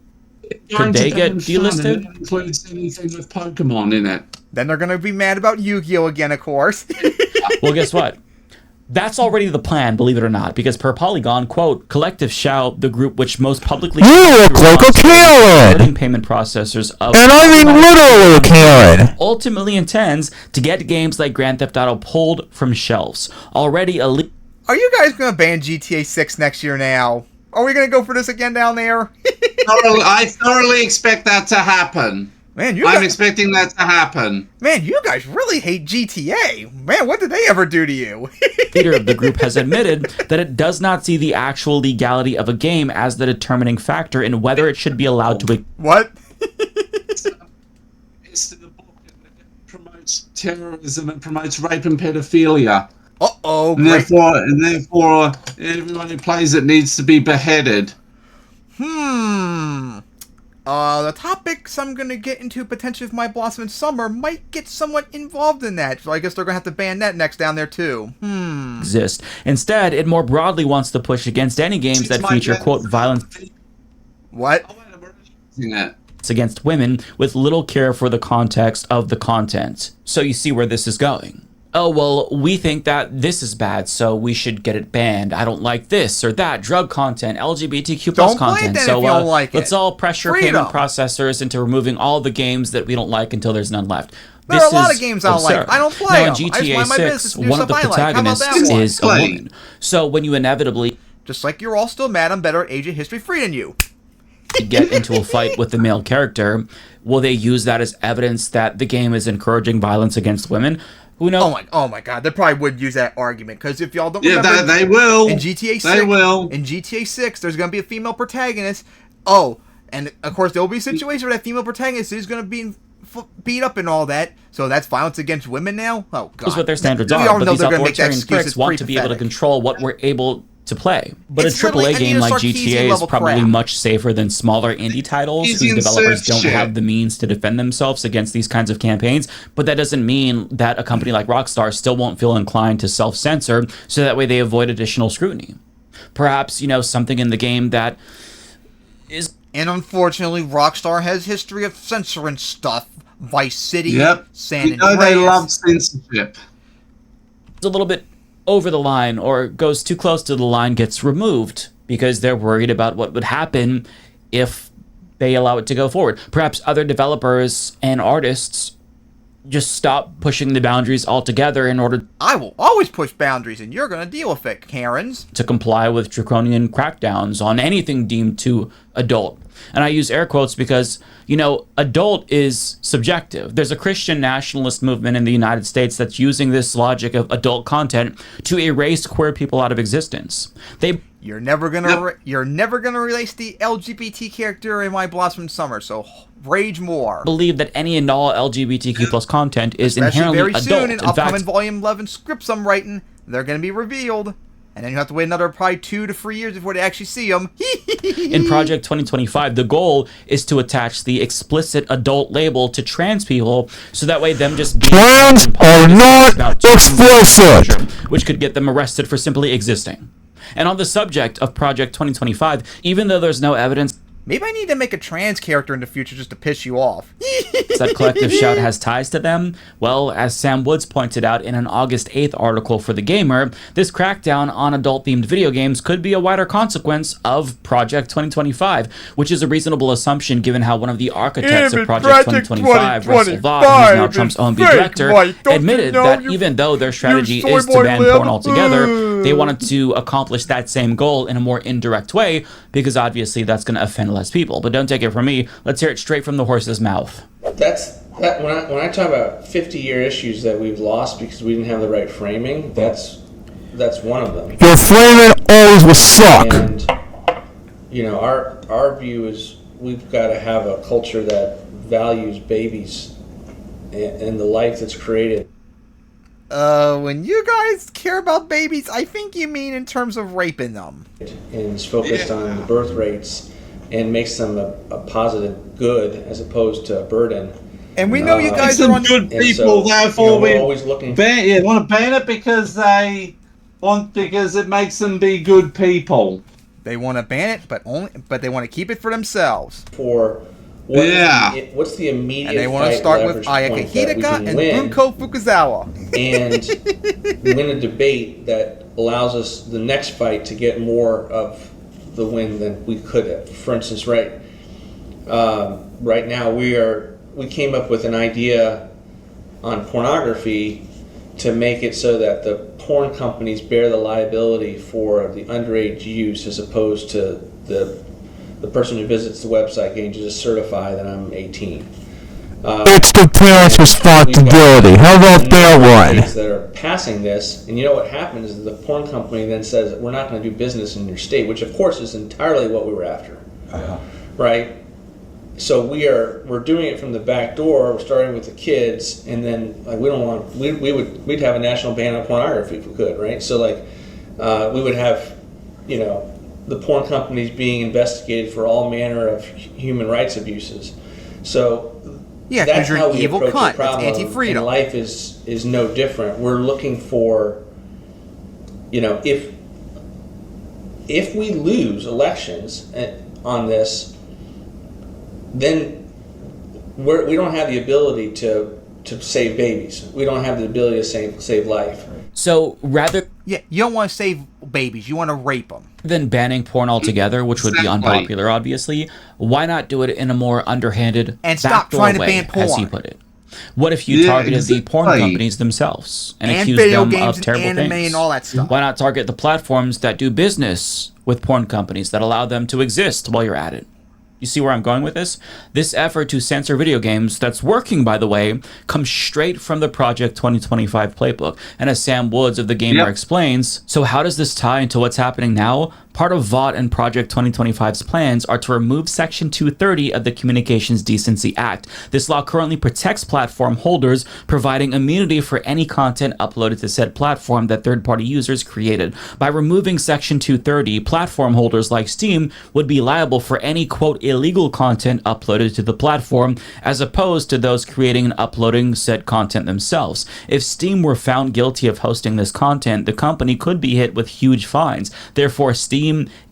Could they get delisted? It includes anything with Pokemon in it. Then they're going to be mad about Yu-Gi-Oh! Again, of course. Well, guess what? That's already the plan, believe it or not, because per Polygon, quote, Collective Shao, the group which most publicly... You look like a Karen! ...payment processors of... And I mean literally a Karen! ...ultimately intends to get games like Grand Theft Auto pulled from shelves. Already Are you guys going to ban GTA 6 next year now? Are we going to go for this again down there? I thoroughly expect that to happen. Man, I'm expecting that to happen. Man, you guys really hate GTA. Man, what did they ever do to you? Leader of the group has admitted that it does not see the actual legality of a game as the determining factor in whether it should be allowed to... What? It's the book that promotes terrorism and promotes rape and pedophilia. Uh-oh. And therefore, everyone who plays it needs to be beheaded. The topics I'm gonna get into potentially with My Blossom in Summer might get somewhat involved in that, so I guess they're gonna have to ban that next down there too. Exist. Instead, it more broadly wants to push against any games that feature, quote, violence. What? Against women with little care for the context of the content. So you see where this is going. Oh, well, we think that this is bad, so we should get it banned. I don't like this or that, drug content, LGBTQ plus content. So let's all pressure payment processors into removing all the games that we don't like until there's none left. There are a lot of games I don't like. I don't play them. Now, in GTA 6, one of the protagonists is a woman. So when you inevitably... Just like you're all still mad I'm better at Age of History 3 than you. get into a fight with the male character, will they use that as evidence that the game is encouraging violence against women? Who knows? Oh my God! They probably would use that argument because if y'all don't remember, they will. In GTA 6, in GTA 6, there's gonna be a female protagonist. And of course there will be a situation where that female protagonist is gonna be beat up and all that. So that's violence against women now. Oh God! That's what their standards are. But these authoritarian pricks want to be able to control what we're able to play. But a AAA game like GTA is probably much safer than smaller indie titles whose developers don't have the means to defend themselves against these kinds of campaigns. But that doesn't mean that a company like Rockstar still won't feel inclined to self-censor, so that way they avoid additional scrutiny. Perhaps, something in the game that is... And unfortunately, Rockstar has history of censoring stuff. Vice City, San Andreas. They love censorship. It's a little bit over the line or goes too close to the line gets removed because they're worried about what would happen if they allow it to go forward. Perhaps other developers and artists just stop pushing the boundaries altogether in order... I will always push boundaries and you're going to deal with it, Karens. ...to comply with draconian crackdowns on anything deemed too adult. And I use air quotes because, adult is subjective. There's a Christian nationalist movement in the United States that's using this logic of adult content to erase queer people out of existence. You're never gonna release the LGBT character in My Blossom Summer, so rage more. Believe that any and all LGBTQ plus content is Especially inherently very adult. soon in upcoming Volume 11 scripts I'm writing, they're gonna be revealed. And then you have to wait another probably 2 to 3 years before they actually see them. In Project 2025, the goal is to attach the explicit adult label to trans people, so that way them just being trans are not explicit, which could get them arrested for simply existing. And on the subject of Project 2025, even though there's no evidence... Maybe I need to make a trans character in the future just to piss you off. That Collective Shout has ties to them? Well, as Sam Woods pointed out in an August 8th article for The Gamer, this crackdown on adult-themed video games could be a wider consequence of Project 2025, which is a reasonable assumption given how one of the architects of Project 2025, Russell Vaught, who's now Trump's own director, admitted that even though their strategy is to ban porn altogether, they wanted to accomplish that same goal in a more indirect way, because obviously that's going to offend less people. But don't take it from me. Let's hear it straight from the horse's mouth. When I talk about 50-year issues that we've lost because we didn't have the right framing, that's one of them. Your framing always will suck. And our view is we've got to have a culture that values babies and the life that's created. When you guys care about babies, I think you mean in terms of raping them. And is focused on the birth rates and makes them a positive good as opposed to a burden. And we know you guys are on good people, therefore we're always looking. Want to ban it because it makes them be good people. They want to ban it, but they want to keep it for themselves. What's the immediate? And they want to start with Ayaka Hidaka and Bunko Fukuzawa. And win a debate that allows us the next fight to get more of the win than we could have. For instance, right now we came up with an idea on pornography to make it so that the porn companies bear the liability for the underage use as opposed to the person who visits the website getting to just certify that I'm 18. It's the parents' responsibility. How about that one? That are passing this, and you know what happens is the porn company then says we're not going to do business in your state, which of course is entirely what we were after, right? So we're doing it from the back door. We're starting with the kids, and then we'd have a national ban on pornography if we could, right? So we would have, the the porn companies being investigated for all manner of human rights abuses. So yeah, that's you're how an we evil approach cunt. the problem. It's anti-freedom. And life is no different. We're looking for, if we lose elections on this, then we don't have the ability to save babies. We don't have the ability to save life. So rather... Yeah, you don't want to save babies. You want to rape them. Than banning porn altogether, which would be unpopular, obviously, why not do it in a more underhanded and stop trying to ban porn, as he put it? What if you targeted the porn companies themselves and accused video them games of terrible and anime things? and all that stuff? Why not target the platforms that do business with porn companies that allow them to exist while you're at it? You see where I'm going with this? This effort to censor video games, that's working, by the way, comes straight from the Project 2025 playbook. And as Sam Woods of The Gamer explains, so how does this tie into what's happening now? Part of VOT and Project 2025's plans are to remove Section 230 of the Communications Decency Act. This law currently protects platform holders, providing immunity for any content uploaded to said platform that third-party users created. By removing Section 230, platform holders like Steam would be liable for any, quote, illegal content uploaded to the platform, as opposed to those creating and uploading said content themselves. If Steam were found guilty of hosting this content, the company could be hit with huge fines. Therefore, Steam,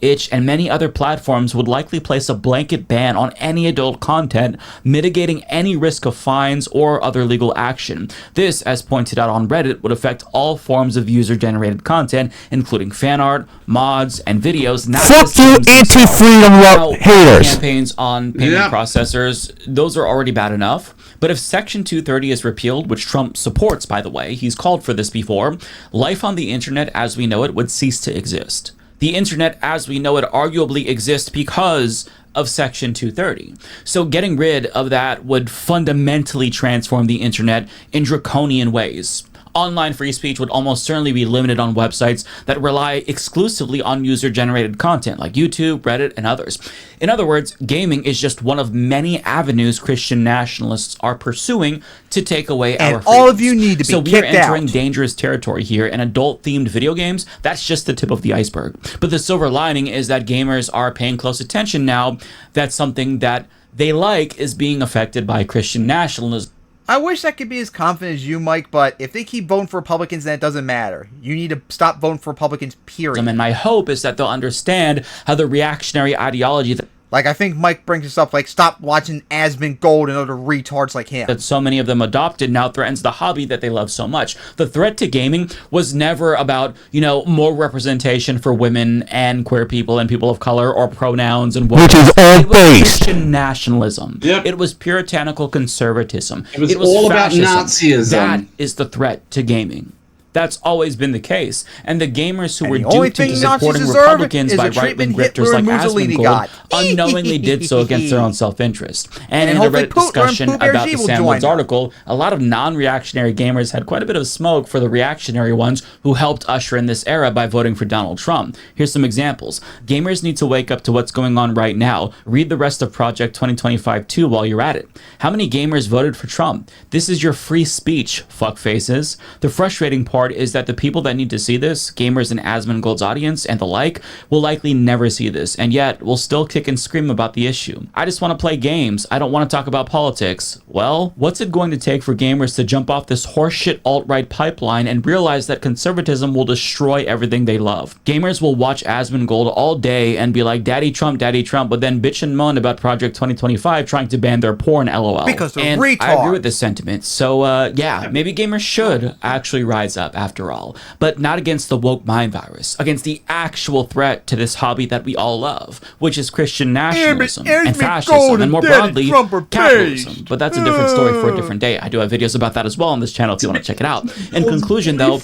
Itch, and many other platforms would likely place a blanket ban on any adult content, mitigating any risk of fines or other legal action. This, as pointed out on Reddit, would affect all forms of user-generated content, including fan art, mods, and videos. Fuck you, anti-freedom haters! Campaigns on payment processors, those are already bad enough. But if Section 230 is repealed, which Trump supports, by the way, he's called for this before, life on the internet as we know it would cease to exist. The internet as we know it arguably exists because of Section 230. So getting rid of that would fundamentally transform the internet in draconian ways. Online free speech would almost certainly be limited on websites that rely exclusively on user-generated content like YouTube, Reddit, and others. In other words, gaming is just one of many avenues Christian nationalists are pursuing to take away our freedoms. And all of you need to be kicked out. So we are entering dangerous territory here, and adult-themed video games, that's just the tip of the iceberg. But the silver lining is that gamers are paying close attention now that something that they like is being affected by Christian nationalism. I wish I could be as confident as you, Mike, but if they keep voting for Republicans, then it doesn't matter. You need to stop voting for Republicans, period. And my hope is that they'll understand how the reactionary ideology that... Like, I think Mike brings this up, like, stop watching Asmongold and other retards like him. That so many of them adopted now threatens the hobby that they love so much. The threat to gaming was never about, more representation for women and queer people and people of color or pronouns and what. Which is all based. Christian nationalism. Yep. It was puritanical conservatism. It was all fascism. about Nazism. That is the threat to gaming. That's always been the case. And the gamers who were duped into supporting Republicans by right-wing grifters like Asmongold unknowingly did so against their own self-interest. And in a Reddit discussion about the Sam Woods article, a lot of non-reactionary gamers had quite a bit of smoke for the reactionary ones who helped usher in this era by voting for Donald Trump. Here's some examples. Gamers need to wake up to what's going on right now. Read the rest of Project 2025 too while you're at it. How many gamers voted for Trump? This is your free speech, fuckfaces. The frustrating part is that the people that need to see this, gamers in Asmongold's audience and the like, will likely never see this, and yet will still kick and scream about the issue. I just want to play games. I don't want to talk about politics. Well, what's it going to take for gamers to jump off this horseshit alt-right pipeline and realize that conservatism will destroy everything they love? Gamers will watch Asmongold all day and be like, Daddy Trump, but then bitch and moan about Project 2025 trying to ban their porn, lol. Because they're and retards. I agree with this sentiment. So, yeah, maybe gamers should actually rise up after all, but not against the woke mind virus, against the actual threat to this hobby that we all love, which is Christian nationalism and fascism, and more broadly, capitalism. But that's a different story for a different day. I do have videos about that as well on this channel if you want to check it out. In conclusion, though,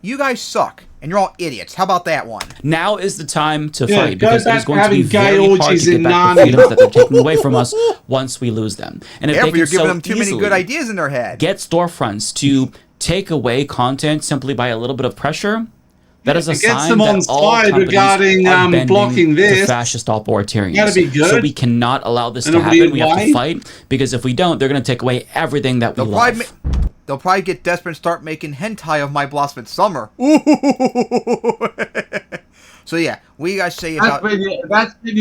you guys suck, and you're all idiots. How about that one? Now is the time to fight, because it is going to be gay very hard orgies to get in back the freedoms that they're taking away from us once we lose them. And if Yeah, they but you're can giving so them too many easily good ideas in their head. get storefronts to take away content simply by a little bit of pressure, that is a It gets sign them on that all side companies regarding, are bending blocking to this. fascist authoritarians. Gotta be good. So we cannot allow this And to it'll be happen. We have to white. fight, because if we don't, they're going to take away everything that we love. They'll probably get desperate and start making hentai of My Blossom Summer. So yeah, what do you guys say about? That's when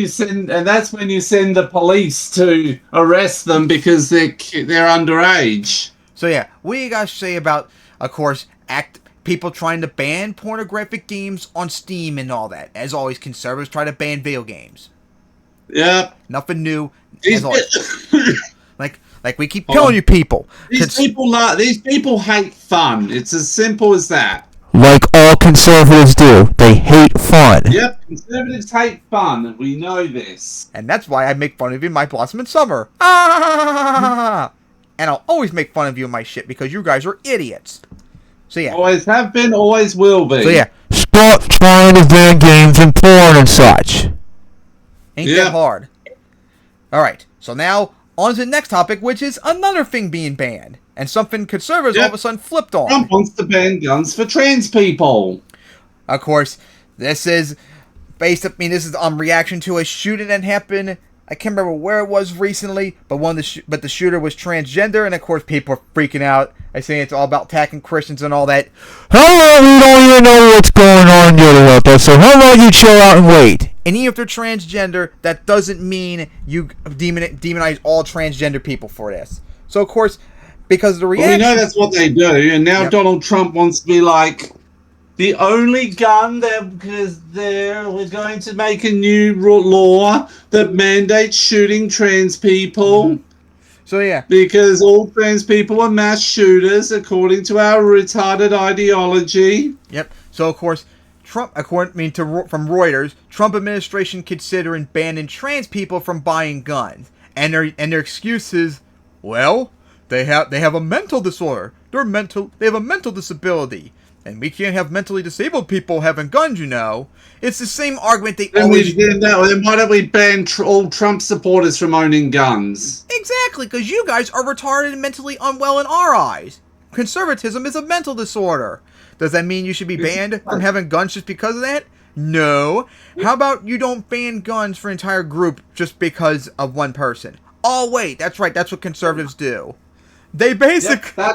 you send the police to arrest them because they're underage. So yeah, what do you guys say about, of course, people trying to ban pornographic games on Steam and all that? As always, conservatives try to ban video games. Yeah. Nothing new. As always. Like we keep telling you people. These people hate fun. It's as simple as that. Like all conservatives do. They hate fun. Yep, conservatives hate fun, and we know this. And that's why I make fun of you in my Blossom in Summer. Ah! And I'll always make fun of you in my shit because you guys are idiots. So yeah. Always have been, always will be. So yeah. Stop trying to ban games and porn and such. Ain't that hard. Alright, so now on to the next topic, which is another thing being banned. And something conservatives all of a sudden flipped on. Trump wants to ban guns for trans people. Of course, this is this is reaction to a shooting that happened. I can't remember where it was recently, but the shooter was transgender, and of course people are freaking out. I say it's all about attacking Christians and all that. Hello, we don't even know what's going on yet about that, so how about you chill out and wait? And even if they're transgender, that doesn't mean you demonize all transgender people for this. So of course, because the reaction... Well, we know that's what they do, and now Donald Trump wants to be like, the only gun because we're going to make a new law that mandates shooting trans people. Mm-hmm. So yeah. Because all trans people are mass shooters, according to our retarded ideology. Yep. So of course, Trump, from Reuters, Trump administration considering banning trans people from buying guns, and their excuse is, well, they have a mental disorder. They have a mental disability. And we can't have mentally disabled people having guns, you know. It's the same argument they always... Then why don't we ban all Trump supporters from owning guns? Exactly, because you guys are retarded and mentally unwell in our eyes. Conservatism is a mental disorder. Does that mean you should be banned from having guns just because of that? No. How about you don't ban guns for an entire group just because of one person? Oh, wait, that's right, that's what conservatives do. They basically...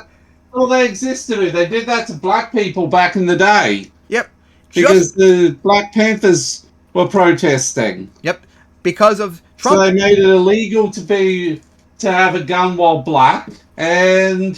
Well, they exist to do. They did that to black people back in the day. Yep. Because the Black Panthers were protesting. Yep. Because of Trump. So they made it illegal to have a gun while black, and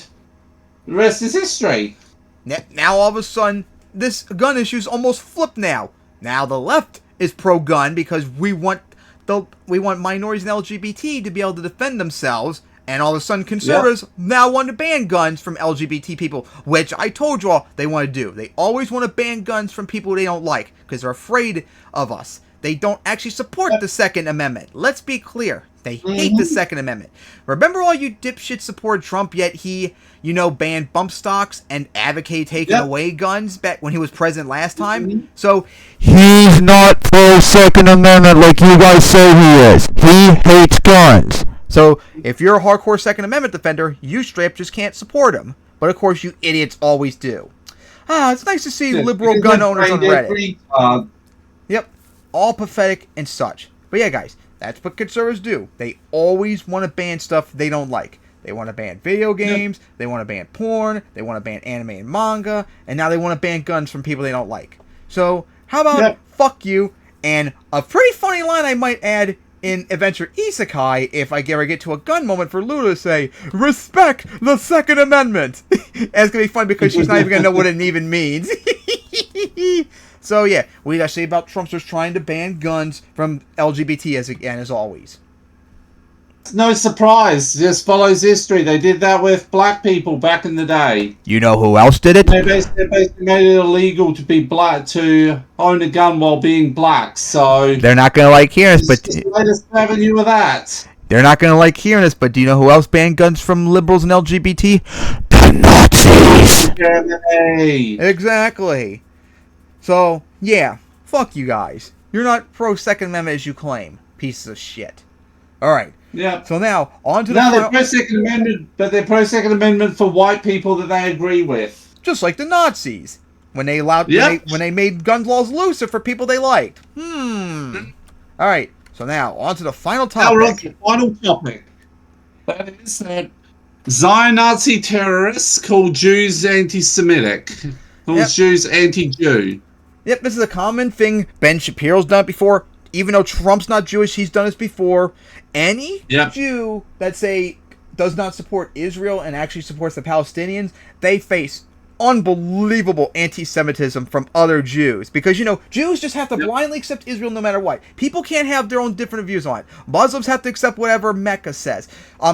the rest is history. Now all of a sudden, this gun issue's almost flipped now. Now the left is pro-gun because we want minorities and LGBT to be able to defend themselves. And all of a sudden, conservatives now want to ban guns from LGBT people, which I told you all they want to do. They always want to ban guns from people they don't like, because they're afraid of us. They don't actually support the Second Amendment. Let's be clear. They hate the Second Amendment. Remember all you dipshits supported Trump, yet he, banned bump stocks and advocated taking away guns back when he was president last time? So, he's not pro-Second Amendment like you guys say he is. He hates guns. So, if you're a hardcore Second Amendment defender, you straight up just can't support him. But of course, you idiots always do. It's nice to see liberal gun owners on Reddit. Yep, all pathetic and such. But yeah, guys, that's what conservatives do. They always want to ban stuff they don't like. They want to ban video games, they want to ban porn, they want to ban anime and manga, and now they want to ban guns from people they don't like. So, how about fuck you, and a pretty funny line I might add in Adventure Isekai, if I ever get to a gun moment for Lulu to say, respect the Second Amendment! And it's going to be fun because she's not even going to know what it even means. So yeah, what do you guys say about Trumpsters trying to ban guns from LGBT as always? No surprise, just follows history. They did that with black people back in the day. You know who else did it? They basically made it illegal to be black, to own a gun while being black, so... They're not going to like hearing this, but... Just the latest avenue of that. They're not going to like hearing this, but do you know who else banned guns from liberals and LGBT? The Nazis! Germany. Exactly. So, yeah, fuck you guys. You're not pro-Second Amendment as you claim. Pieces of shit. Alright. Yeah. So now, on to they're pro-Second Amendment, but they're pro-Second Amendment for white people that they agree with. Just like the Nazis. When they allowed, when they made gun laws looser for people they liked. Alright, so now, on to the final topic. Now we're on to the final topic. That is that Zion-Nazi terrorists call Jews anti-Semitic. Calls Jews anti-Jew. Yep, this is a common thing. Ben Shapiro's done it before. Even though Trump's not Jewish, he's done this before. Any Jew that does not support Israel and actually supports the Palestinians, they face unbelievable anti-Semitism from other Jews. Because, Jews just have to blindly accept Israel no matter what. People can't have their own different views on it. Muslims have to accept whatever Mecca says.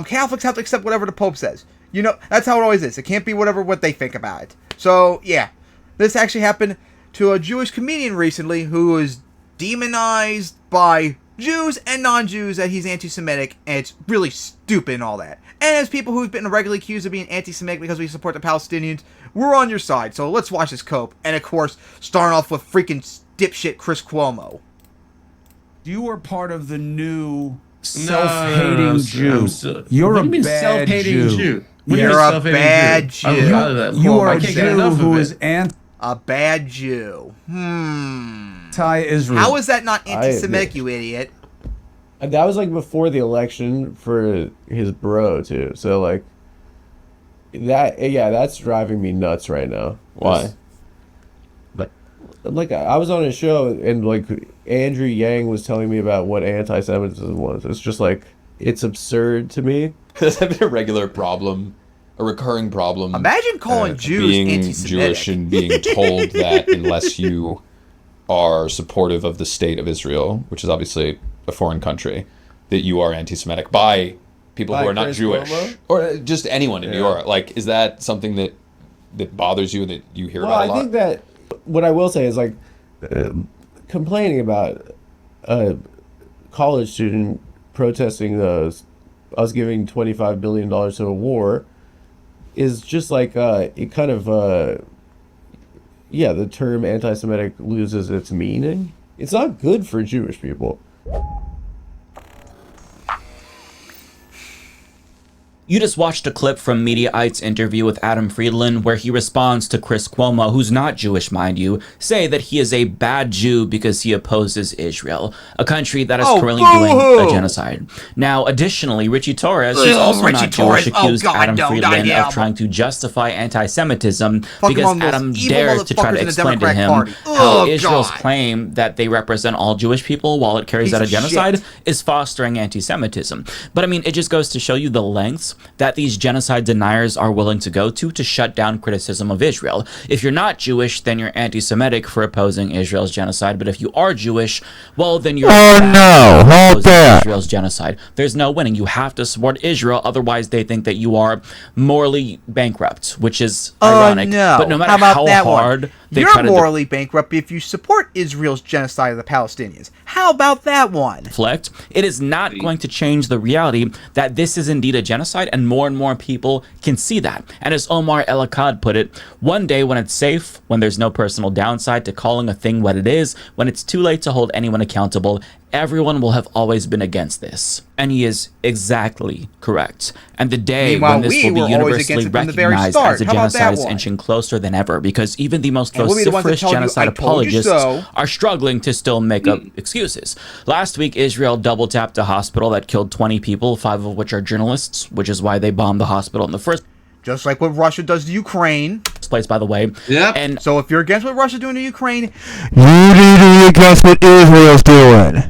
Catholics have to accept whatever the Pope says. That's how it always is. It can't be what they think about it. So, yeah. This actually happened to a Jewish comedian recently who was demonized by Jews and non-Jews that he's anti-Semitic, and it's really stupid and all that. And as people who've been regularly accused of being anti-Semitic because we support the Palestinians, we're on your side, so let's watch this cope. And of course, starting off with freaking dipshit Chris Cuomo. You are part of the new self-hating Jew. You're a bad self-hating Jew. You're a bad Jew. You are a Jew who is a bad Jew. Anti-Israel. How is that not anti-Semitic, you idiot? That was before the election for his bro too. So that's driving me nuts right now. Why? I was on a show and Andrew Yang was telling me about what anti-Semitism was. It's just it's absurd to me. Has that been a regular problem? A recurring problem? Imagine calling Jews being anti-Semitic. Jewish and being told that unless you are supportive of the state of Israel, which is obviously a foreign country, that you are anti-Semitic by people who are not Jewish, or just anyone in New York. Is that something that bothers you, that you hear about a lot? I think that what I will say is complaining about a college student protesting us giving $25 billion to a war is just it kind of the term anti-Semitic loses its meaning. It's not good for Jewish people. You just watched a clip from Mediaite's interview with Adam Friedland where he responds to Chris Cuomo, who's not Jewish, mind you, say that he is a bad Jew because he opposes Israel, a country that is currently doing a genocide. Now, additionally, Richie Torres, who's also not Jewish, accused Adam Friedland of trying to justify anti-Semitism because Adam dared to try to explain to him how Israel's claim that they represent all Jewish people while it carries out a genocide is fostering anti-Semitism. But I mean, it just goes to show you the lengths that these genocide deniers are willing to go to shut down criticism of Israel. If you're not Jewish, then you're anti-Semitic for opposing Israel's genocide. But if you are Jewish, well, then you're opposing Israel's genocide. There's no winning. You have to support Israel, otherwise they think that you are morally bankrupt, which is ironic. But no matter how hard they try to morally bankrupt if you support Israel's genocide of the Palestinians. How about that one? It is not going to change the reality that this is indeed a genocide, and more people can see that. And as Omar El-Akkad put it, one day when it's safe, when there's no personal downside to calling a thing what it is, when it's too late to hold anyone accountable, everyone will have always been against this. And he is exactly correct. And the day when this will be universally recognized as a genocide is inching closer than ever, because even the most vociferous genocide apologists are struggling to still make up excuses. Last week, Israel double-tapped a hospital that killed 20 people, 5 of which are journalists, which is why they bombed the hospital in the first just like what Russia does to Ukraine. Place, by the way. And so if you're against what Russia's doing to Ukraine, you need to be against what Israel's doing.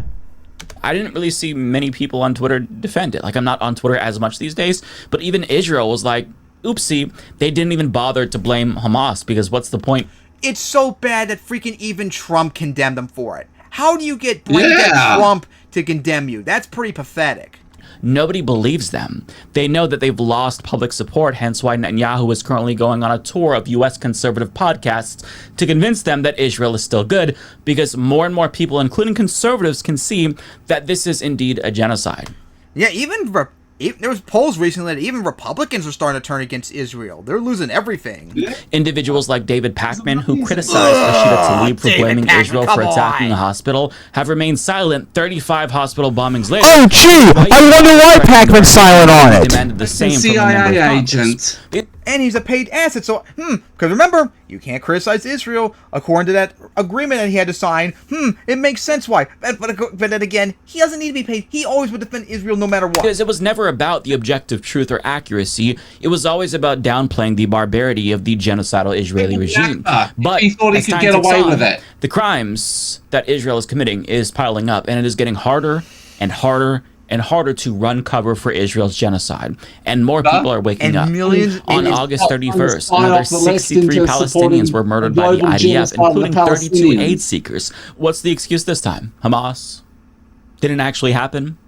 I didn't really see many people on Twitter defend it. I'm not on Twitter as much these days, but even Israel was like, oopsie, they didn't even bother to blame Hamas, because what's the point? It's so bad that freaking even Trump condemned them for it. How do you get braindead Trump to condemn you? That's pretty pathetic. Nobody believes them. They know that they've lost public support, hence why Netanyahu is currently going on a tour of U.S. conservative podcasts to convince them that Israel is still good, because more and more people, including conservatives, can see that this is indeed a genocide. Yeah, even there was polls recently that even Republicans are starting to turn against Israel. They're losing everything. Individuals like David Pakman, who criticized Rashida Tlaib for blaming Israel for attacking a hospital, have remained silent 35 hospital bombings later. Oh, gee! I wonder why Pakman's silent on it. Demanded the same CIA agent. and he's a paid asset. So, because remember, you can't criticize Israel according to that agreement that he had to sign. It makes sense why. But then again, he doesn't need to be paid. He always would defend Israel no matter what. Because it was never about the objective truth or accuracy. It was always about downplaying the barbarity of the genocidal Israeli regime. But he thought he could get away with it. The crimes that Israel is committing is piling up, and it is getting harder and harder and harder to run cover for Israel's genocide. And more people are waking up. On August 31st, another 63 Palestinians were murdered by the IDF, including 32 aid seekers. What's the excuse this time? Hamas? Didn't actually happen?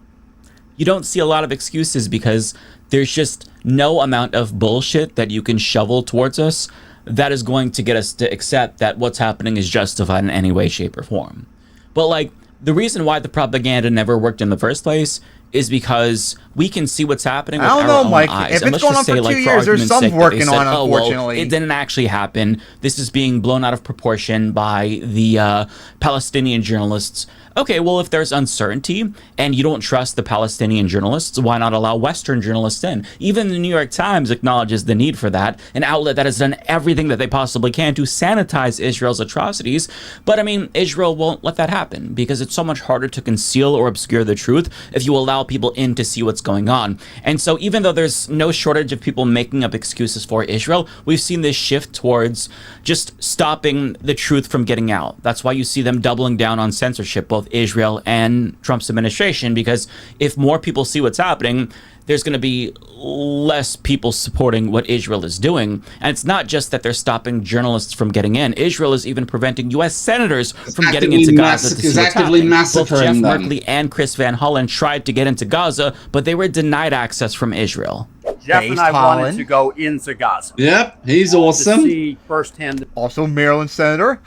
You don't see a lot of excuses because there's just no amount of bullshit that you can shovel towards us that is going to get us to accept that what's happening is justified in any way, shape, or form. But like, the reason why the propaganda never worked in the first place is because we can see what's happening with our own eyes. If it's going on for 2 years, there's some working on, unfortunately. It didn't actually happen. This is being blown out of proportion by the Palestinian journalists. Okay, well, if there's uncertainty and you don't trust the Palestinian journalists, why not allow Western journalists in? Even the New York Times acknowledges the need for that, an outlet that has done everything that they possibly can to sanitize Israel's atrocities. But I mean, Israel won't let that happen because it's so much harder to conceal or obscure the truth if you allow people in to see what's going on. And so even though there's no shortage of people making up excuses for Israel, we've seen this shift towards just stopping the truth from getting out. That's why you see them doubling down on censorship, both Israel and Trump's administration, because if more people see what's happening, there's going to be less people supporting what Israel is doing. And it's not just that they're stopping journalists from getting in. Israel is even preventing U.S. senators from getting into Gaza to see what's happening. Both Jeff Merkley and Chris Van Hollen tried to get into Gaza, but they were denied access from Israel. Jeff and I wanted to go into Gaza. Yep, he's awesome. To see firsthand also Maryland Senator.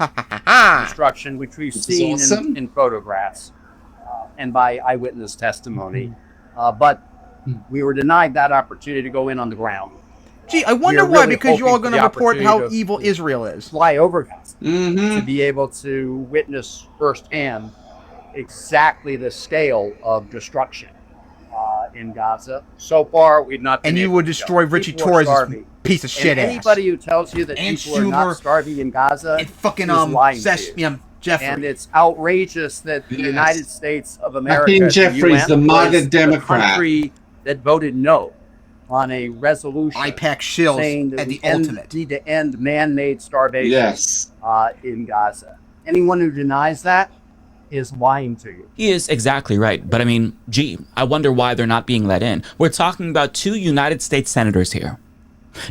Destruction, which we've seen in photographs and by eyewitness testimony. But we were denied that opportunity to go in on the ground. Gee, I wonder why, because you're all going to report how evil Israel is. Fly over Gaza to be able to witness firsthand exactly the scale of destruction in Gaza. So far, we've not been And you able would to destroy go. Richie People are Torres' starving. piece of shit ass. Anybody who tells you that And people are not starving in Gaza and fucking is lying to you. Jeffrey. And it's outrageous that the United States of America, Hakeem Jeffries, the MAGA was Democrat, the country that voted no on a resolution shills saying that at we the ultimate. need to end man-made starvation Yes. In Gaza. Anyone who denies that is lying to you. He is exactly right. But I mean, gee, I wonder why they're not being let in. We're talking about 2 United States senators here.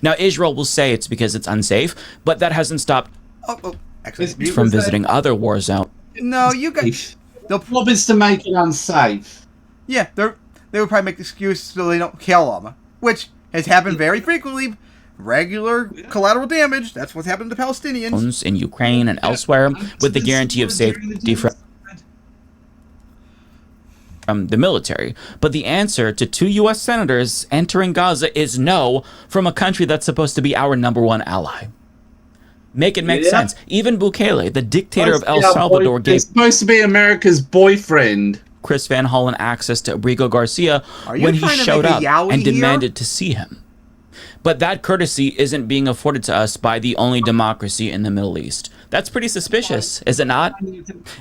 Now, Israel will say it's because it's unsafe, but that hasn't stopped from visiting other war zones. No, you guys. The problem is to make it unsafe. Yeah, they would probably make the excuse so they don't kill them, which has happened very frequently. Regular collateral damage. That's what's happened to Palestinians in Ukraine and elsewhere, with the guarantee of safety from the military. But the answer to 2 U.S. senators entering Gaza is no from a country that's supposed to be our #1 ally. Make it make sense. Even Bukele, the dictator of El Salvador, gave supposed to be America's boyfriend, Chris Van Hollen, access to Abrigo Garcia when he showed up and demanded to see him. But that courtesy isn't being afforded to us by the only democracy in the Middle East. That's pretty suspicious, is it not?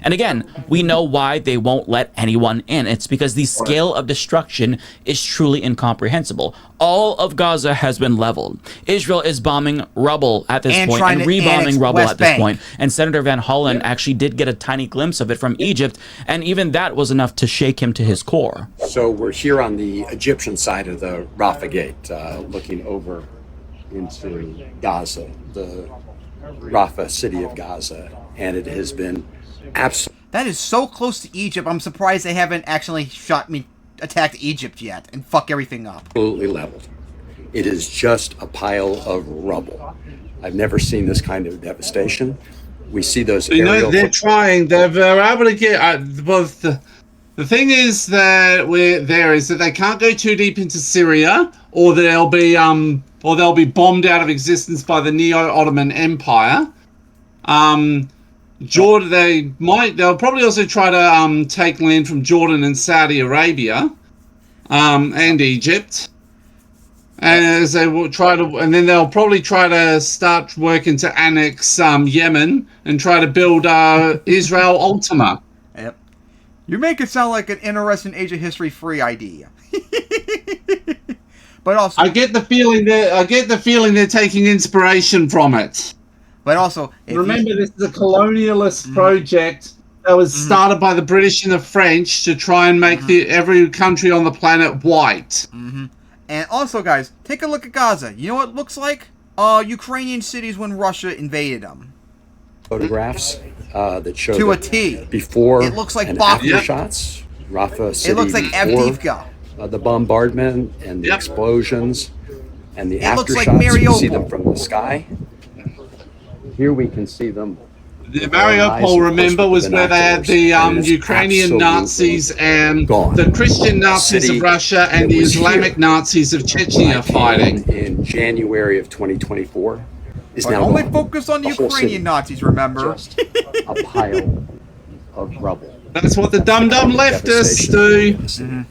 And again, we know why they won't let anyone in. It's because the scale of destruction is truly incomprehensible. All of Gaza has been leveled. Israel is bombing rubble at this point and rebombing rubble at this point. And Senator Van Hollen actually did get a tiny glimpse of it from Egypt, and even that was enough to shake him to his core. So we're here on the Egyptian side of the Rafah Gate, looking over into Gaza, the Rafah city of Gaza, and it has been absolutely... That is so close to Egypt. I'm surprised they haven't actually attacked Egypt yet and fuck everything up. Absolutely leveled. It is just a pile of rubble. I've never seen this kind of devastation. We see those aerial... they're trying. They're able to get... both. The thing is that that they can't go too deep into Syria, or they'll be bombed out of existence by the Neo-Ottoman Empire. Jordan, they'll probably also try to take land from Jordan and Saudi Arabia, and Egypt. And as they will try to, and then they'll probably try to start working to annex Yemen and try to build Israel Ultima. Yep. You make it sound like an interesting Age of History free idea. But also, I get the feeling they're taking inspiration from it. But also, remember, this is a colonialist project that was started by the British and the French to try and make every country on the planet white. And also, guys, take a look at Gaza. You know what it looks like? Ukrainian cities when Russia invaded them. Photographs that show to a T. Before it looks like and Bakhmut. after shots. Rafah city it looks like Avdiivka. The bombardment and the explosions and the after like shots. You see Mariupol. them from the sky. Here we can see them. The Mariupol, remember, was where they had the Ukrainian Nazis and the Christian Nazis of Russia and the Islamic Nazis of Chechnya fighting. In January of 2024 is but now only gone. focus on the Ukrainian Nazis, remember? Just a pile of rubble. That's what the dumb leftists do.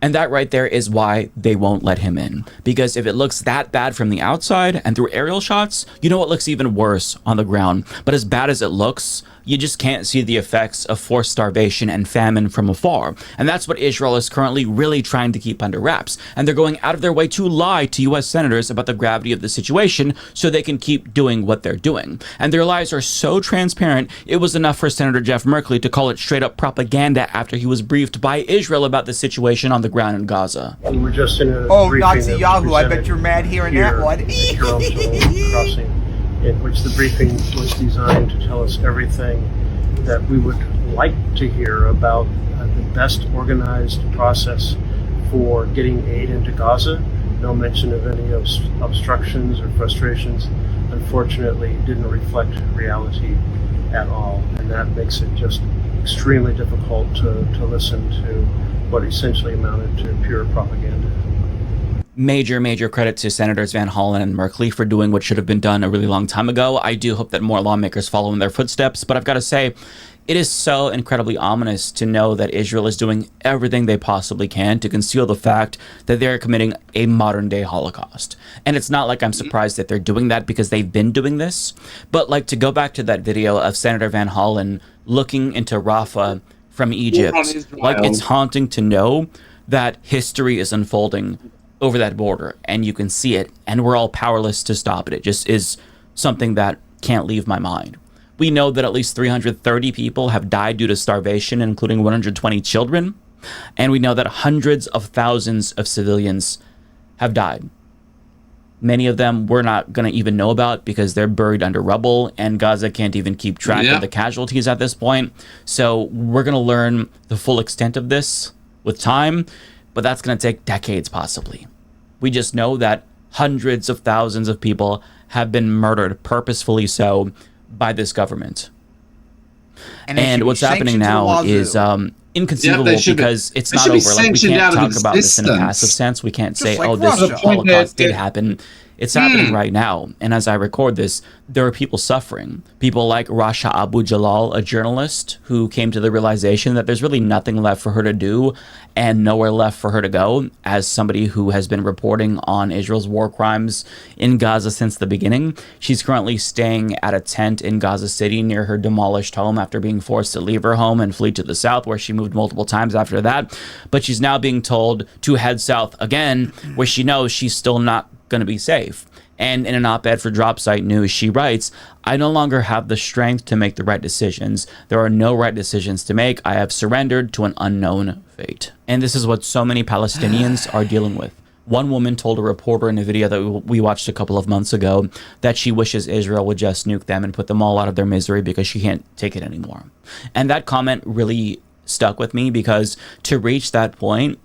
And that right there is why they won't let him in. Because if it looks that bad from the outside and through aerial shots, you know it looks even worse on the ground. But as bad as it looks, you just can't see the effects of forced starvation and famine from afar. And that's what Israel is currently really trying to keep under wraps. And they're going out of their way to lie to US senators about the gravity of the situation so they can keep doing what they're doing. And their lies are so transparent, it was enough for Senator Jeff Merkley to call it straight up propaganda after he was briefed by Israel about the situation on the ground in Gaza. We were just in a Nazi Yahoo, I bet you're mad hearing that one. Crossing, in which the briefing was designed to tell us everything that we would like to hear about the best organized process for getting aid into Gaza. No mention of any obstructions or frustrations. Unfortunately, didn't reflect reality at all, and that makes it just extremely difficult to listen to what essentially amounted to pure propaganda. Major credit to Senators Van Hollen and Merkley for doing what should have been done a really long time ago. I do hope that more lawmakers follow in their footsteps, but I've got to say, it is so incredibly ominous to know that Israel is doing everything they possibly can to conceal the fact that they're committing a modern-day Holocaust. And it's not like I'm surprised that they're doing that because they've been doing this, but like to go back to that video of Senator Van Hollen looking into Rafah from Egypt, like it's haunting to know that history is unfolding over that border and you can see it and we're all powerless to stop it. It just is something that can't leave my mind. We know that at least 330 people have died due to starvation, including 120 children. And we know that hundreds of thousands of civilians have died. Many of them we're not going to even know about because they're buried under rubble and Gaza can't even keep track of the casualties at this point. So we're going to learn the full extent of this with time, but that's going to take decades possibly. We just know that hundreds of thousands of people have been murdered, purposefully so, by this government. And what's happening now is inconceivable because it's not over. Like, we can't talk about this in a passive sense. We can't say, oh, this Holocaust did happen. It's happening right now. And as I record this, there are people suffering. People like Rasha Abu Jalal, a journalist who came to the realization that there's really nothing left for her to do and nowhere left for her to go, as somebody who has been reporting on Israel's war crimes in Gaza since the beginning. She's currently staying at a tent in Gaza City near her demolished home after being forced to leave her home and flee to the south, where she moved multiple times after that. But she's now being told to head south again, where she knows she's still not going to be safe. And in an op-ed for Dropsite News, she writes, I no longer have the strength to make the right decisions. There are no right decisions to make. I have surrendered to an unknown fate. And this is what so many Palestinians are dealing with. One woman told a reporter in a video that we watched a couple of months ago that she wishes Israel would just nuke them and put them all out of their misery because she can't take it anymore. And that comment really stuck with me because to reach that point,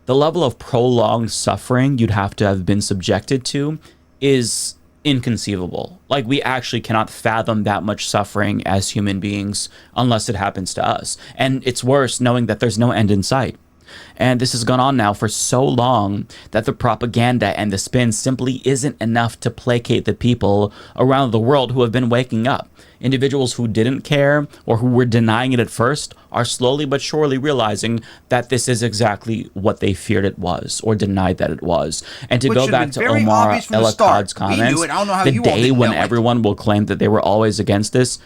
the level of prolonged suffering you'd have to have been subjected to is inconceivable. Like, we actually cannot fathom that much suffering as human beings unless it happens to us. And it's worse knowing that there's no end in sight. And this has gone on now for so long that the propaganda and the spin simply isn't enough to placate the people around the world who have been waking up. Individuals who didn't care or who were denying it at first are slowly but surely realizing that this is exactly what they feared it was or denied that it was. And to go back to Omar El-Akkad's comments, the day when everyone will claim that they were always against this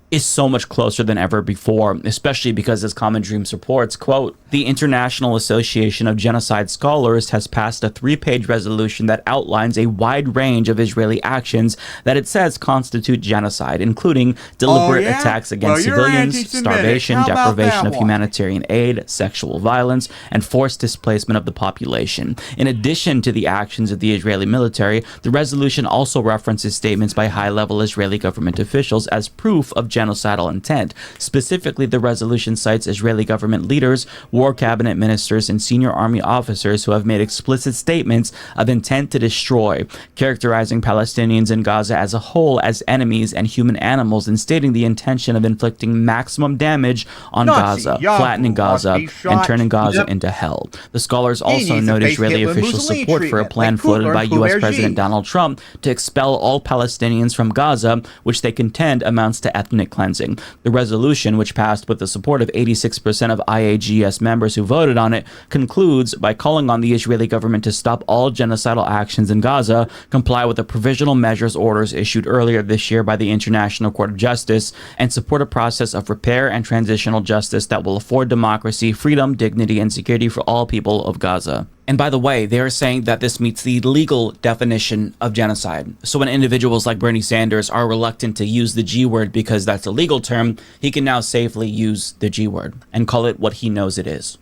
is so much closer than ever before, especially because, as Common Dreams reports, quote, the International Association of Genocide Scholars has passed a 3-page resolution that outlines a wide range of Israeli actions that it says constitute genocide, including deliberate attacks against civilians, starvation, deprivation of humanitarian aid, sexual violence, and forced displacement of the population. In addition to the actions of the Israeli military, the resolution also references statements by high-level Israeli government officials as proof of genocidal intent. Specifically, the resolution cites Israeli government leaders, war cabinet ministers, and senior army officers who have made explicit statements of intent to destroy, characterizing Palestinians in Gaza as a whole as enemies and human animals, and stating the intention of inflicting maximum damage on Gaza, flattening Gaza, and turning Gaza into hell. The scholars also note Israeli official support for a plan floated by U.S. President Donald Trump to expel all Palestinians from Gaza, which they contend amounts to ethnic cleansing. The resolution, which passed with the support of 86% of IAGS members who voted on it, concludes by calling on the Israeli government to stop all genocidal actions in Gaza, comply with the provisional measures orders issued earlier this year by the International Court of Justice, and support a process of repair and transitional justice that will afford democracy, freedom, dignity, and security for all people of Gaza. And by the way, they are saying that this meets the legal definition of genocide. So when individuals like Bernie Sanders are reluctant to use the G word because that's a legal term, he can now safely use the G word and call it what he knows it is.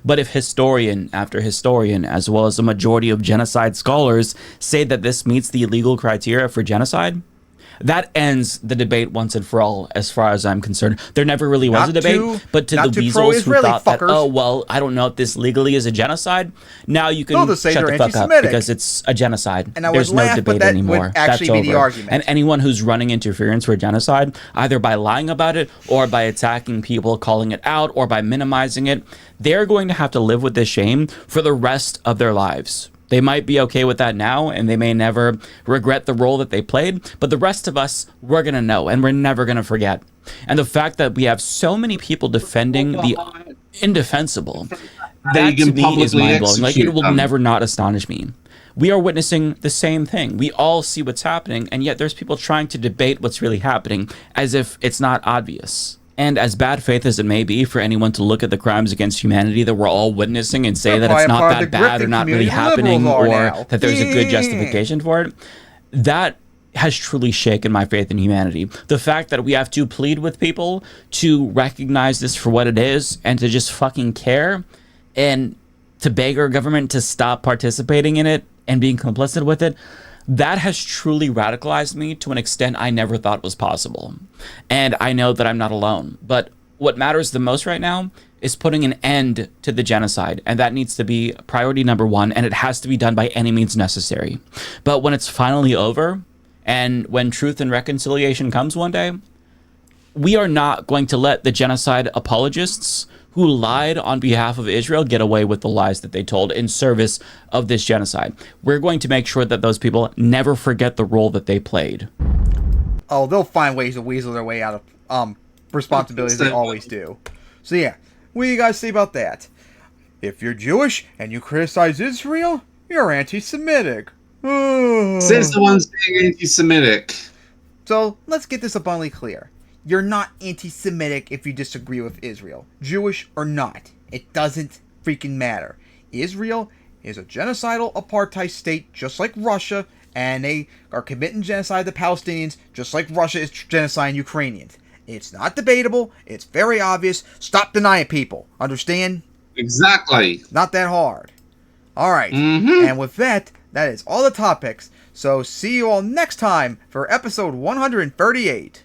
But if historian after historian, as well as the majority of genocide scholars, say that this meets the legal criteria for genocide, that ends the debate once and for all, as far as I'm concerned. There never really was a debate, but to the weasels who thought that, oh, well, I don't know if this legally is a genocide, now you can shut the fuck up because it's a genocide. And there's no debate anymore. That's over. And anyone who's running interference for genocide, either by lying about it or by attacking people, calling it out, or by minimizing it, they're going to have to live with this shame for the rest of their lives. They might be okay with that now, and they may never regret the role that they played, but the rest of us, we're going to know, and we're never going to forget. And the fact that we have so many people defending the indefensible, that to me is mind-blowing. Like, it will never not astonish me. We are witnessing the same thing. We all see what's happening, and yet there's people trying to debate what's really happening as if it's not obvious. And as bad faith as it may be for anyone to look at the crimes against humanity that we're all witnessing and say that it's not that bad or not really happening or that there's a good justification for it, that has truly shaken my faith in humanity. The fact that we have to plead with people to recognize this for what it is and to just fucking care and to beg our government to stop participating in it and being complicit with it, that has truly radicalized me to an extent I never thought was possible. And I know that I'm not alone. But what matters the most right now is putting an end to the genocide. And that needs to be priority number one. And it has to be done by any means necessary. But when it's finally over, and when truth and reconciliation comes one day, we are not going to let the genocide apologists who lied on behalf of Israel get away with the lies that they told in service of this genocide. We're going to make sure that those people never forget the role that they played. Oh, they'll find ways to weasel their way out of responsibilities. They always do. So yeah, what do you guys say about that? If you're Jewish and you criticize Israel, you're anti-Semitic. Says the ones being anti-Semitic. So let's get this abundantly clear. You're not anti-Semitic if you disagree with Israel. Jewish or not. It doesn't freaking matter. Israel is a genocidal apartheid state just like Russia, and they are committing genocide to Palestinians just like Russia is genociding Ukrainians. It's not debatable. It's very obvious. Stop denying people. Understand? Exactly. Not that hard. Alright. And with that, that is all the topics. So see you all next time for episode 138.